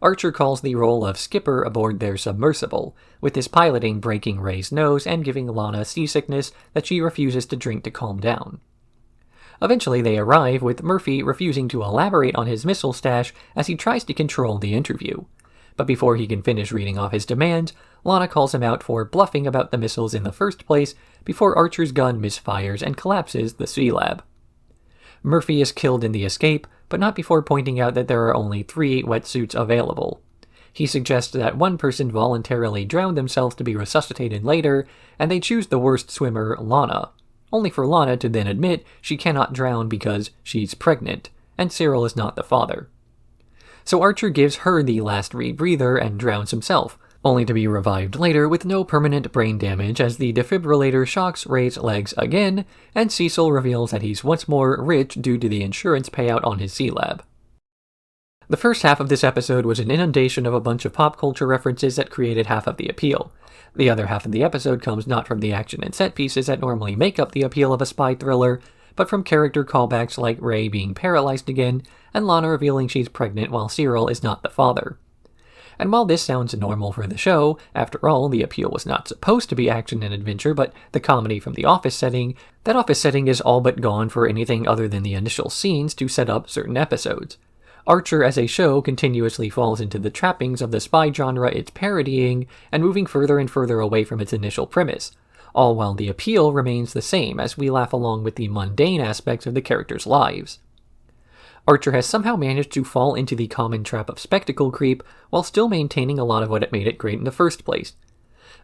Archer calls the role of skipper aboard their submersible, with his piloting breaking Ray's nose and giving Lana seasickness that she refuses to drink to calm down. Eventually they arrive, with Murphy refusing to elaborate on his missile stash as he tries to control the interview. But before he can finish reading off his demands, Lana calls him out for bluffing about the missiles in the first place before Archer's gun misfires and collapses the Sea Lab. Murphy is killed in the escape, but not before pointing out that there are only 3 wetsuits available. He suggests that one person voluntarily drowned themselves to be resuscitated later, and they choose the worst swimmer, Lana, only for Lana to then admit she cannot drown because she's pregnant, and Cyril is not the father. So Archer gives her the last rebreather and drowns himself, only to be revived later with no permanent brain damage as the defibrillator shocks Ray's legs again, and Cecil reveals that he's once more rich due to the insurance payout on his Sea Lab. The first half of this episode was an inundation of a bunch of pop culture references that created half of the appeal. The other half of the episode comes not from the action and set pieces that normally make up the appeal of a spy thriller, but from character callbacks like Ray being paralyzed again, and Lana revealing she's pregnant while Cyril is not the father. And while this sounds normal for the show, after all, the appeal was not supposed to be action and adventure, but the comedy from the office setting, that office setting is all but gone for anything other than the initial scenes to set up certain episodes. Archer as a show continuously falls into the trappings of the spy genre it's parodying, and moving further and further away from its initial premise, all while the appeal remains the same as we laugh along with the mundane aspects of the characters' lives. Archer has somehow managed to fall into the common trap of spectacle creep while still maintaining a lot of what made it great in the first place.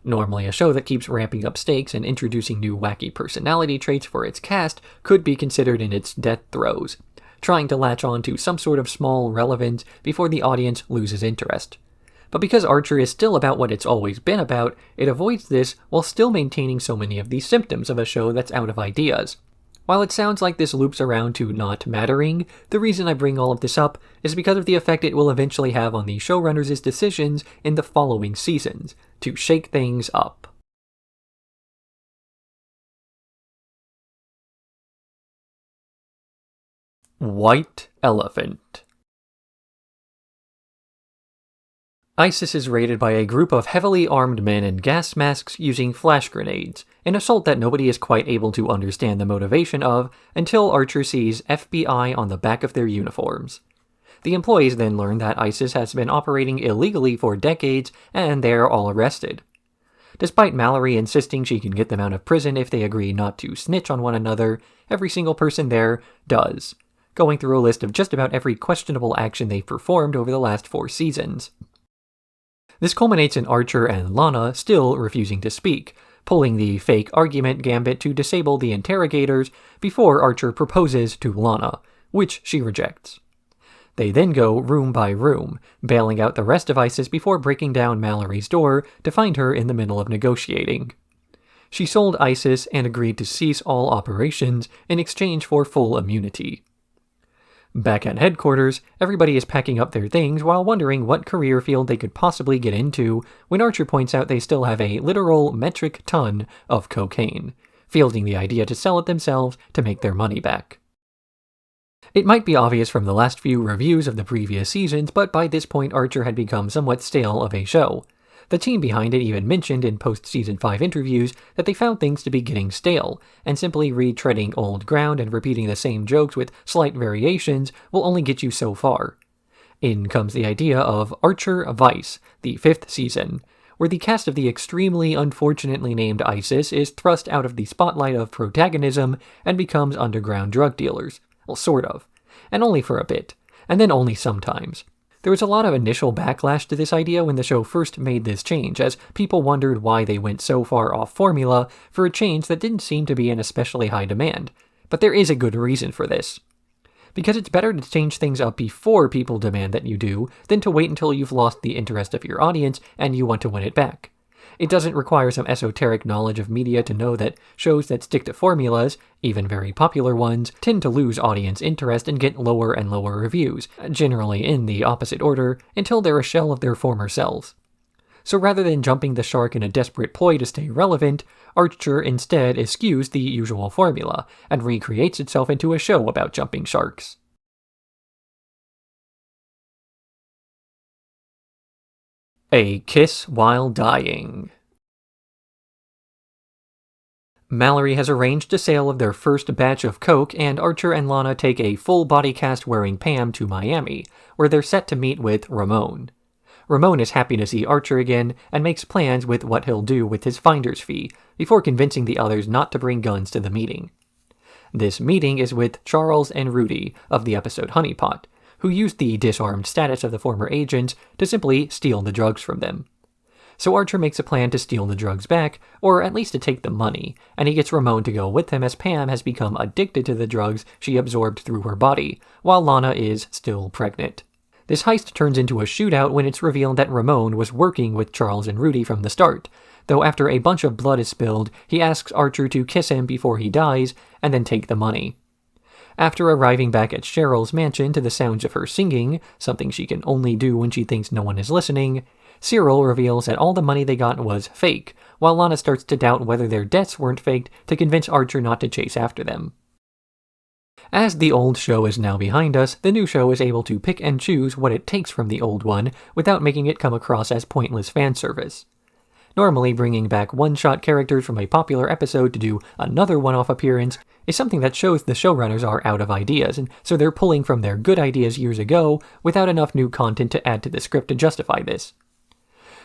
Normally, a show that keeps ramping up stakes and introducing new wacky personality traits for its cast could be considered in its death throes, trying to latch on to some sort of small relevance before the audience loses interest. But because Archer is still about what it's always been about, it avoids this while still maintaining so many of the symptoms of a show that's out of ideas. While it sounds like this loops around to not mattering, the reason I bring all of this up is because of the effect it will eventually have on the showrunners' decisions in the following seasons, to shake things up. White Elephant. ISIS is raided by a group of heavily armed men in gas masks using flash grenades, an assault that nobody is quite able to understand the motivation of until Archer sees FBI on the back of their uniforms. The employees then learn that ISIS has been operating illegally for decades, and they're all arrested. Despite Mallory insisting she can get them out of prison if they agree not to snitch on one another, every single person there does, going through a list of just about every questionable action they've performed over the last 4 seasons. This culminates in Archer and Lana still refusing to speak, pulling the fake argument gambit to disable the interrogators before Archer proposes to Lana, which she rejects. They then go room by room, bailing out the rest of ISIS before breaking down Mallory's door to find her in the middle of negotiating. She sold ISIS and agreed to cease all operations in exchange for full immunity. Back at headquarters, everybody is packing up their things while wondering what career field they could possibly get into when Archer points out they still have a literal metric ton of cocaine, fielding the idea to sell it themselves to make their money back. It might be obvious from the last few reviews of the previous seasons, but by this point Archer had become somewhat stale of a show. The team behind it even mentioned in post-Season 5 interviews that they found things to be getting stale, and simply retreading old ground and repeating the same jokes with slight variations will only get you so far. In comes the idea of Archer Vice, the 5th season, where the cast of the extremely unfortunately named ISIS is thrust out of the spotlight of protagonism and becomes underground drug dealers. Well, sort of. And only for a bit. And then only sometimes. There was a lot of initial backlash to this idea when the show first made this change, as people wondered why they went so far off formula for a change that didn't seem to be in especially high demand. But there is a good reason for this. Because it's better to change things up before people demand that you do, than to wait until you've lost the interest of your audience and you want to win it back. It doesn't require some esoteric knowledge of media to know that shows that stick to formulas, even very popular ones, tend to lose audience interest and get lower and lower reviews, generally in the opposite order, until they're a shell of their former selves. So rather than jumping the shark in a desperate ploy to stay relevant, Archer instead eschews the usual formula and recreates itself into a show about jumping sharks. A Kiss While Dying. Mallory has arranged a sale of their first batch of coke, and Archer and Lana take a full body cast wearing Pam to Miami, where they're set to meet with Ramon. Ramon is happy to see Archer again and makes plans with what he'll do with his finder's fee, before convincing the others not to bring guns to the meeting. This meeting is with Charles and Rudy of the episode Honeypot, who used the disarmed status of the former agents to simply steal the drugs from them. So Archer makes a plan to steal the drugs back, or at least to take the money, and he gets Ramon to go with him as Pam has become addicted to the drugs she absorbed through her body, while Lana is still pregnant. This heist turns into a shootout when it's revealed that Ramon was working with Charles and Rudy from the start, though after a bunch of blood is spilled, he asks Archer to kiss him before he dies, and then take the money. After arriving back at Cheryl's mansion to the sounds of her singing, something she can only do when she thinks no one is listening, Cyril reveals that all the money they got was fake, while Lana starts to doubt whether their deaths weren't faked to convince Archer not to chase after them. As the old show is now behind us, the new show is able to pick and choose what it takes from the old one without making it come across as pointless fan service. Normally, bringing back one-shot characters from a popular episode to do another one-off appearance is something that shows the showrunners are out of ideas, and so they're pulling from their good ideas years ago without enough new content to add to the script to justify this.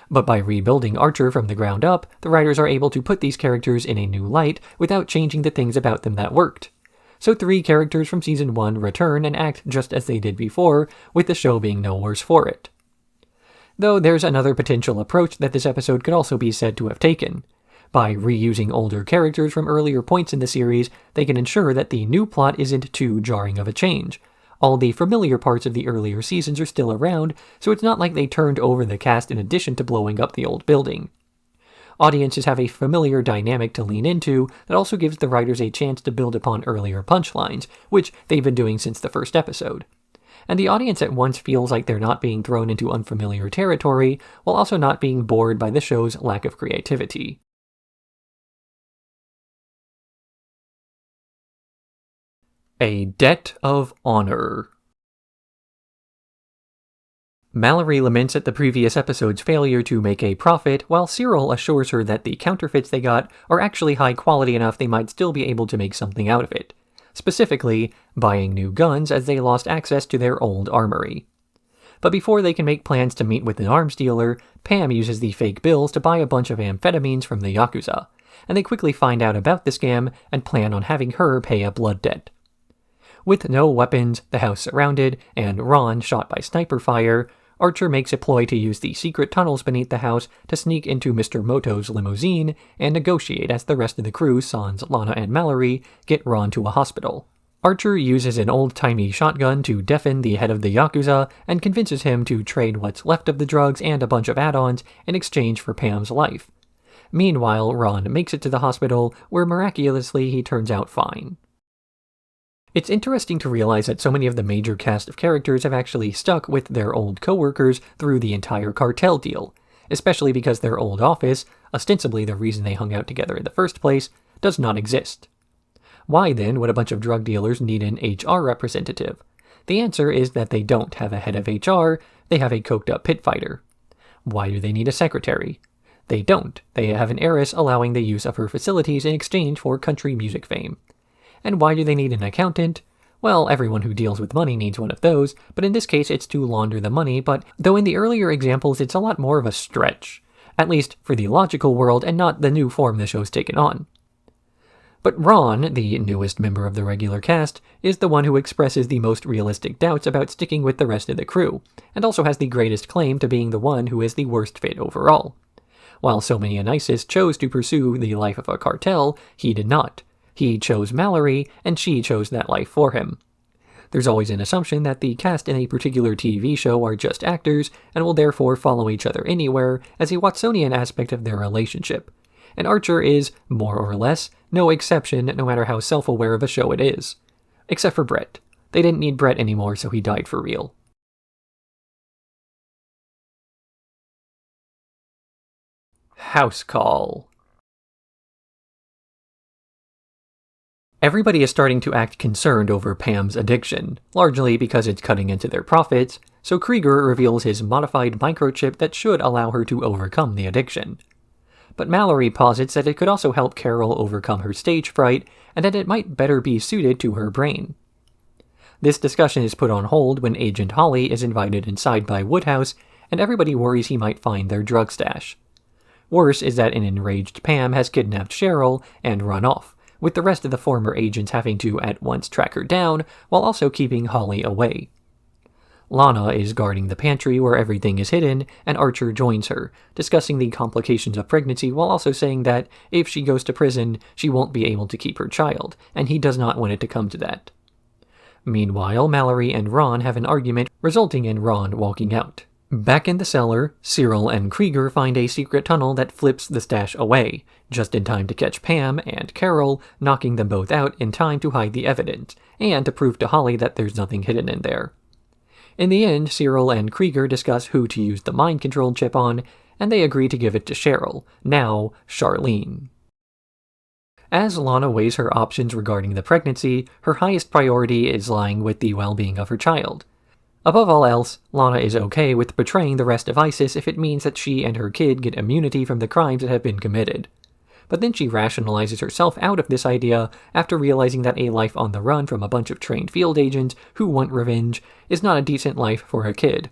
But by rebuilding Archer from the ground up, the writers are able to put these characters in a new light without changing the things about them that worked. So 3 characters from Season 1 return and act just as they did before, with the show being no worse for it. Though there's another potential approach that this episode could also be said to have taken. By reusing older characters from earlier points in the series, they can ensure that the new plot isn't too jarring of a change. All the familiar parts of the earlier seasons are still around, so it's not like they turned over the cast in addition to blowing up the old building. Audiences have a familiar dynamic to lean into that also gives the writers a chance to build upon earlier punchlines, which they've been doing since the first episode. And the audience at once feels like they're not being thrown into unfamiliar territory, while also not being bored by the show's lack of creativity. A Debt of Honor. Mallory laments at the previous episode's failure to make a profit, while Cyril assures her that the counterfeits they got are actually high quality enough they might still be able to make something out of it. Specifically, buying new guns as they lost access to their old armory. But before they can make plans to meet with an arms dealer, Pam uses the fake bills to buy a bunch of amphetamines from the Yakuza, and they quickly find out about the scam and plan on having her pay a blood debt. With no weapons, the house surrounded, and Ron shot by sniper fire, Archer makes a ploy to use the secret tunnels beneath the house to sneak into Mr. Moto's limousine and negotiate as the rest of the crew, sans Lana and Mallory, get Ron to a hospital. Archer uses an old-timey shotgun to deafen the head of the Yakuza and convinces him to trade what's left of the drugs and a bunch of add-ons in exchange for Pam's life. Meanwhile, Ron makes it to the hospital, where miraculously he turns out fine. It's interesting to realize that so many of the major cast of characters have actually stuck with their old co-workers through the entire cartel deal, especially because their old office, ostensibly the reason they hung out together in the first place, does not exist. Why then would a bunch of drug dealers need an HR representative? The answer is that they don't have a head of HR, they have a coked-up pit fighter. Why do they need a secretary? They don't. They have an heiress allowing the use of her facilities in exchange for country music fame. And why do they need an accountant? Well, everyone who deals with money needs one of those, but in this case it's to launder the money, but though in the earlier examples it's a lot more of a stretch. At least for the logical world and not the new form the show's taken on. But Ron, the newest member of the regular cast, is the one who expresses the most realistic doubts about sticking with the rest of the crew, and also has the greatest claim to being the one who is the worst fit overall. While so many Anisis chose to pursue the life of a cartel, he did not. He chose Mallory, and she chose that life for him. There's always an assumption that the cast in a particular TV show are just actors, and will therefore follow each other anywhere, as a Watsonian aspect of their relationship. And Archer is, more or less, no exception, no matter how self-aware of a show it is. Except for Brett. They didn't need Brett anymore, so he died for real. House Call. Everybody is starting to act concerned over Pam's addiction, largely because it's cutting into their profits, so Krieger reveals his modified microchip that should allow her to overcome the addiction. But Mallory posits that it could also help Carol overcome her stage fright, and that it might better be suited to her brain. This discussion is put on hold when Agent Holly is invited inside by Woodhouse, and everybody worries he might find their drug stash. Worse is that an enraged Pam has kidnapped Cheryl and run off, with the rest of the former agents having to at once track her down, while also keeping Holly away. Lana is guarding the pantry where everything is hidden, and Archer joins her, discussing the complications of pregnancy while also saying that if she goes to prison, she won't be able to keep her child, and he does not want it to come to that. Meanwhile, Mallory and Ron have an argument, resulting in Ron walking out. Back in the cellar, Cyril and Krieger find a secret tunnel that flips the stash away, just in time to catch Pam and Carol, knocking them both out in time to hide the evidence, and to prove to Holly that there's nothing hidden in there. In the end, Cyril and Krieger discuss who to use the mind-control chip on, and they agree to give it to Cheryl, now Charlene. As Lana weighs her options regarding the pregnancy, her highest priority is lying with the well-being of her child. Above all else, Lana is okay with betraying the rest of ISIS if it means that she and her kid get immunity from the crimes that have been committed. But then she rationalizes herself out of this idea after realizing that a life on the run from a bunch of trained field agents who want revenge is not a decent life for her kid.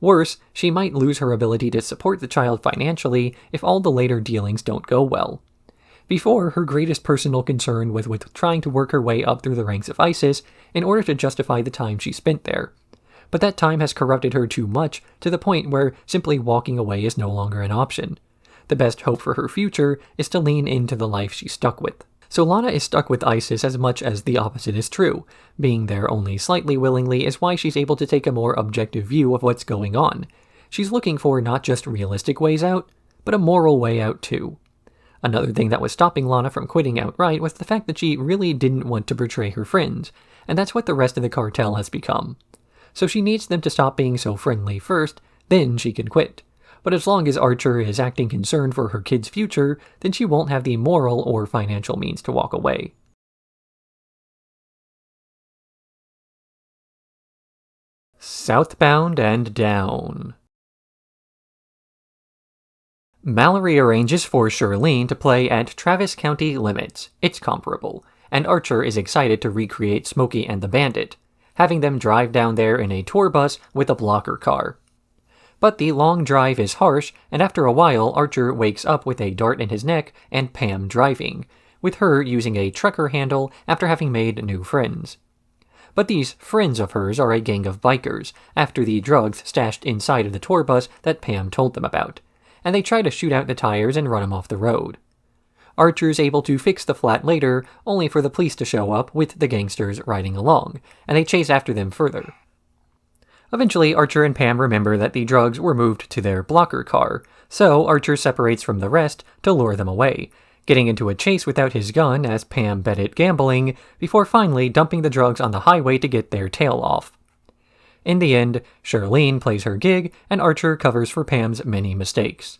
Worse, she might lose her ability to support the child financially if all the later dealings don't go well. Before, her greatest personal concern was with trying to work her way up through the ranks of ISIS in order to justify the time she spent there. But that time has corrupted her too much to the point where simply walking away is no longer an option. The best hope for her future is to lean into the life she's stuck with. So Lana is stuck with ISIS as much as the opposite is true. Being there only slightly willingly is why she's able to take a more objective view of what's going on. She's looking for not just realistic ways out, but a moral way out too. Another thing that was stopping Lana from quitting outright was the fact that she really didn't want to betray her friends, and that's what the rest of the cartel has become. So she needs them to stop being so friendly first, then she can quit. But as long as Archer is acting concerned for her kid's future, then she won't have the moral or financial means to walk away. Southbound and Down. Mallory arranges for Charlene to play at Travis County Limits, it's comparable, and Archer is excited to recreate Smokey and the Bandit, having them drive down there in a tour bus with a blocker car. But the long drive is harsh, and after a while Archer wakes up with a dart in his neck and Pam driving, with her using a trucker handle after having made new friends. But these friends of hers are a gang of bikers, after the drugs stashed inside of the tour bus that Pam told them about, and they try to shoot out the tires and run him off the road. Archer's able to fix the flat later, only for the police to show up with the gangsters riding along, and they chase after them further. Eventually, Archer and Pam remember that the drugs were moved to their blocker car, so Archer separates from the rest to lure them away, getting into a chase without his gun as Pam bet it gambling, before finally dumping the drugs on the highway to get their tail off. In the end, Charlene plays her gig, and Archer covers for Pam's many mistakes.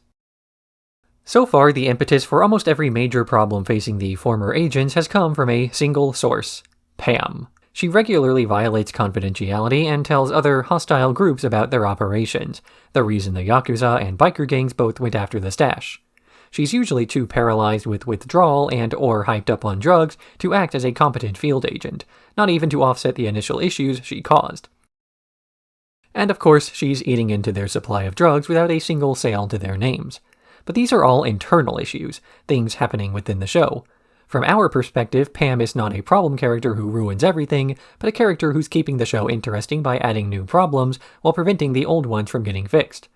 So far, the impetus for almost every major problem facing the former agents has come from a single source: Pam. She regularly violates confidentiality and tells other hostile groups about their operations, the reason the Yakuza and biker gangs both went after the stash. She's usually too paralyzed with withdrawal and or hyped up on drugs to act as a competent field agent, not even to offset the initial issues she caused. And of course, she's eating into their supply of drugs without a single sale to their names. But these are all internal issues, things happening within the show. From our perspective, Pam is not a problem character who ruins everything, but a character who's keeping the show interesting by adding new problems while preventing the old ones from getting fixed.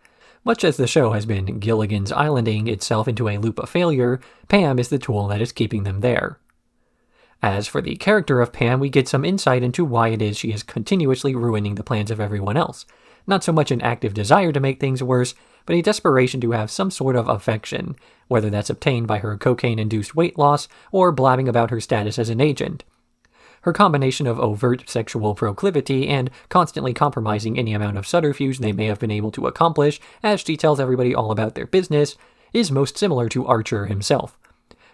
Much as the show has been Gilligan's Islanding itself into a loop of failure, Pam is the tool that is keeping them there. As for the character of Pam, we get some insight into why it is she is continuously ruining the plans of everyone else. Not so much an active desire to make things worse, but a desperation to have some sort of affection, whether that's obtained by her cocaine-induced weight loss or blabbing about her status as an agent. Her combination of overt sexual proclivity and constantly compromising any amount of subterfuge they may have been able to accomplish as she tells everybody all about their business is most similar to Archer himself,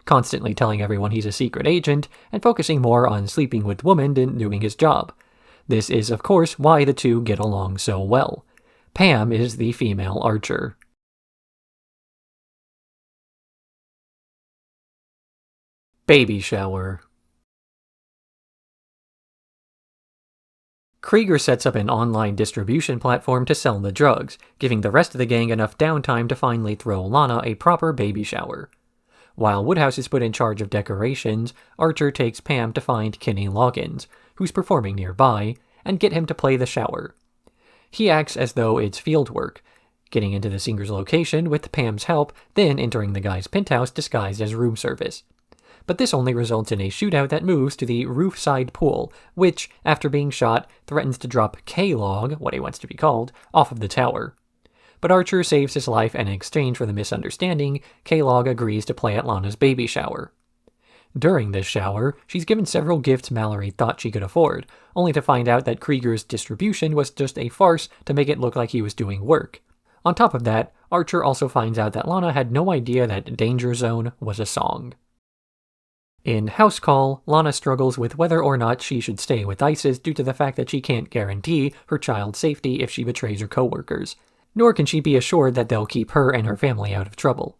constantly telling everyone he's a secret agent and focusing more on sleeping with women than doing his job. This is, of course, why the two get along so well. Pam is the female Archer. Baby shower. Krieger sets up an online distribution platform to sell the drugs, giving the rest of the gang enough downtime to finally throw Lana a proper baby shower. While Woodhouse is put in charge of decorations, Archer takes Pam to find Kenny Loggins, who's performing nearby, and get him to play the shower. He acts as though it's field work, getting into the singer's location with Pam's help, then entering the guy's penthouse disguised as room service. But this only results in a shootout that moves to the roofside pool, which, after being shot, threatens to drop K-Log, what he wants to be called, off of the tower. But Archer saves his life, and in exchange for the misunderstanding, K-Log agrees to play at Lana's baby shower. During this shower, she's given several gifts Mallory thought she could afford, only to find out that Krieger's distribution was just a farce to make it look like he was doing work. On top of that, Archer also finds out that Lana had no idea that Danger Zone was a song. In House Call, Lana struggles with whether or not she should stay with ISIS due to the fact that she can't guarantee her child's safety if she betrays her coworkers, nor can she be assured that they'll keep her and her family out of trouble.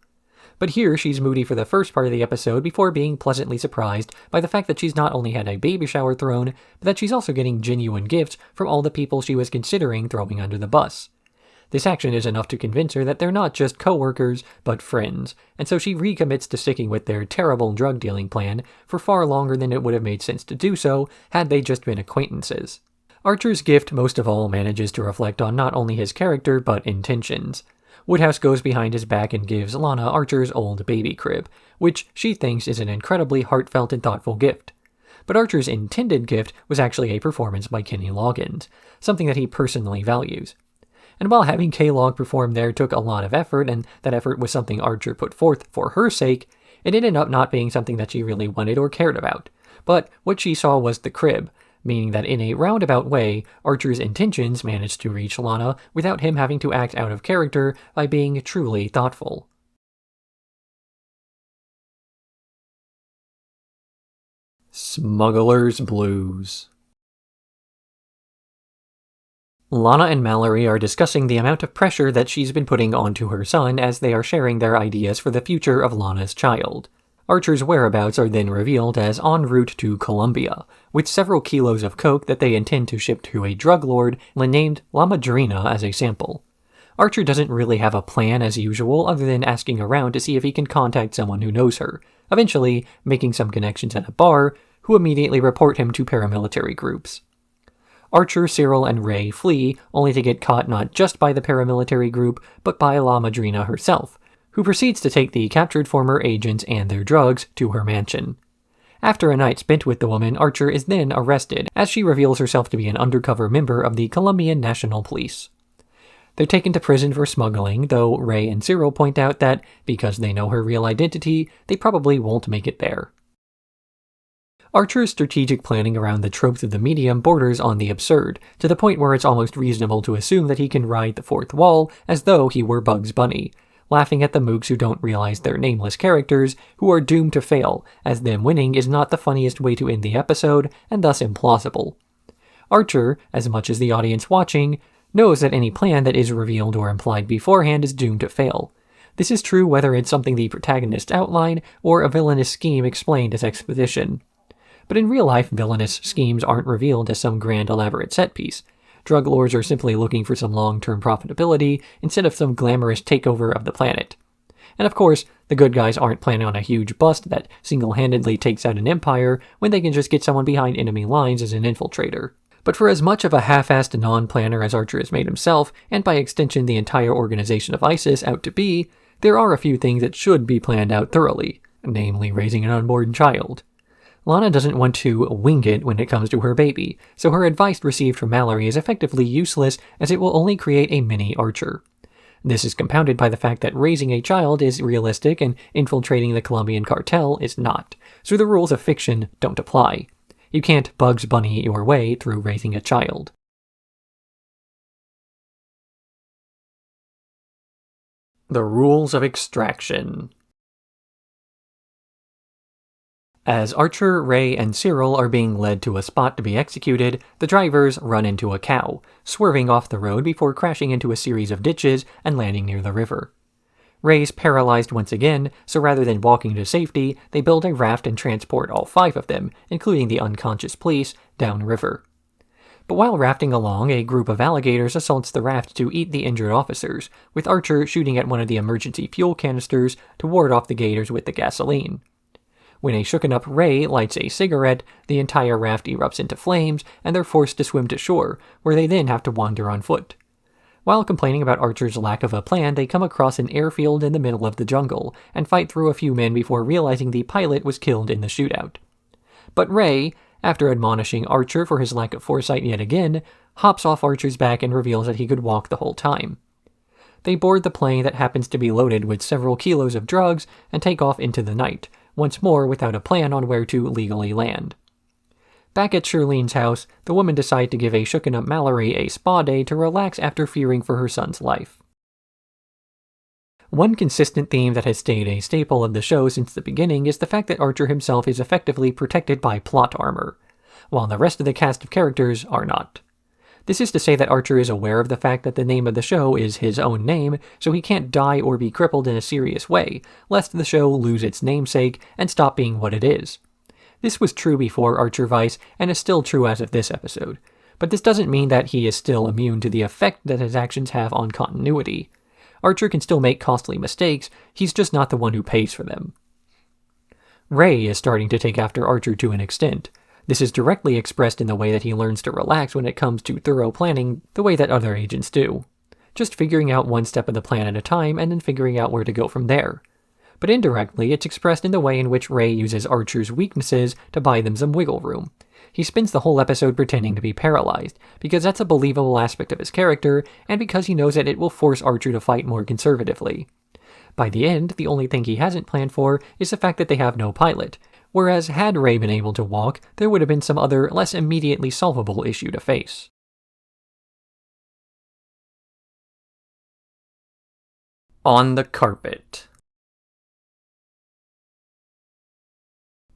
But here she's moody for the first part of the episode before being pleasantly surprised by the fact that she's not only had a baby shower thrown, but that she's also getting genuine gifts from all the people she was considering throwing under the bus. This action is enough to convince her that they're not just co-workers, but friends, and so she recommits to sticking with their terrible drug-dealing plan for far longer than it would have made sense to do so had they just been acquaintances. Archer's gift most of all manages to reflect on not only his character, but intentions. Woodhouse goes behind his back and gives Lana Archer's old baby crib, which she thinks is an incredibly heartfelt and thoughtful gift. But Archer's intended gift was actually a performance by Kenny Loggins, something that he personally values. And while having K-Log perform there took a lot of effort, and that effort was something Archer put forth for her sake, it ended up not being something that she really wanted or cared about. But what she saw was the crib, meaning that in a roundabout way, Archer's intentions managed to reach Lana without him having to act out of character by being truly thoughtful. Smuggler's Blues. Lana and Mallory are discussing the amount of pressure that she's been putting onto her son as they are sharing their ideas for the future of Lana's child. Archer's whereabouts are then revealed as en route to Colombia, with several kilos of coke that they intend to ship to a drug lord named La Madrina as a sample. Archer doesn't really have a plan as usual other than asking around to see if he can contact someone who knows her, eventually making some connections at a bar, who immediately report him to paramilitary groups. Archer, Cyril, and Ray flee, only to get caught not just by the paramilitary group, but by La Madrina herself, who proceeds to take the captured former agents and their drugs to her mansion. After a night spent with the woman, Archer is then arrested, as she reveals herself to be an undercover member of the Colombian National Police. They're taken to prison for smuggling, though Ray and Cyril point out that, because they know her real identity, they probably won't make it there. Archer's strategic planning around the tropes of the medium borders on the absurd, to the point where it's almost reasonable to assume that he can ride the fourth wall as though he were Bugs Bunny, laughing at the mooks who don't realize they're nameless characters who are doomed to fail, as them winning is not the funniest way to end the episode, and thus implausible. Archer, as much as the audience watching, knows that any plan that is revealed or implied beforehand is doomed to fail. This is true whether it's something the protagonists outline or a villainous scheme explained as exposition. But in real life, villainous schemes aren't revealed as some grand elaborate set piece. Drug lords are simply looking for some long-term profitability instead of some glamorous takeover of the planet. And of course, the good guys aren't planning on a huge bust that single-handedly takes out an empire when they can just get someone behind enemy lines as an infiltrator. But for as much of a half-assed non-planner as Archer has made himself, and by extension the entire organization of ISIS out to be, there are a few things that should be planned out thoroughly, namely raising an unborn child. Lana doesn't want to wing it when it comes to her baby, so her advice received from Mallory is effectively useless as it will only create a mini Archer. This is compounded by the fact that raising a child is realistic and infiltrating the Colombian cartel is not, so the rules of fiction don't apply. You can't Bugs Bunny your way through raising a child. The rules of extraction. As Archer, Ray, and Cyril are being led to a spot to be executed, the drivers run into a cow, swerving off the road before crashing into a series of ditches and landing near the river. Ray's paralyzed once again, so rather than walking to safety, they build a raft and transport all 5 of them, including the unconscious police, downriver. But while rafting along, a group of alligators assaults the raft to eat the injured officers, with Archer shooting at one of the emergency fuel canisters to ward off the gators with the gasoline. When a shooken-up Ray lights a cigarette, the entire raft erupts into flames, and they're forced to swim to shore, where they then have to wander on foot. While complaining about Archer's lack of a plan, they come across an airfield in the middle of the jungle, and fight through a few men before realizing the pilot was killed in the shootout. But Ray, after admonishing Archer for his lack of foresight yet again, hops off Archer's back and reveals that he could walk the whole time. They board the plane that happens to be loaded with several kilos of drugs and take off into the night, once more without a plan on where to legally land. Back at Shirlene's house, the woman decides to give a shooken-up Mallory a spa day to relax after fearing for her son's life. One consistent theme that has stayed a staple of the show since the beginning is the fact that Archer himself is effectively protected by plot armor, while the rest of the cast of characters are not. This is to say that Archer is aware of the fact that the name of the show is his own name, so he can't die or be crippled in a serious way, lest the show lose its namesake and stop being what it is. This was true before Archer Vice, and is still true as of this episode, but this doesn't mean that he is still immune to the effect that his actions have on continuity. Archer can still make costly mistakes, he's just not the one who pays for them. Ray is starting to take after Archer to an extent. This is directly expressed in the way that he learns to relax when it comes to thorough planning the way that other agents do. Just figuring out one step of the plan at a time and then figuring out where to go from there. But indirectly, it's expressed in the way in which Ray uses Archer's weaknesses to buy them some wiggle room. He spends the whole episode pretending to be paralyzed, because that's a believable aspect of his character, and because he knows that it will force Archer to fight more conservatively. By the end, the only thing he hasn't planned for is the fact that they have no pilot, whereas had Ray been able to walk, there would have been some other, less immediately solvable issue to face. On the carpet.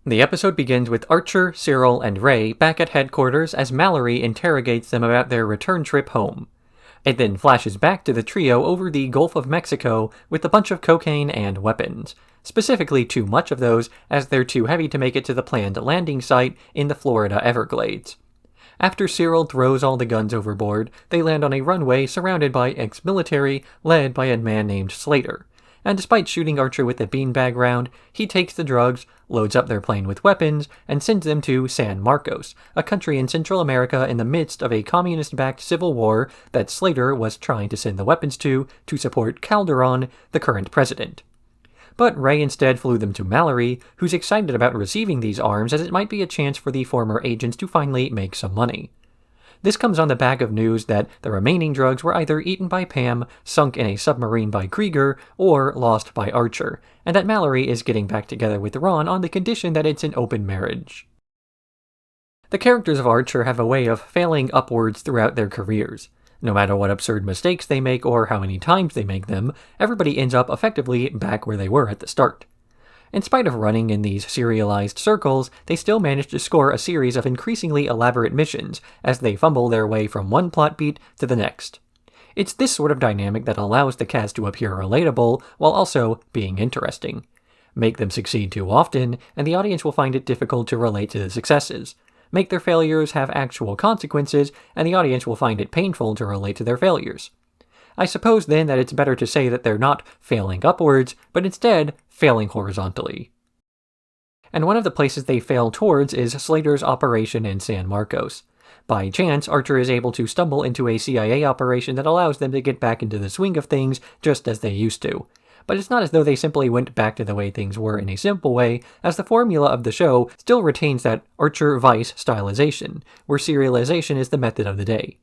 The episode begins with Archer, Cyril, and Ray back at headquarters as Mallory interrogates them about their return trip home. It then flashes back to the trio over the Gulf of Mexico with a bunch of cocaine and weapons, specifically too much of those as they're too heavy to make it to the planned landing site in the Florida Everglades. After Cyril throws all the guns overboard, they land on a runway surrounded by ex-military led by a man named Slater. And despite shooting Archer with a beanbag round, he takes the drugs, loads up their plane with weapons, and sends them to San Marcos, a country in Central America in the midst of a communist-backed civil war that Slater was trying to send the weapons to support Calderon, the current president. But Ray instead flew them to Mallory, who's excited about receiving these arms as it might be a chance for the former agents to finally make some money. This comes on the back of news that the remaining drugs were either eaten by Pam, sunk in a submarine by Krieger, or lost by Archer, and that Mallory is getting back together with Ron on the condition that it's an open marriage. The characters of Archer have a way of failing upwards throughout their careers. No matter what absurd mistakes they make or how many times they make them, everybody ends up effectively back where they were at the start. In spite of running in these serialized circles, they still manage to score a series of increasingly elaborate missions as they fumble their way from one plot beat to the next. It's this sort of dynamic that allows the cast to appear relatable while also being interesting. Make them succeed too often, and the audience will find it difficult to relate to the successes. Make their failures have actual consequences, and the audience will find it painful to relate to their failures. I suppose then that it's better to say that they're not failing upwards, but instead failing horizontally. And one of the places they fail towards is Slater's operation in San Marcos. By chance, Archer is able to stumble into a CIA operation that allows them to get back into the swing of things just as they used to. But it's not as though they simply went back to the way things were in a simple way, as the formula of the show still retains that Archer Vice stylization, where serialization is the method of the day.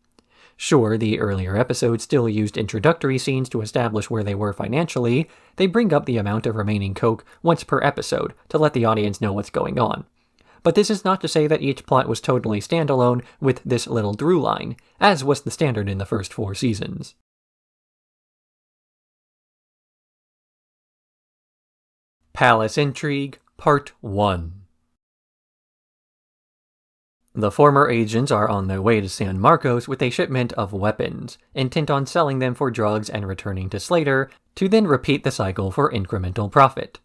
Sure, the earlier episodes still used introductory scenes to establish where they were financially. They bring up the amount of remaining coke once per episode to let the audience know what's going on. But this is not to say that each plot was totally standalone with this little through line, as was the standard in the first 4 seasons. Palace Intrigue, Part 1. The former agents are on their way to San Marcos with a shipment of weapons, intent on selling them for drugs and returning to Slater, to then repeat the cycle for incremental profit.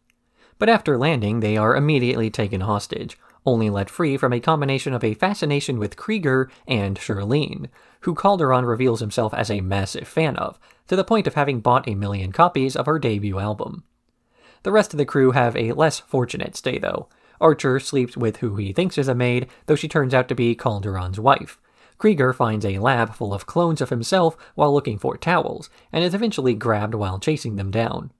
But after landing, they are immediately taken hostage, only let free from a combination of a fascination with Krieger and Ferlin, who Calderon reveals himself as a massive fan of, to the point of having bought 1 million copies of her debut album. The rest of the crew have a less fortunate stay, though. Archer sleeps with who he thinks is a maid, though she turns out to be Calderon's wife. Krieger finds a lab full of clones of himself while looking for towels, and is eventually grabbed while chasing them down.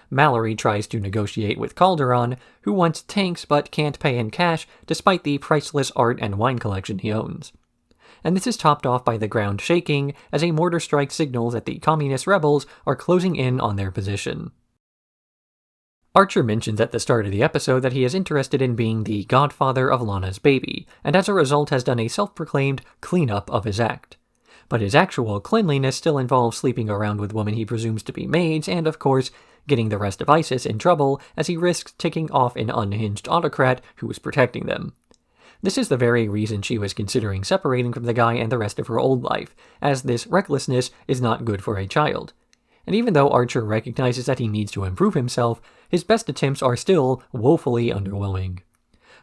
Mallory tries to negotiate with Calderon, who wants tanks but can't pay in cash despite the priceless art and wine collection he owns. And this is topped off by the ground shaking as a mortar strike signals that the communist rebels are closing in on their position. Archer mentions at the start of the episode that he is interested in being the godfather of Lana's baby, and as a result has done a self-proclaimed cleanup of his act. But his actual cleanliness still involves sleeping around with women he presumes to be maids, and of course, getting the rest of ISIS in trouble as he risks ticking off an unhinged autocrat who is protecting them. This is the very reason she was considering separating from the guy and the rest of her old life, as this recklessness is not good for a child. And even though Archer recognizes that he needs to improve himself, his best attempts are still woefully underwhelming.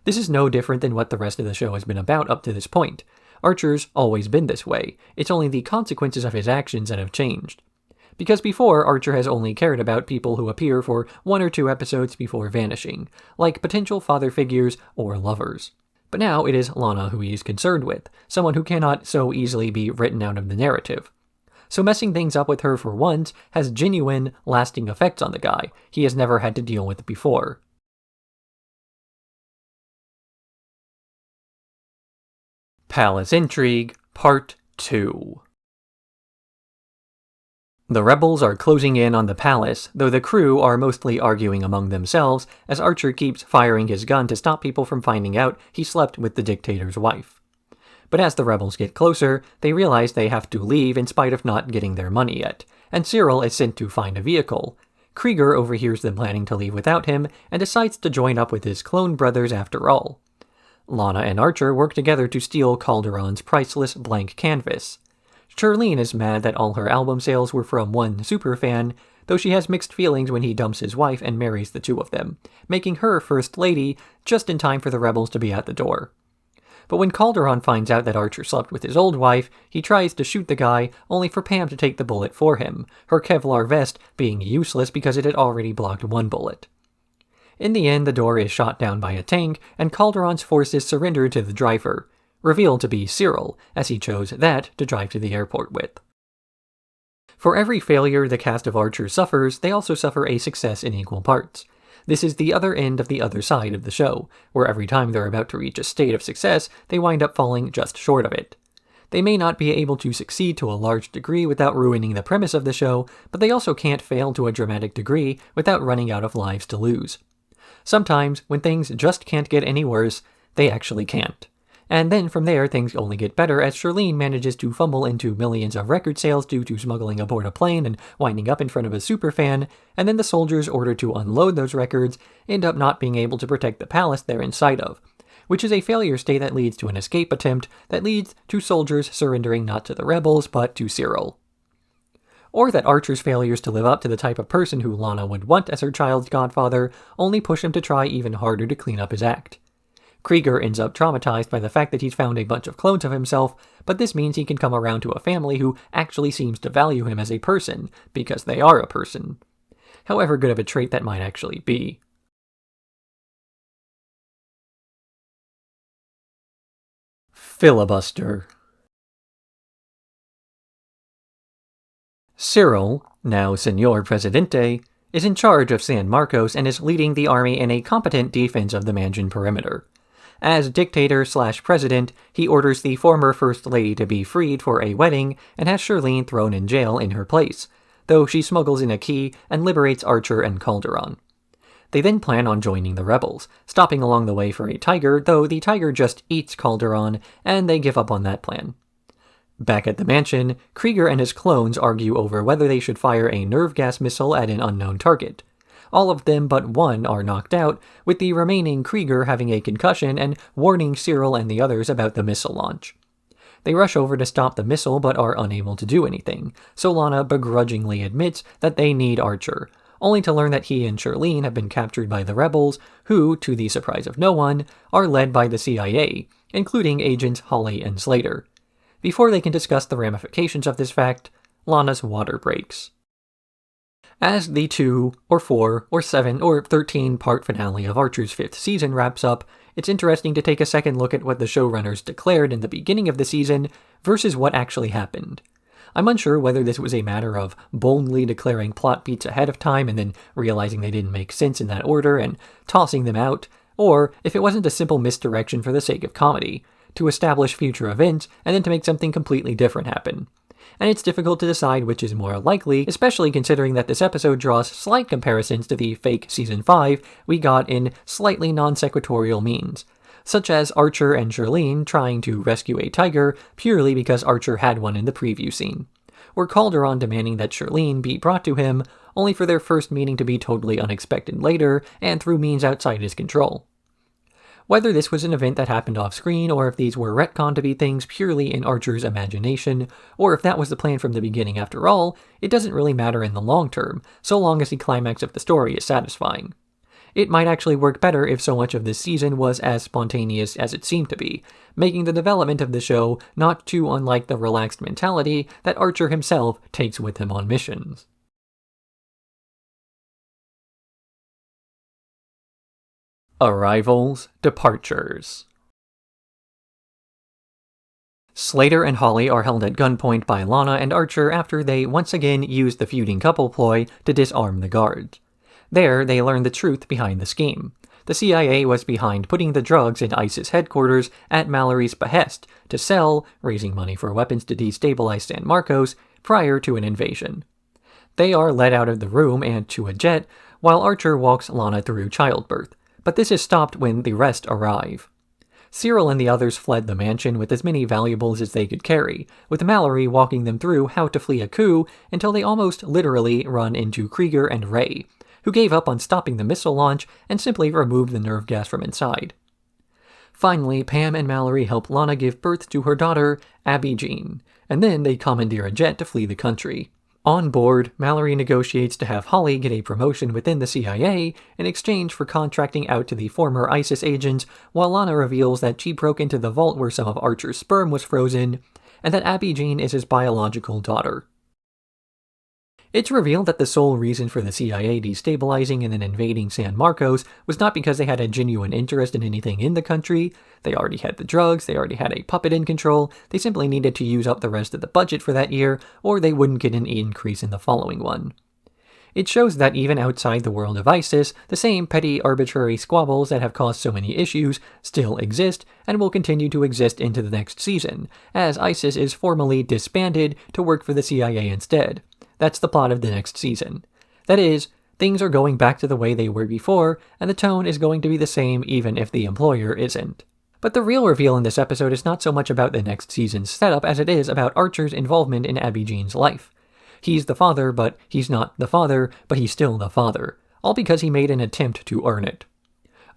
This is no different than what the rest of the show has been about up to this point. Archer's always been this way, it's only the consequences of his actions that have changed. Because before, Archer has only cared about people who appear for 1 or 2 episodes before vanishing, like potential father figures or lovers. But now it is Lana who he is concerned with, someone who cannot so easily be written out of the narrative. So messing things up with her for once has genuine, lasting effects on the guy he has never had to deal with before. Palace Intrigue, Part 2. The rebels are closing in on the palace, though the crew are mostly arguing among themselves as Archer keeps firing his gun to stop people from finding out he slept with the dictator's wife. But as the rebels get closer, they realize they have to leave in spite of not getting their money yet, and Cyril is sent to find a vehicle. Krieger overhears them planning to leave without him, and decides to join up with his clone brothers after all. Lana and Archer work together to steal Calderon's priceless blank canvas. Ferlin is mad that all her album sales were from one superfan, though she has mixed feelings when he dumps his wife and marries the 2 of them, making her first lady just in time for the rebels to be at the door. But when Calderon finds out that Archer slept with his old wife, he tries to shoot the guy, only for Pam to take the bullet for him, her Kevlar vest being useless because it had already blocked 1 bullet. In the end, the door is shot down by a tank, and Calderon's forces surrender to the driver, revealed to be Cyril, as he chose that to drive to the airport with. For every failure the cast of Archer suffers, they also suffer a success in equal parts. This is the other end of the other side of the show, where every time they're about to reach a state of success, they wind up falling just short of it. They may not be able to succeed to a large degree without ruining the premise of the show, but they also can't fail to a dramatic degree without running out of lives to lose. Sometimes, when things just can't get any worse, they actually can't. And then from there, things only get better as Ferlin manages to fumble into millions of record sales due to smuggling aboard a plane and winding up in front of a superfan, and then the soldiers ordered to unload those records end up not being able to protect the palace they're inside of, which is a failure state that leads to an escape attempt that leads to soldiers surrendering not to the rebels but to Cyril. Or that Archer's failures to live up to the type of person who Lana would want as her child's godfather only push him to try even harder to clean up his act. Krieger ends up traumatized by the fact that he's found a bunch of clones of himself, but this means he can come around to a family who actually seems to value him as a person, because they are a person. However good of a trait that might actually be. Filibuster. Cyril, now Señor Presidente, is in charge of San Marcos and is leading the army in a competent defense of the mansion perimeter. As dictator/president, he orders the former First Lady to be freed for a wedding and has Ferlin thrown in jail in her place, though she smuggles in a key and liberates Archer and Calderon. They then plan on joining the rebels, stopping along the way for a tiger, though the tiger just eats Calderon, and they give up on that plan. Back at the mansion, Krieger and his clones argue over whether they should fire a nerve gas missile at an unknown target. All of them but one are knocked out, with the remaining Krieger having a concussion and warning Cyril and the others about the missile launch. They rush over to stop the missile but are unable to do anything, so Lana begrudgingly admits that they need Archer, only to learn that he and Charlene have been captured by the rebels, who, to the surprise of no one, are led by the CIA, including agents Holly and Slater. Before they can discuss the ramifications of this fact, Lana's water breaks. As the 2, or 4, or 7, or 13-part finale of Archer's 5th season wraps up, it's interesting to take a second look at what the showrunners declared in the beginning of the season versus what actually happened. I'm unsure whether this was a matter of boldly declaring plot beats ahead of time and then realizing they didn't make sense in that order and tossing them out, or if it wasn't a simple misdirection for the sake of comedy, to establish future events and then to make something completely different happen. And it's difficult to decide which is more likely, especially considering that this episode draws slight comparisons to the fake Season 5 we got in slightly non-sequitorial means, such as Archer and Charlene trying to rescue a tiger purely because Archer had one in the preview scene, or Calderon demanding that Charlene be brought to him, only for their first meeting to be totally unexpected later and through means outside his control. Whether this was an event that happened off-screen, or if these were retconned to be things purely in Archer's imagination, or if that was the plan from the beginning after all, it doesn't really matter in the long term, so long as the climax of the story is satisfying. It might actually work better if so much of this season was as spontaneous as it seemed to be, making the development of the show not too unlike the relaxed mentality that Archer himself takes with him on missions. Arrivals, departures. Slater and Holly are held at gunpoint by Lana and Archer after they once again use the feuding couple ploy to disarm the guards. There, they learn the truth behind the scheme. The CIA was behind putting the drugs in ISIS headquarters at Mallory's behest to sell, raising money for weapons to destabilize San Marcos prior to an invasion. They are led out of the room and to a jet, while Archer walks Lana through childbirth, but this is stopped when the rest arrive. Cyril and the others fled the mansion with as many valuables as they could carry, with Mallory walking them through how to flee a coup until they almost literally run into Krieger and Ray, who gave up on stopping the missile launch and simply removed the nerve gas from inside. Finally, Pam and Mallory help Lana give birth to her daughter, Abby Jean, and then they commandeer a jet to flee the country. On board, Mallory negotiates to have Holly get a promotion within the CIA in exchange for contracting out to the former ISIS agents, while Lana reveals that she broke into the vault where some of Archer's sperm was frozen, and that Abby Jean is his biological daughter. It's revealed that the sole reason for the CIA destabilizing and then invading San Marcos was not because they had a genuine interest in anything in the country. They already had the drugs, they already had a puppet in control, they simply needed to use up the rest of the budget for that year, or they wouldn't get an increase in the following one. It shows that even outside the world of ISIS, the same petty arbitrary squabbles that have caused so many issues still exist and will continue to exist into the next season, as ISIS is formally disbanded to work for the CIA instead. That's the plot of the next season. That is, things are going back to the way they were before, and the tone is going to be the same even if the employer isn't. But the real reveal in this episode is not so much about the next season's setup as it is about Archer's involvement in Abby Jean's life. He's the father, but he's not the father, but he's still the father, all because he made an attempt to earn it.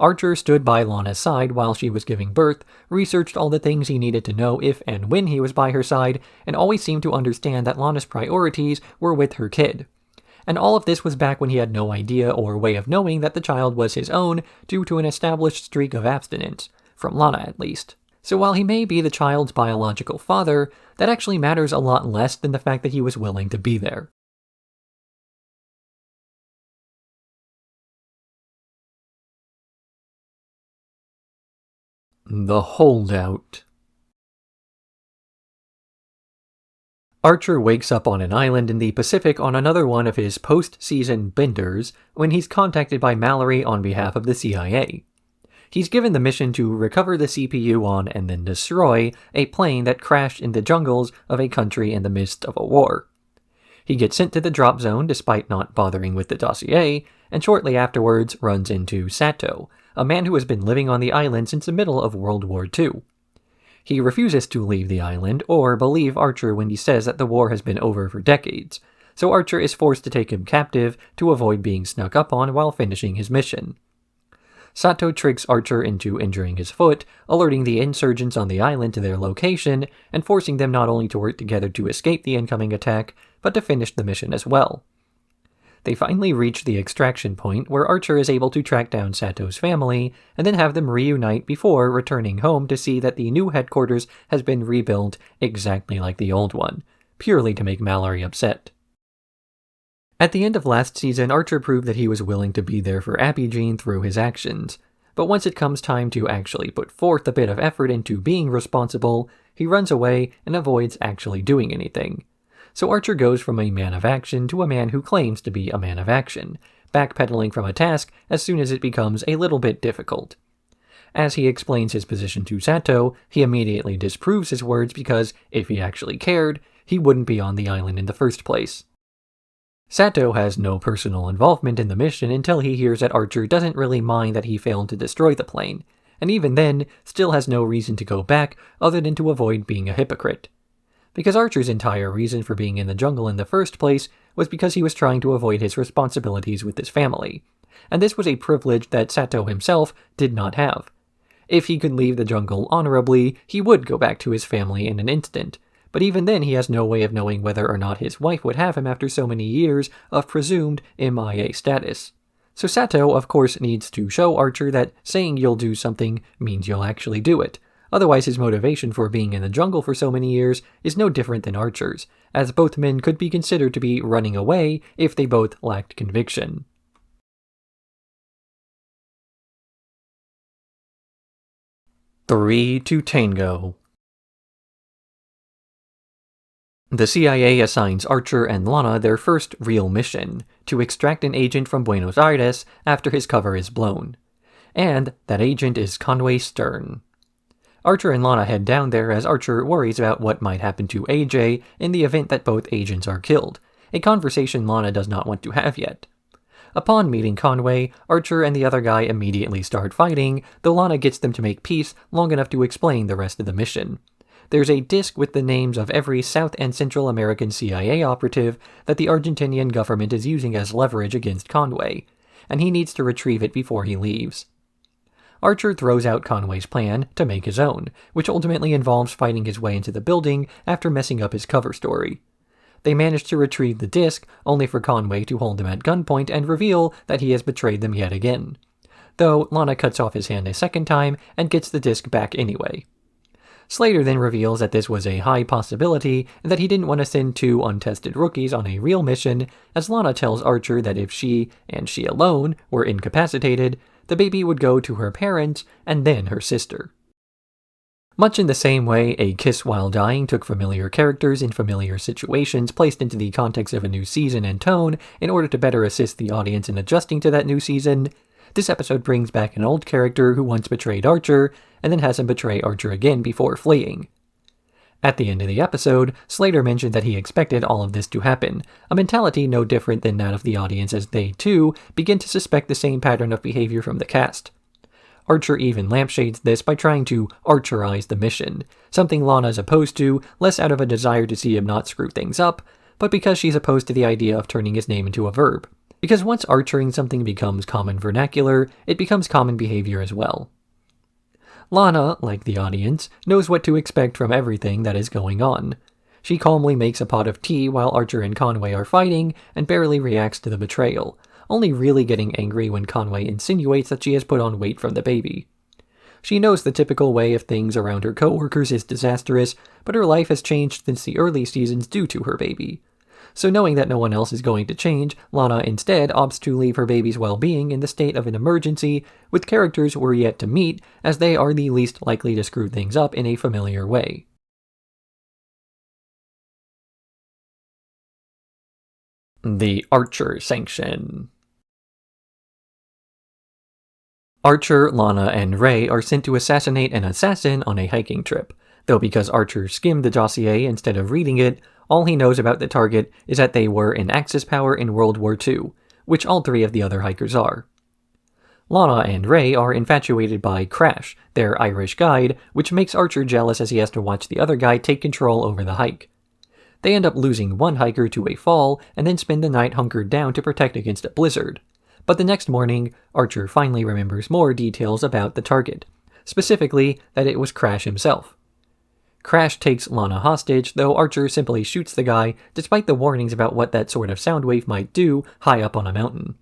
Archer stood by Lana's side while she was giving birth, researched all the things he needed to know if and when he was by her side, and always seemed to understand that Lana's priorities were with her kid. And all of this was back when he had no idea or way of knowing that the child was his own due to an established streak of abstinence, from Lana at least. So while he may be the child's biological father, that actually matters a lot less than the fact that he was willing to be there. The Holdout. Archer wakes up on an island in the Pacific on another one of his post-season benders when he's contacted by Mallory on behalf of the CIA. He's given the mission to recover the CPU on and then destroy a plane that crashed in the jungles of a country in the midst of a war. He gets sent to the drop zone despite not bothering with the dossier, and shortly afterwards runs into Sato, a man who has been living on the island since the middle of World War II. He refuses to leave the island or believe Archer when he says that the war has been over for decades, so Archer is forced to take him captive to avoid being snuck up on while finishing his mission. Sato tricks Archer into injuring his foot, alerting the insurgents on the island to their location, and forcing them not only to work together to escape the incoming attack, but to finish the mission as well. They finally reach the extraction point where Archer is able to track down Sato's family, and then have them reunite before returning home to see that the new headquarters has been rebuilt exactly like the old one, purely to make Mallory upset. At the end of last season, Archer proved that he was willing to be there for Abby Jean through his actions, but once it comes time to actually put forth a bit of effort into being responsible, he runs away and avoids actually doing anything. So Archer goes from a man of action to a man who claims to be a man of action, backpedaling from a task as soon as it becomes a little bit difficult. As he explains his position to Sato, he immediately disproves his words because, if he actually cared, he wouldn't be on the island in the first place. Sato has no personal involvement in the mission until he hears that Archer doesn't really mind that he failed to destroy the plane, and even then, still has no reason to go back other than to avoid being a hypocrite. Because Archer's entire reason for being in the jungle in the first place was because he was trying to avoid his responsibilities with his family, and this was a privilege that Sato himself did not have. If he could leave the jungle honorably, he would go back to his family in an instant, but even then he has no way of knowing whether or not his wife would have him after so many years of presumed MIA status. So Sato, of course, needs to show Archer that saying you'll do something means you'll actually do it. Otherwise, his motivation for being in the jungle for so many years is no different than Archer's, as both men could be considered to be running away if they both lacked conviction. Three to Tango. The CIA assigns Archer and Lana their first real mission, to extract an agent from Buenos Aires after his cover is blown. And that agent is Conway Stern. Archer and Lana head down there as Archer worries about what might happen to AJ in the event that both agents are killed, a conversation Lana does not want to have yet. Upon meeting Conway, Archer and the other guy immediately start fighting, though Lana gets them to make peace long enough to explain the rest of the mission. There's a disc with the names of every South and Central American CIA operative that the Argentinian government is using as leverage against Conway, and he needs to retrieve it before he leaves. Archer throws out Conway's plan to make his own, which ultimately involves fighting his way into the building after messing up his cover story. They manage to retrieve the disc, only for Conway to hold him at gunpoint and reveal that he has betrayed them yet again. Though Lana cuts off his hand a second time and gets the disc back anyway. Slater then reveals that this was a high possibility and that he didn't want to send two untested rookies on a real mission, as Lana tells Archer that if she, and she alone, were incapacitated, the baby would go to her parents and then her sister. Much in the same way A Kiss While Dying took familiar characters in familiar situations placed into the context of a new season and tone in order to better assist the audience in adjusting to that new season, this episode brings back an old character who once betrayed Archer, and then has him betray Archer again before fleeing. At the end of the episode, Slater mentioned that he expected all of this to happen, a mentality no different than that of the audience as they, too, begin to suspect the same pattern of behavior from the cast. Archer even lampshades this by trying to Archerize the mission, something Lana is opposed to, less out of a desire to see him not screw things up, but because she's opposed to the idea of turning his name into a verb. Because once archering something becomes common vernacular, it becomes common behavior as well. Lana, like the audience, knows what to expect from everything that is going on. She calmly makes a pot of tea while Archer and Conway are fighting, and barely reacts to the betrayal, only really getting angry when Conway insinuates that she has put on weight from the baby. She knows the typical way of things around her coworkers is disastrous, but her life has changed since the early seasons due to her baby. So knowing that no one else is going to change, Lana instead opts to leave her baby's well-being in the state of an emergency, with characters we're yet to meet, as they are the least likely to screw things up in a familiar way. The Archer Sanction. Archer, Lana, and Ray are sent to assassinate an assassin on a hiking trip, though because Archer skimmed the dossier instead of reading it, all he knows about the target is that they were an Axis power in World War II, which all three of the other hikers are. Lana and Ray are infatuated by Crash, their Irish guide, which makes Archer jealous as he has to watch the other guy take control over the hike. They end up losing one hiker to a fall and then spend the night hunkered down to protect against a blizzard. But the next morning, Archer finally remembers more details about the target, specifically that it was Crash himself. Crash takes Lana hostage, though Archer simply shoots the guy despite the warnings about what that sort of sound wave might do high up on a mountain.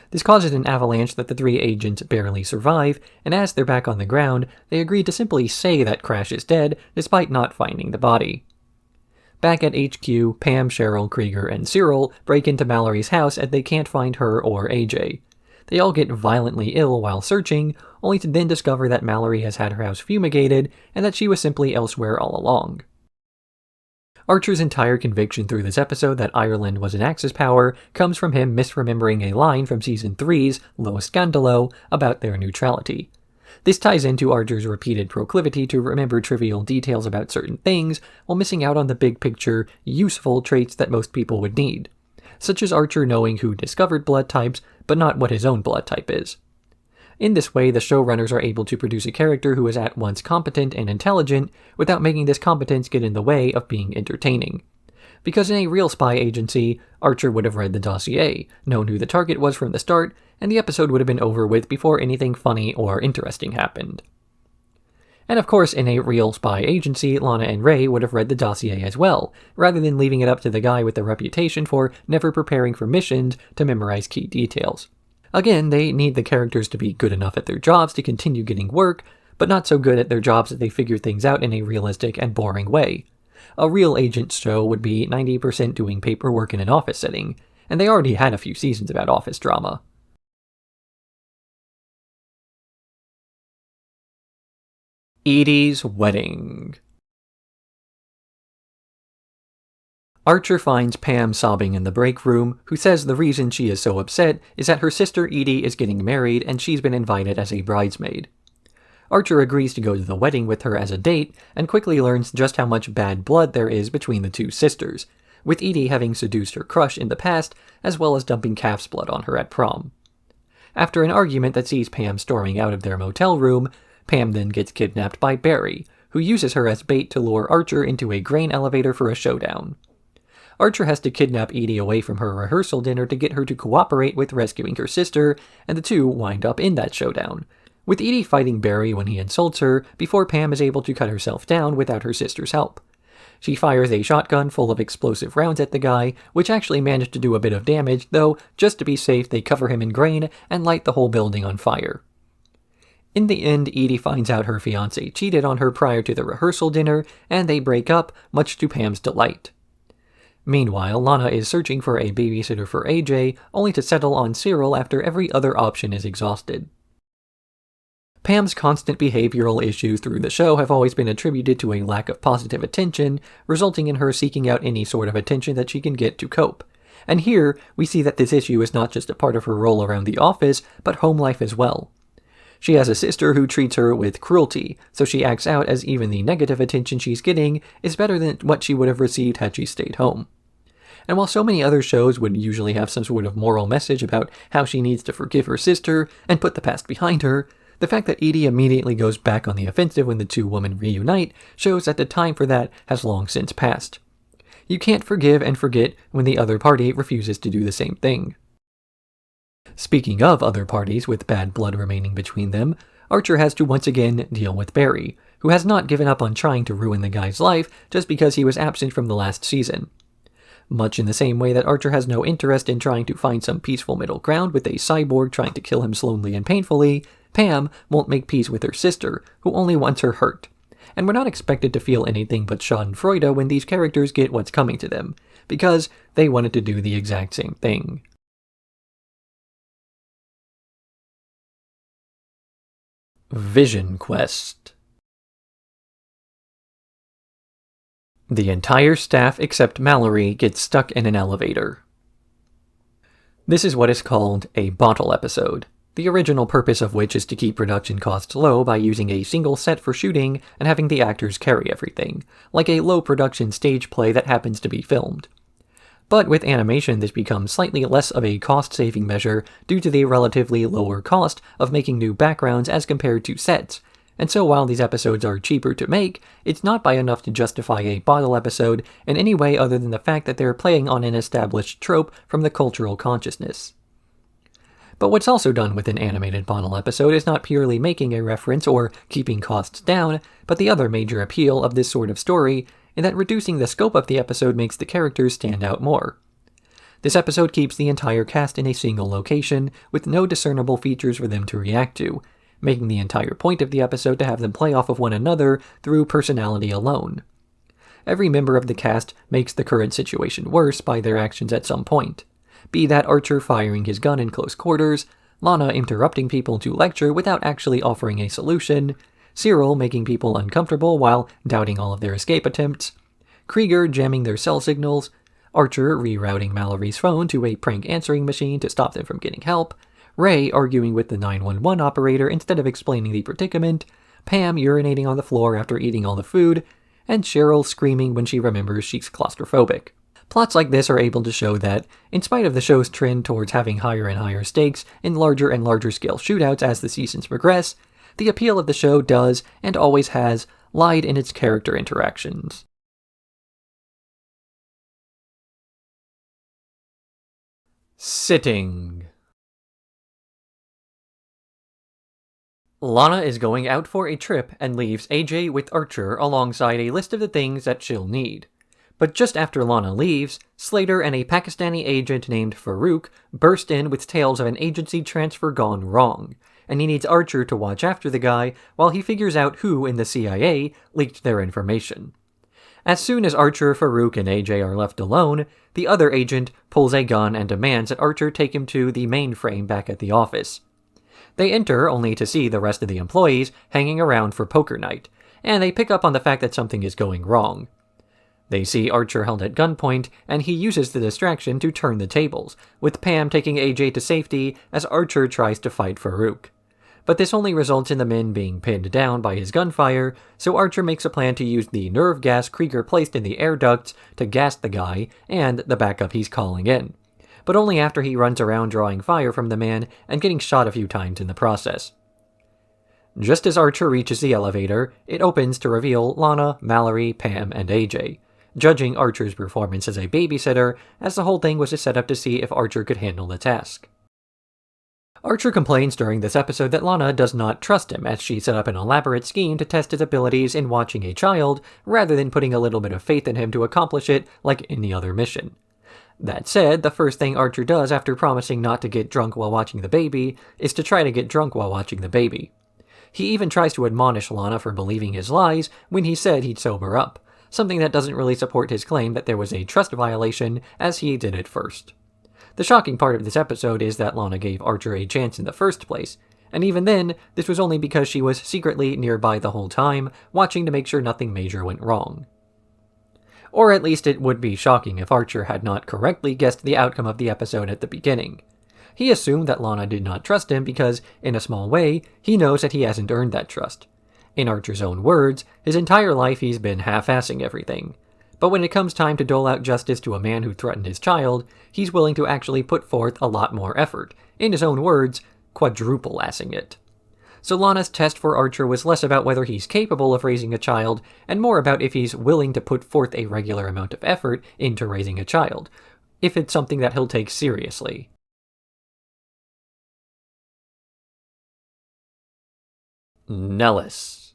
This causes an avalanche that the three agents barely survive, and as they're back on the ground, they agree to simply say that Crash is dead despite not finding the body. Back at HQ, Pam, Cheryl, Krieger, and Cyril break into Mallory's house and they can't find her or AJ. They all get violently ill while searching, only to then discover that Mallory has had her house fumigated and that she was simply elsewhere all along. Archer's entire conviction through this episode that Ireland was an Axis power comes from him misremembering a line from Season 3's Lo Scandalo about their neutrality. This ties into Archer's repeated proclivity to remember trivial details about certain things while missing out on the big picture, useful traits that most people would need, such as Archer knowing who discovered blood types, but not what his own blood type is. In this way, the showrunners are able to produce a character who is at once competent and intelligent without making this competence get in the way of being entertaining. Because in a real spy agency, Archer would have read the dossier, known who the target was from the start, and the episode would have been over with before anything funny or interesting happened. And of course, in a real spy agency, Lana and Ray would have read the dossier as well, rather than leaving it up to the guy with the reputation for never preparing for missions to memorize key details. Again, they need the characters to be good enough at their jobs to continue getting work, but not so good at their jobs that they figure things out in a realistic and boring way. A real agent's show would be 90% doing paperwork in an office setting, and they already had a few seasons about office drama. Edie's wedding. Archer finds Pam sobbing in the break room, who says the reason she is so upset is that her sister Edie is getting married and she's been invited as a bridesmaid. Archer agrees to go to the wedding with her as a date, and quickly learns just how much bad blood there is between the two sisters, with Edie having seduced her crush in the past, as well as dumping calf's blood on her at prom. After an argument that sees Pam storming out of their motel room, Pam then gets kidnapped by Barry, who uses her as bait to lure Archer into a grain elevator for a showdown. Archer has to kidnap Edie away from her rehearsal dinner to get her to cooperate with rescuing her sister, and the two wind up in that showdown, with Edie fighting Barry when he insults her before Pam is able to cut herself down without her sister's help. She fires a shotgun full of explosive rounds at the guy, which actually managed to do a bit of damage, though just to be safe they cover him in grain and light the whole building on fire. In the end, Edie finds out her fiancé cheated on her prior to the rehearsal dinner, and they break up, much to Pam's delight. Meanwhile, Lana is searching for a babysitter for AJ, only to settle on Cyril after every other option is exhausted. Pam's constant behavioral issues through the show have always been attributed to a lack of positive attention, resulting in her seeking out any sort of attention that she can get to cope. And here, we see that this issue is not just a part of her role around the office, but home life as well. She has a sister who treats her with cruelty, so she acts out as even the negative attention she's getting is better than what she would have received had she stayed home. And while so many other shows would usually have some sort of moral message about how she needs to forgive her sister and put the past behind her, the fact that Edie immediately goes back on the offensive when the two women reunite shows that the time for that has long since passed. You can't forgive and forget when the other party refuses to do the same thing. Speaking of other parties with bad blood remaining between them, Archer has to once again deal with Barry, who has not given up on trying to ruin the guy's life just because he was absent from the last season. Much in the same way that Archer has no interest in trying to find some peaceful middle ground with a cyborg trying to kill him slowly and painfully, Pam won't make peace with her sister, who only wants her hurt. And we're not expected to feel anything but schadenfreude when these characters get what's coming to them, because they wanted to do the exact same thing. Vision Quest. The entire staff except Mallory gets stuck in an elevator. This is what is called a bottle episode, the original purpose of which is to keep production costs low by using a single set for shooting and having the actors carry everything, like a low-production stage play that happens to be filmed. But with animation, this becomes slightly less of a cost-saving measure due to the relatively lower cost of making new backgrounds as compared to sets, And so while these episodes are cheaper to make, it's not by enough to justify a bottle episode in any way other than the fact that they're playing on an established trope from the cultural consciousness. But what's also done with an animated bottle episode is not purely making a reference or keeping costs down, but the other major appeal of this sort of story in that reducing the scope of the episode makes the characters stand out more. This episode keeps the entire cast in a single location, with no discernible features for them to react to, making the entire point of the episode to have them play off of one another through personality alone. Every member of the cast makes the current situation worse by their actions at some point, be that Archer firing his gun in close quarters, Lana interrupting people to lecture without actually offering a solution, Cyril making people uncomfortable while doubting all of their escape attempts, Krieger jamming their cell signals, Archer rerouting Mallory's phone to a prank answering machine to stop them from getting help, Ray arguing with the 911 operator instead of explaining the predicament, Pam urinating on the floor after eating all the food, and Cheryl screaming when she remembers she's claustrophobic. Plots like this are able to show that, in spite of the show's trend towards having higher and higher stakes in larger and larger scale shootouts as the seasons progress, the appeal of the show does, and always has, lied in its character interactions. Sitting. Lana is going out for a trip and leaves AJ with Archer alongside a list of the things that she'll need. But just after Lana leaves, Slater and a Pakistani agent named Farouk burst in with tales of an agency transfer gone wrong, and he needs Archer to watch after the guy while he figures out who in the CIA leaked their information. As soon as Archer, Farouk, and AJ are left alone, the other agent pulls a gun and demands that Archer take him to the mainframe back at the office. They enter only to see the rest of the employees hanging around for poker night, and they pick up on the fact that something is going wrong. They see Archer held at gunpoint, and he uses the distraction to turn the tables, with Pam taking AJ to safety as Archer tries to fight Farouk. But this only results in the men being pinned down by his gunfire, so Archer makes a plan to use the nerve gas Krieger placed in the air ducts to gas the guy and the backup he's calling in, but only after he runs around drawing fire from the man and getting shot a few times in the process. Just as Archer reaches the elevator, it opens to reveal Lana, Mallory, Pam, and AJ, judging Archer's performance as a babysitter, as the whole thing was a setup to see if Archer could handle the task. Archer complains during this episode that Lana does not trust him, as she set up an elaborate scheme to test his abilities in watching a child, rather than putting a little bit of faith in him to accomplish it like any other mission. That said, the first thing Archer does after promising not to get drunk while watching the baby is to try to get drunk while watching the baby. He even tries to admonish Lana for believing his lies when he said he'd sober up, something that doesn't really support his claim that there was a trust violation, as he did it first. The shocking part of this episode is that Lana gave Archer a chance in the first place, and even then, this was only because she was secretly nearby the whole time, watching to make sure nothing major went wrong. Or at least it would be shocking if Archer had not correctly guessed the outcome of the episode at the beginning. He assumed that Lana did not trust him because, in a small way, he knows that he hasn't earned that trust. In Archer's own words, his entire life he's been half-assing everything. But when it comes time to dole out justice to a man who threatened his child, he's willing to actually put forth a lot more effort, in his own words, quadruple-assing it. So Lana's test for Archer was less about whether he's capable of raising a child, and more about if he's willing to put forth a regular amount of effort into raising a child, if it's something that he'll take seriously. Nellis.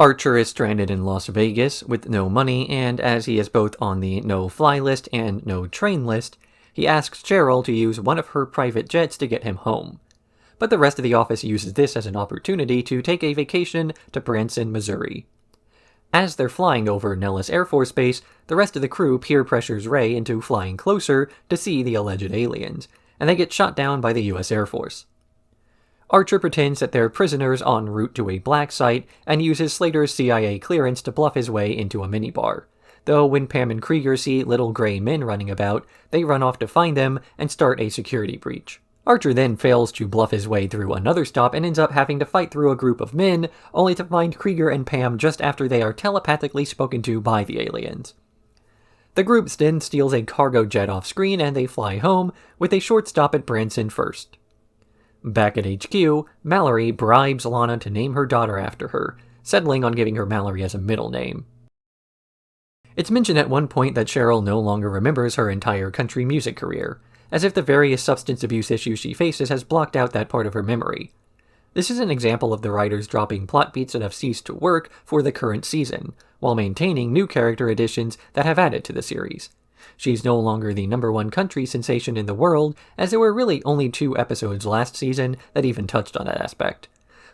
Archer is stranded in Las Vegas with no money, and as he is both on the no-fly list and no-train list, he asks Cheryl to use one of her private jets to get him home. But the rest of the office uses this as an opportunity to take a vacation to Branson, Missouri. As they're flying over Nellis Air Force Base, the rest of the crew peer pressures Ray into flying closer to see the alleged aliens, and they get shot down by the U.S. Air Force. Archer pretends that they're prisoners en route to a black site and uses Slater's CIA clearance to bluff his way into a minibar, though when Pam and Krieger see little gray men running about, they run off to find them and start a security breach. Archer then fails to bluff his way through another stop and ends up having to fight through a group of men, only to find Krieger and Pam just after they are telepathically spoken to by the aliens. The group then steals a cargo jet off-screen and they fly home, with a short stop at Branson first. Back at HQ, Mallory bribes Lana to name her daughter after her, settling on giving her Mallory as a middle name. It's mentioned at one point that Cheryl no longer remembers her entire country music career, as if the various substance abuse issues she faces has blocked out that part of her memory. This is an example of the writers dropping plot beats that have ceased to work for the current season, while maintaining new character additions that have added to the series. She's no longer the #1 country sensation in the world, as there were really only 2 episodes last season that even touched on that aspect.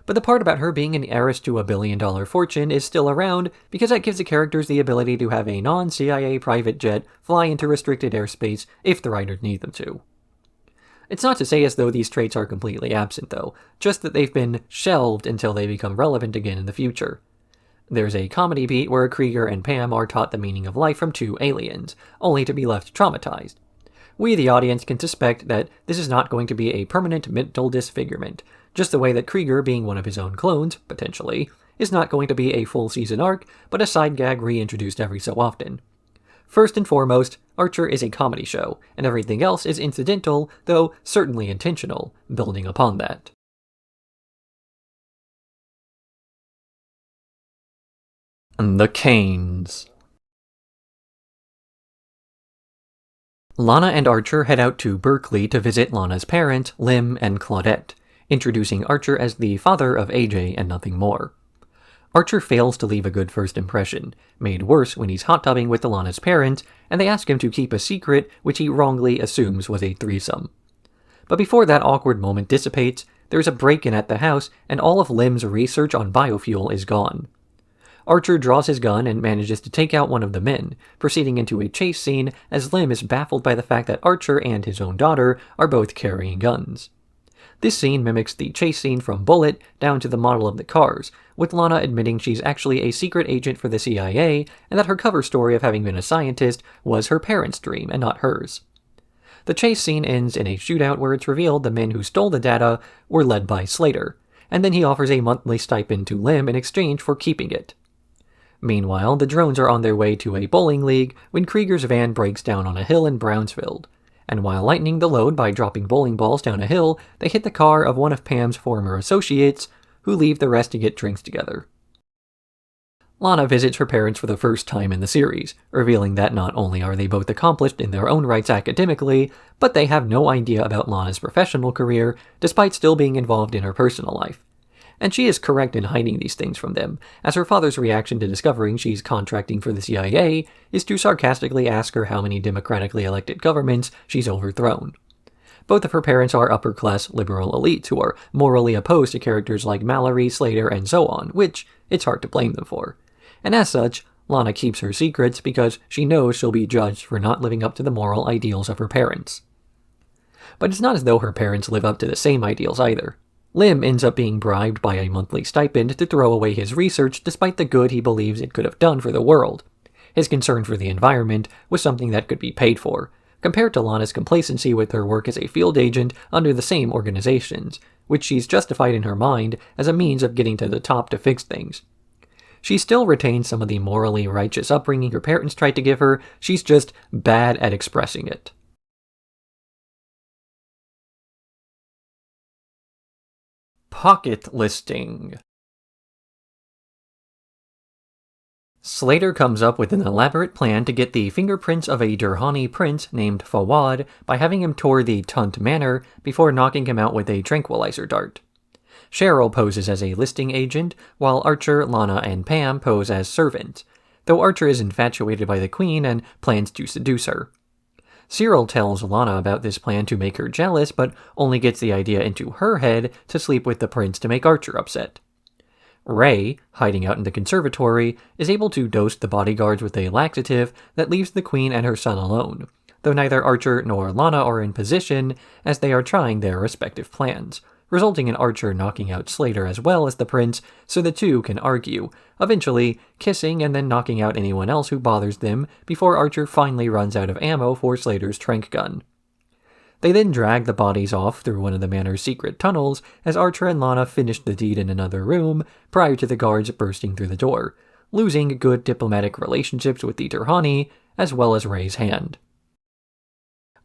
But the part about her being an heiress to a billion-dollar fortune is still around, because that gives the characters the ability to have a non-CIA private jet fly into restricted airspace if the writers need them to. It's not to say as though these traits are completely absent, though, just that they've been shelved until they become relevant again in the future. There's a comedy beat where Krieger and Pam are taught the meaning of life from 2 aliens, only to be left traumatized. We, the audience, can suspect that this is not going to be a permanent mental disfigurement, just the way that Krieger, being one of his own clones, potentially, is not going to be a full season arc, but a side gag reintroduced every so often. First and foremost, Archer is a comedy show, and everything else is incidental, though certainly intentional, building upon that. The Canes. Lana and Archer head out to Berkeley to visit Lana's parents, Lim and Claudette, introducing Archer as the father of AJ and nothing more. Archer fails to leave a good first impression, made worse when he's hot tubbing with Lana's parents, and they ask him to keep a secret which he wrongly assumes was a threesome. But before that awkward moment dissipates, there's a break-in at the house, and all of Lim's research on biofuel is gone. Archer draws his gun and manages to take out one of the men, proceeding into a chase scene as Lim is baffled by the fact that Archer and his own daughter are both carrying guns. This scene mimics the chase scene from Bullet down to the model of the cars, with Lana admitting she's actually a secret agent for the CIA and that her cover story of having been a scientist was her parents' dream and not hers. The chase scene ends in a shootout where it's revealed the men who stole the data were led by Slater, and then he offers a monthly stipend to Lim in exchange for keeping it. Meanwhile, the drones are on their way to a bowling league when Krieger's van breaks down on a hill in Brownsville, and while lightening the load by dropping bowling balls down a hill, they hit the car of one of Pam's former associates, who leave the rest to get drinks together. Lana visits her parents for the first time in the series, revealing that not only are they both accomplished in their own rights academically, but they have no idea about Lana's professional career, despite still being involved in her personal life. And she is correct in hiding these things from them, as her father's reaction to discovering she's contracting for the CIA is to sarcastically ask her how many democratically elected governments she's overthrown. Both of her parents are upper-class liberal elites who are morally opposed to characters like Mallory, Slater, and so on, which it's hard to blame them for. And as such, Lana keeps her secrets because she knows she'll be judged for not living up to the moral ideals of her parents. But it's not as though her parents live up to the same ideals either. Lim ends up being bribed by a monthly stipend to throw away his research despite the good he believes it could have done for the world. His concern for the environment was something that could be paid for, compared to Lana's complacency with her work as a field agent under the same organizations, which she's justified in her mind as a means of getting to the top to fix things. She still retains some of the morally righteous upbringing her parents tried to give her, she's just bad at expressing it. Pocket listing. Slater comes up with an elaborate plan to get the fingerprints of a Durrani prince named Fawad by having him tour the Tunt Manor before knocking him out with a tranquilizer dart. Cheryl poses as a listing agent, while Archer, Lana, and Pam pose as servants, though Archer is infatuated by the Queen and plans to seduce her. Cyril tells Lana about this plan to make her jealous, but only gets the idea into her head to sleep with the prince to make Archer upset. Ray, hiding out in the conservatory, is able to dose the bodyguards with a laxative that leaves the Queen and her son alone, though neither Archer nor Lana are in position as they are trying their respective plans, resulting in Archer knocking out Slater as well as the prince so the two can argue, eventually kissing and then knocking out anyone else who bothers them before Archer finally runs out of ammo for Slater's tranq gun. They then drag the bodies off through one of the manor's secret tunnels as Archer and Lana finish the deed in another room prior to the guards bursting through the door, losing good diplomatic relationships with the Durrani as well as Ray's hand.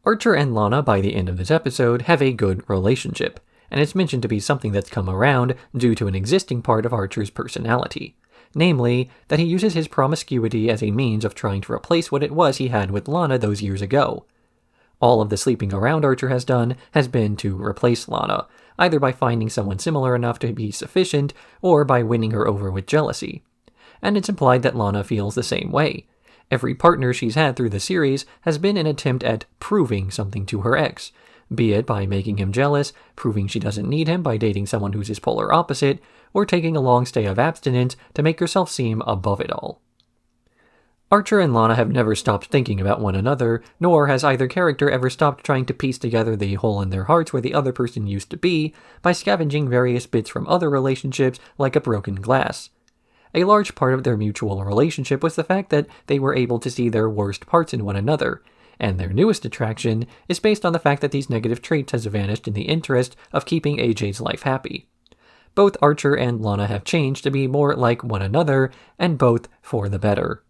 Archer and Lana by the end of this episode have a good relationship, and it's mentioned to be something that's come around due to an existing part of Archer's personality. Namely, that he uses his promiscuity as a means of trying to replace what it was he had with Lana those years ago. All of the sleeping around Archer has done has been to replace Lana, either by finding someone similar enough to be sufficient, or by winning her over with jealousy. And it's implied that Lana feels the same way. Every partner she's had through the series has been an attempt at proving something to her ex, be it by making him jealous, proving she doesn't need him by dating someone who's his polar opposite, or taking a long stay of abstinence to make herself seem above it all. Archer and Lana have never stopped thinking about one another, nor has either character ever stopped trying to piece together the hole in their hearts where the other person used to be by scavenging various bits from other relationships like a broken glass. A large part of their mutual relationship was the fact that they were able to see their worst parts in one another, and their newest attraction is based on the fact that these negative traits has vanished in the interest of keeping AJ's life happy. Both Archer and Lana have changed to be more like one another, and both for the better.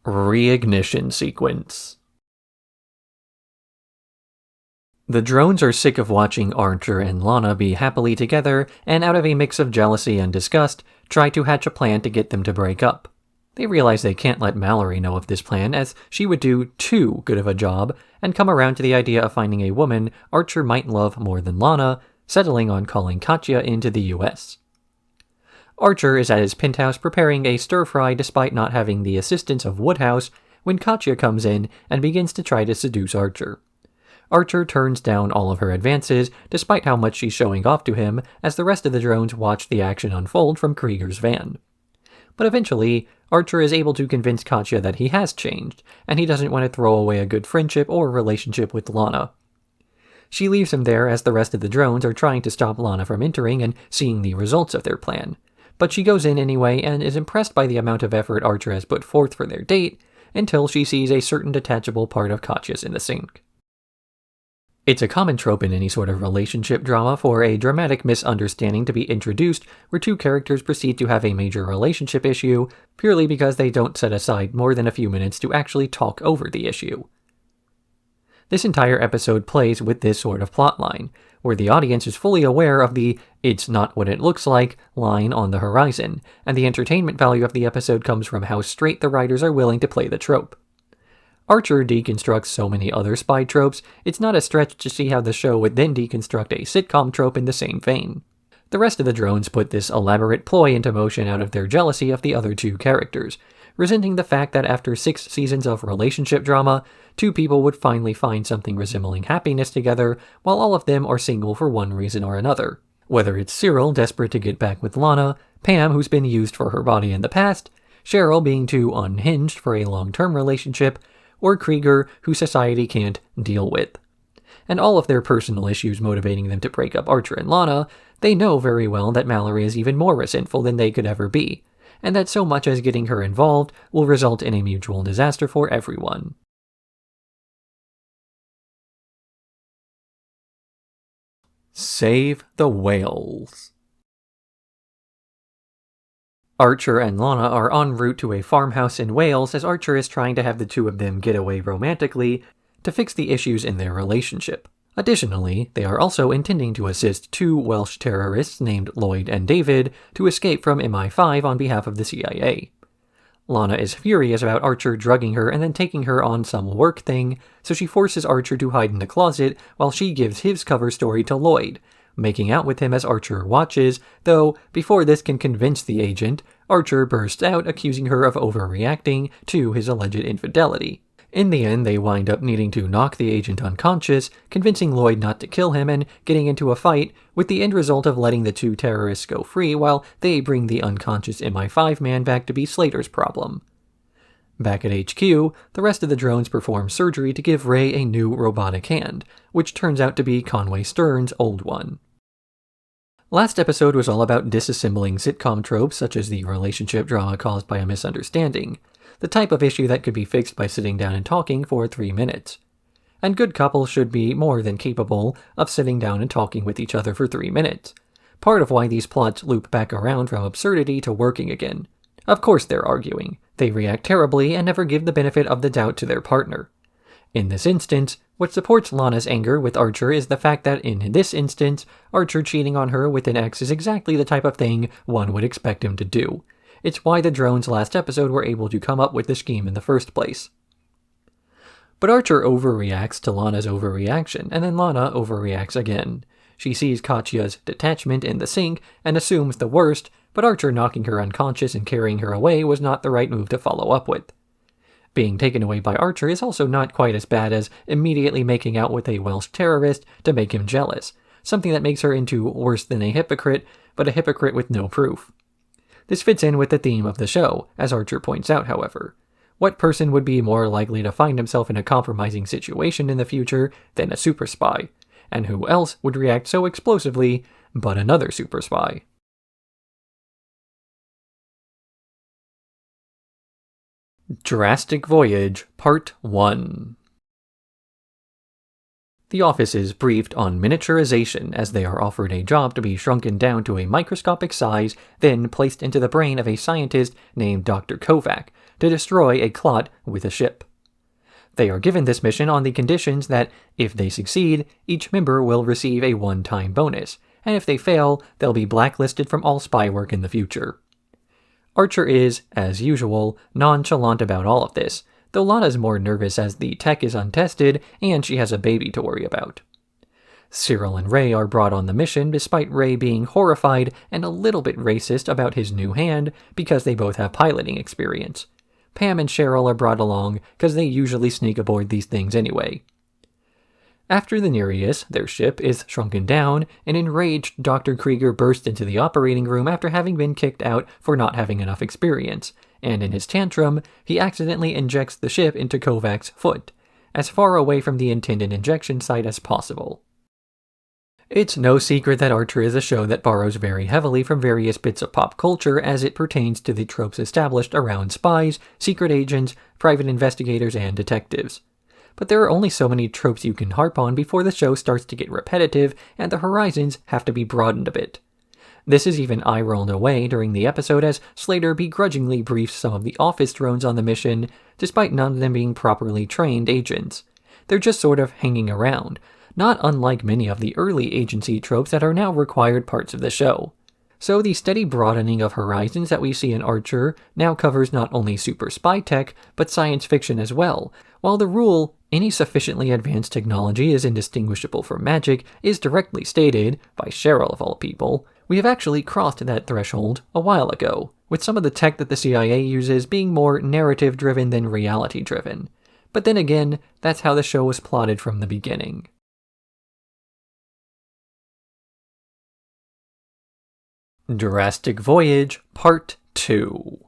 Reignition Sequence. The drones are sick of watching Archer and Lana be happily together, and out of a mix of jealousy and disgust, try to hatch a plan to get them to break up. They realize they can't let Mallory know of this plan, as she would do too good of a job, and come around to the idea of finding a woman Archer might love more than Lana, settling on calling Katya into the US. Archer is at his penthouse preparing a stir-fry despite not having the assistance of Woodhouse when Katya comes in and begins to try to seduce Archer. Archer turns down all of her advances despite how much she's showing off to him as the rest of the drones watch the action unfold from Krieger's van. But eventually, Archer is able to convince Katya that he has changed, and he doesn't want to throw away a good friendship or relationship with Lana. She leaves him there as the rest of the drones are trying to stop Lana from entering and seeing the results of their plan. But she goes in anyway and is impressed by the amount of effort Archer has put forth for their date, until she sees a certain detachable part of Katya's in the sink. It's a common trope in any sort of relationship drama for a dramatic misunderstanding to be introduced where two characters proceed to have a major relationship issue purely because they don't set aside more than a few minutes to actually talk over the issue. This entire episode plays with this sort of plotline, where the audience is fully aware of the "it's not what it looks like" line on the horizon, and the entertainment value of the episode comes from how straight the writers are willing to play the trope. Archer deconstructs so many other spy tropes, it's not a stretch to see how the show would then deconstruct a sitcom trope in the same vein. The rest of the drones put this elaborate ploy into motion out of their jealousy of the other two characters, resenting the fact that after 6 seasons of relationship drama, two people would finally find something resembling happiness together, while all of them are single for one reason or another. Whether it's Cyril desperate to get back with Lana, Pam who's been used for her body in the past, Cheryl being too unhinged for a long-term relationship, or Krieger who society can't deal with. And all of their personal issues motivating them to break up Archer and Lana, they know very well that Mallory is even more resentful than they could ever be, and that so much as getting her involved will result in a mutual disaster for everyone. Save the whales. Archer and Lana are en route to a farmhouse in Wales as Archer is trying to have the two of them get away romantically to fix the issues in their relationship. Additionally, they are also intending to assist 2 Welsh terrorists named Lloyd and David to escape from MI5 on behalf of the CIA. Lana is furious about Archer drugging her and then taking her on some work thing, so she forces Archer to hide in the closet while she gives his cover story to Lloyd, making out with him as Archer watches, though before this can convince the agent, Archer bursts out accusing her of overreacting to his alleged infidelity. In the end, they wind up needing to knock the agent unconscious, convincing Lloyd not to kill him and getting into a fight, with the end result of letting the 2 terrorists go free while they bring the unconscious MI5 man back to be Slater's problem. Back at HQ, the rest of the drones perform surgery to give Ray a new robotic hand, which turns out to be Conway Stern's old one. Last episode was all about disassembling sitcom tropes such as the relationship drama caused by a misunderstanding, the type of issue that could be fixed by sitting down and talking for 3 minutes. And good couples should be more than capable of sitting down and talking with each other for 3 minutes. Part of why these plots loop back around from absurdity to working again. Of course they're arguing. They react terribly and never give the benefit of the doubt to their partner. In this instance, what supports Lana's anger with Archer is the fact that in this instance, Archer cheating on her with an ex is exactly the type of thing one would expect him to do. It's why the drones last episode were able to come up with the scheme in the first place. But Archer overreacts to Lana's overreaction, and then Lana overreacts again. She sees Katya's detachment in the sink and assumes the worst, but Archer knocking her unconscious and carrying her away was not the right move to follow up with. Being taken away by Archer is also not quite as bad as immediately making out with a Welsh terrorist to make him jealous, something that makes her into worse than a hypocrite, but a hypocrite with no proof. This fits in with the theme of the show, as Archer points out, however. What person would be more likely to find himself in a compromising situation in the future than a super spy? And who else would react so explosively but another super spy? Drastic Voyage, Part 1. The office is briefed on miniaturization as they are offered a job to be shrunken down to a microscopic size, then placed into the brain of a scientist named Dr. Kovac to destroy a clot with a ship. They are given this mission on the conditions that, if they succeed, each member will receive a one-time bonus, and if they fail, they'll be blacklisted from all spy work in the future. Archer is, as usual, nonchalant about all of this, though Lana's more nervous as the tech is untested and she has a baby to worry about. Cyril and Ray are brought on the mission despite Ray being horrified and a little bit racist about his new hand because they both have piloting experience. Pam and Cheryl are brought along because they usually sneak aboard these things anyway. After the Nereus, their ship is shrunken down, an enraged Dr. Krieger bursts into the operating room after having been kicked out for not having enough experience, and in his tantrum, he accidentally injects the ship into Kovac's foot, as far away from the intended injection site as possible. It's no secret that Archer is a show that borrows very heavily from various bits of pop culture as it pertains to the tropes established around spies, secret agents, private investigators, and detectives. But there are only so many tropes you can harp on before the show starts to get repetitive and the horizons have to be broadened a bit. This is even eye-rolled away during the episode as Slater begrudgingly briefs some of the office drones on the mission, despite none of them being properly trained agents. They're just sort of hanging around, not unlike many of the early agency tropes that are now required parts of the show. So the steady broadening of horizons that we see in Archer now covers not only super spy tech, but science fiction as well, while the rule, any sufficiently advanced technology is indistinguishable from magic, is directly stated, by Cheryl of all people. We have actually crossed that threshold a while ago, with some of the tech that the CIA uses being more narrative-driven than reality-driven. But then again, that's how the show was plotted from the beginning. Drastic Voyage, Part 2.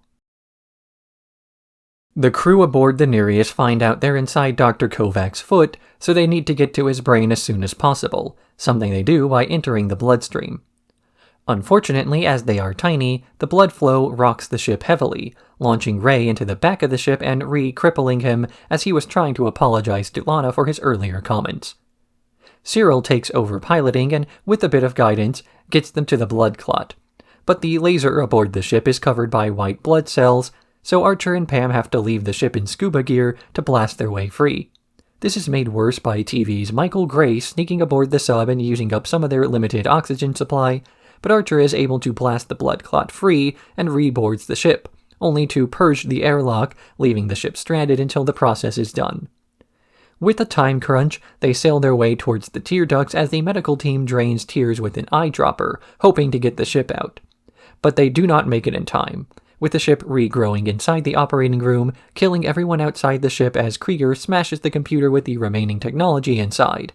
The crew aboard the Nereus find out they're inside Dr. Kovac's foot, so they need to get to his brain as soon as possible, something they do by entering the bloodstream. Unfortunately, as they are tiny, the blood flow rocks the ship heavily, launching Ray into the back of the ship and crippling him as he was trying to apologize to Lana for his earlier comments. Cyril takes over piloting and, with a bit of guidance, gets them to the blood clot. But the laser aboard the ship is covered by white blood cells, so Archer and Pam have to leave the ship in scuba gear to blast their way free. This is made worse by TV's Michael Gray sneaking aboard the sub and using up some of their limited oxygen supply, but Archer is able to blast the blood clot free and reboards the ship, only to purge the airlock, leaving the ship stranded until the process is done. With a time crunch, they sail their way towards the tear ducts as the medical team drains tears with an eyedropper, hoping to get the ship out. But they do not make it in time, with the ship regrowing inside the operating room, killing everyone outside the ship as Krieger smashes the computer with the remaining technology inside.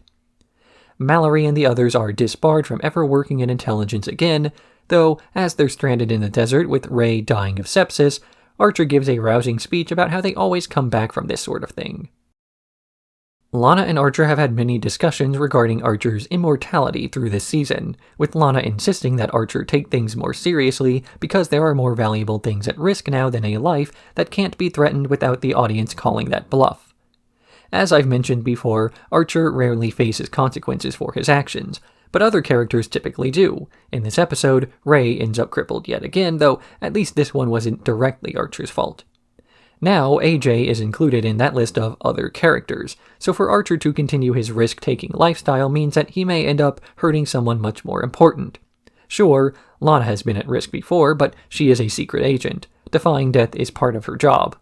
Mallory and the others are disbarred from ever working in intelligence again, though as they're stranded in the desert with Ray dying of sepsis, Archer gives a rousing speech about how they always come back from this sort of thing. Lana and Archer have had many discussions regarding Archer's immortality through this season, with Lana insisting that Archer take things more seriously because there are more valuable things at risk now than a life that can't be threatened without the audience calling that bluff. As I've mentioned before, Archer rarely faces consequences for his actions, but other characters typically do. In this episode, Ray ends up crippled yet again, though at least this one wasn't directly Archer's fault. Now, AJ is included in that list of other characters, so for Archer to continue his risk-taking lifestyle means that he may end up hurting someone much more important. Sure, Lana has been at risk before, but she is a secret agent. Defying death is part of her job.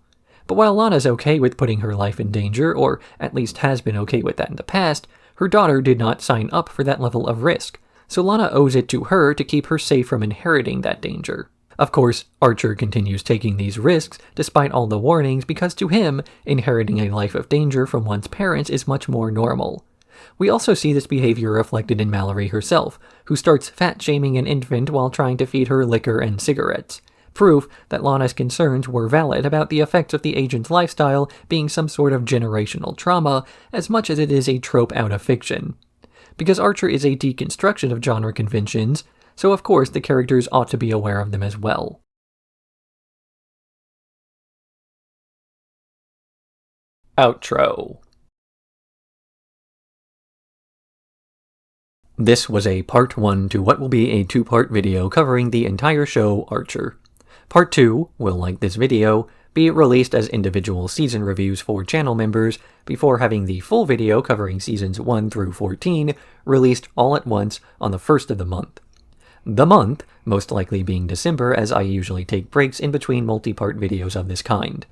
But while Lana's okay with putting her life in danger, or at least has been okay with that in the past, her daughter did not sign up for that level of risk, so Lana owes it to her to keep her safe from inheriting that danger. Of course, Archer continues taking these risks despite all the warnings because to him, inheriting a life of danger from one's parents is much more normal. We also see this behavior reflected in Mallory herself, who starts fat-shaming an infant while trying to feed her liquor and cigarettes. Proof that Lana's concerns were valid about the effects of the agent's lifestyle being some sort of generational trauma, as much as it is a trope out of fiction. Because Archer is a deconstruction of genre conventions, so of course the characters ought to be aware of them as well. Outro. This was a part 1 to what will be a 2-part video covering the entire show Archer. Part 2 will, like this video, be released as individual season reviews for channel members before having the full video covering seasons 1 through 14 released all at once on the 1st of the month. The month most likely being December, as I usually take breaks in between multi-part videos of this kind.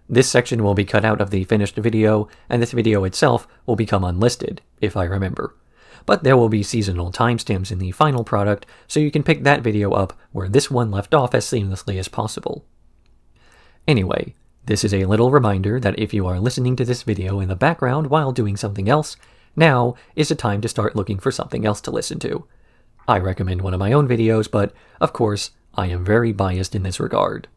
This section will be cut out of the finished video, and this video itself will become unlisted, if I remember. But there will be seasonal timestamps in the final product, so you can pick that video up where this one left off as seamlessly as possible. Anyway, this is a little reminder that if you are listening to this video in the background while doing something else, now is the time to start looking for something else to listen to. I recommend one of my own videos, but, of course, I am very biased in this regard.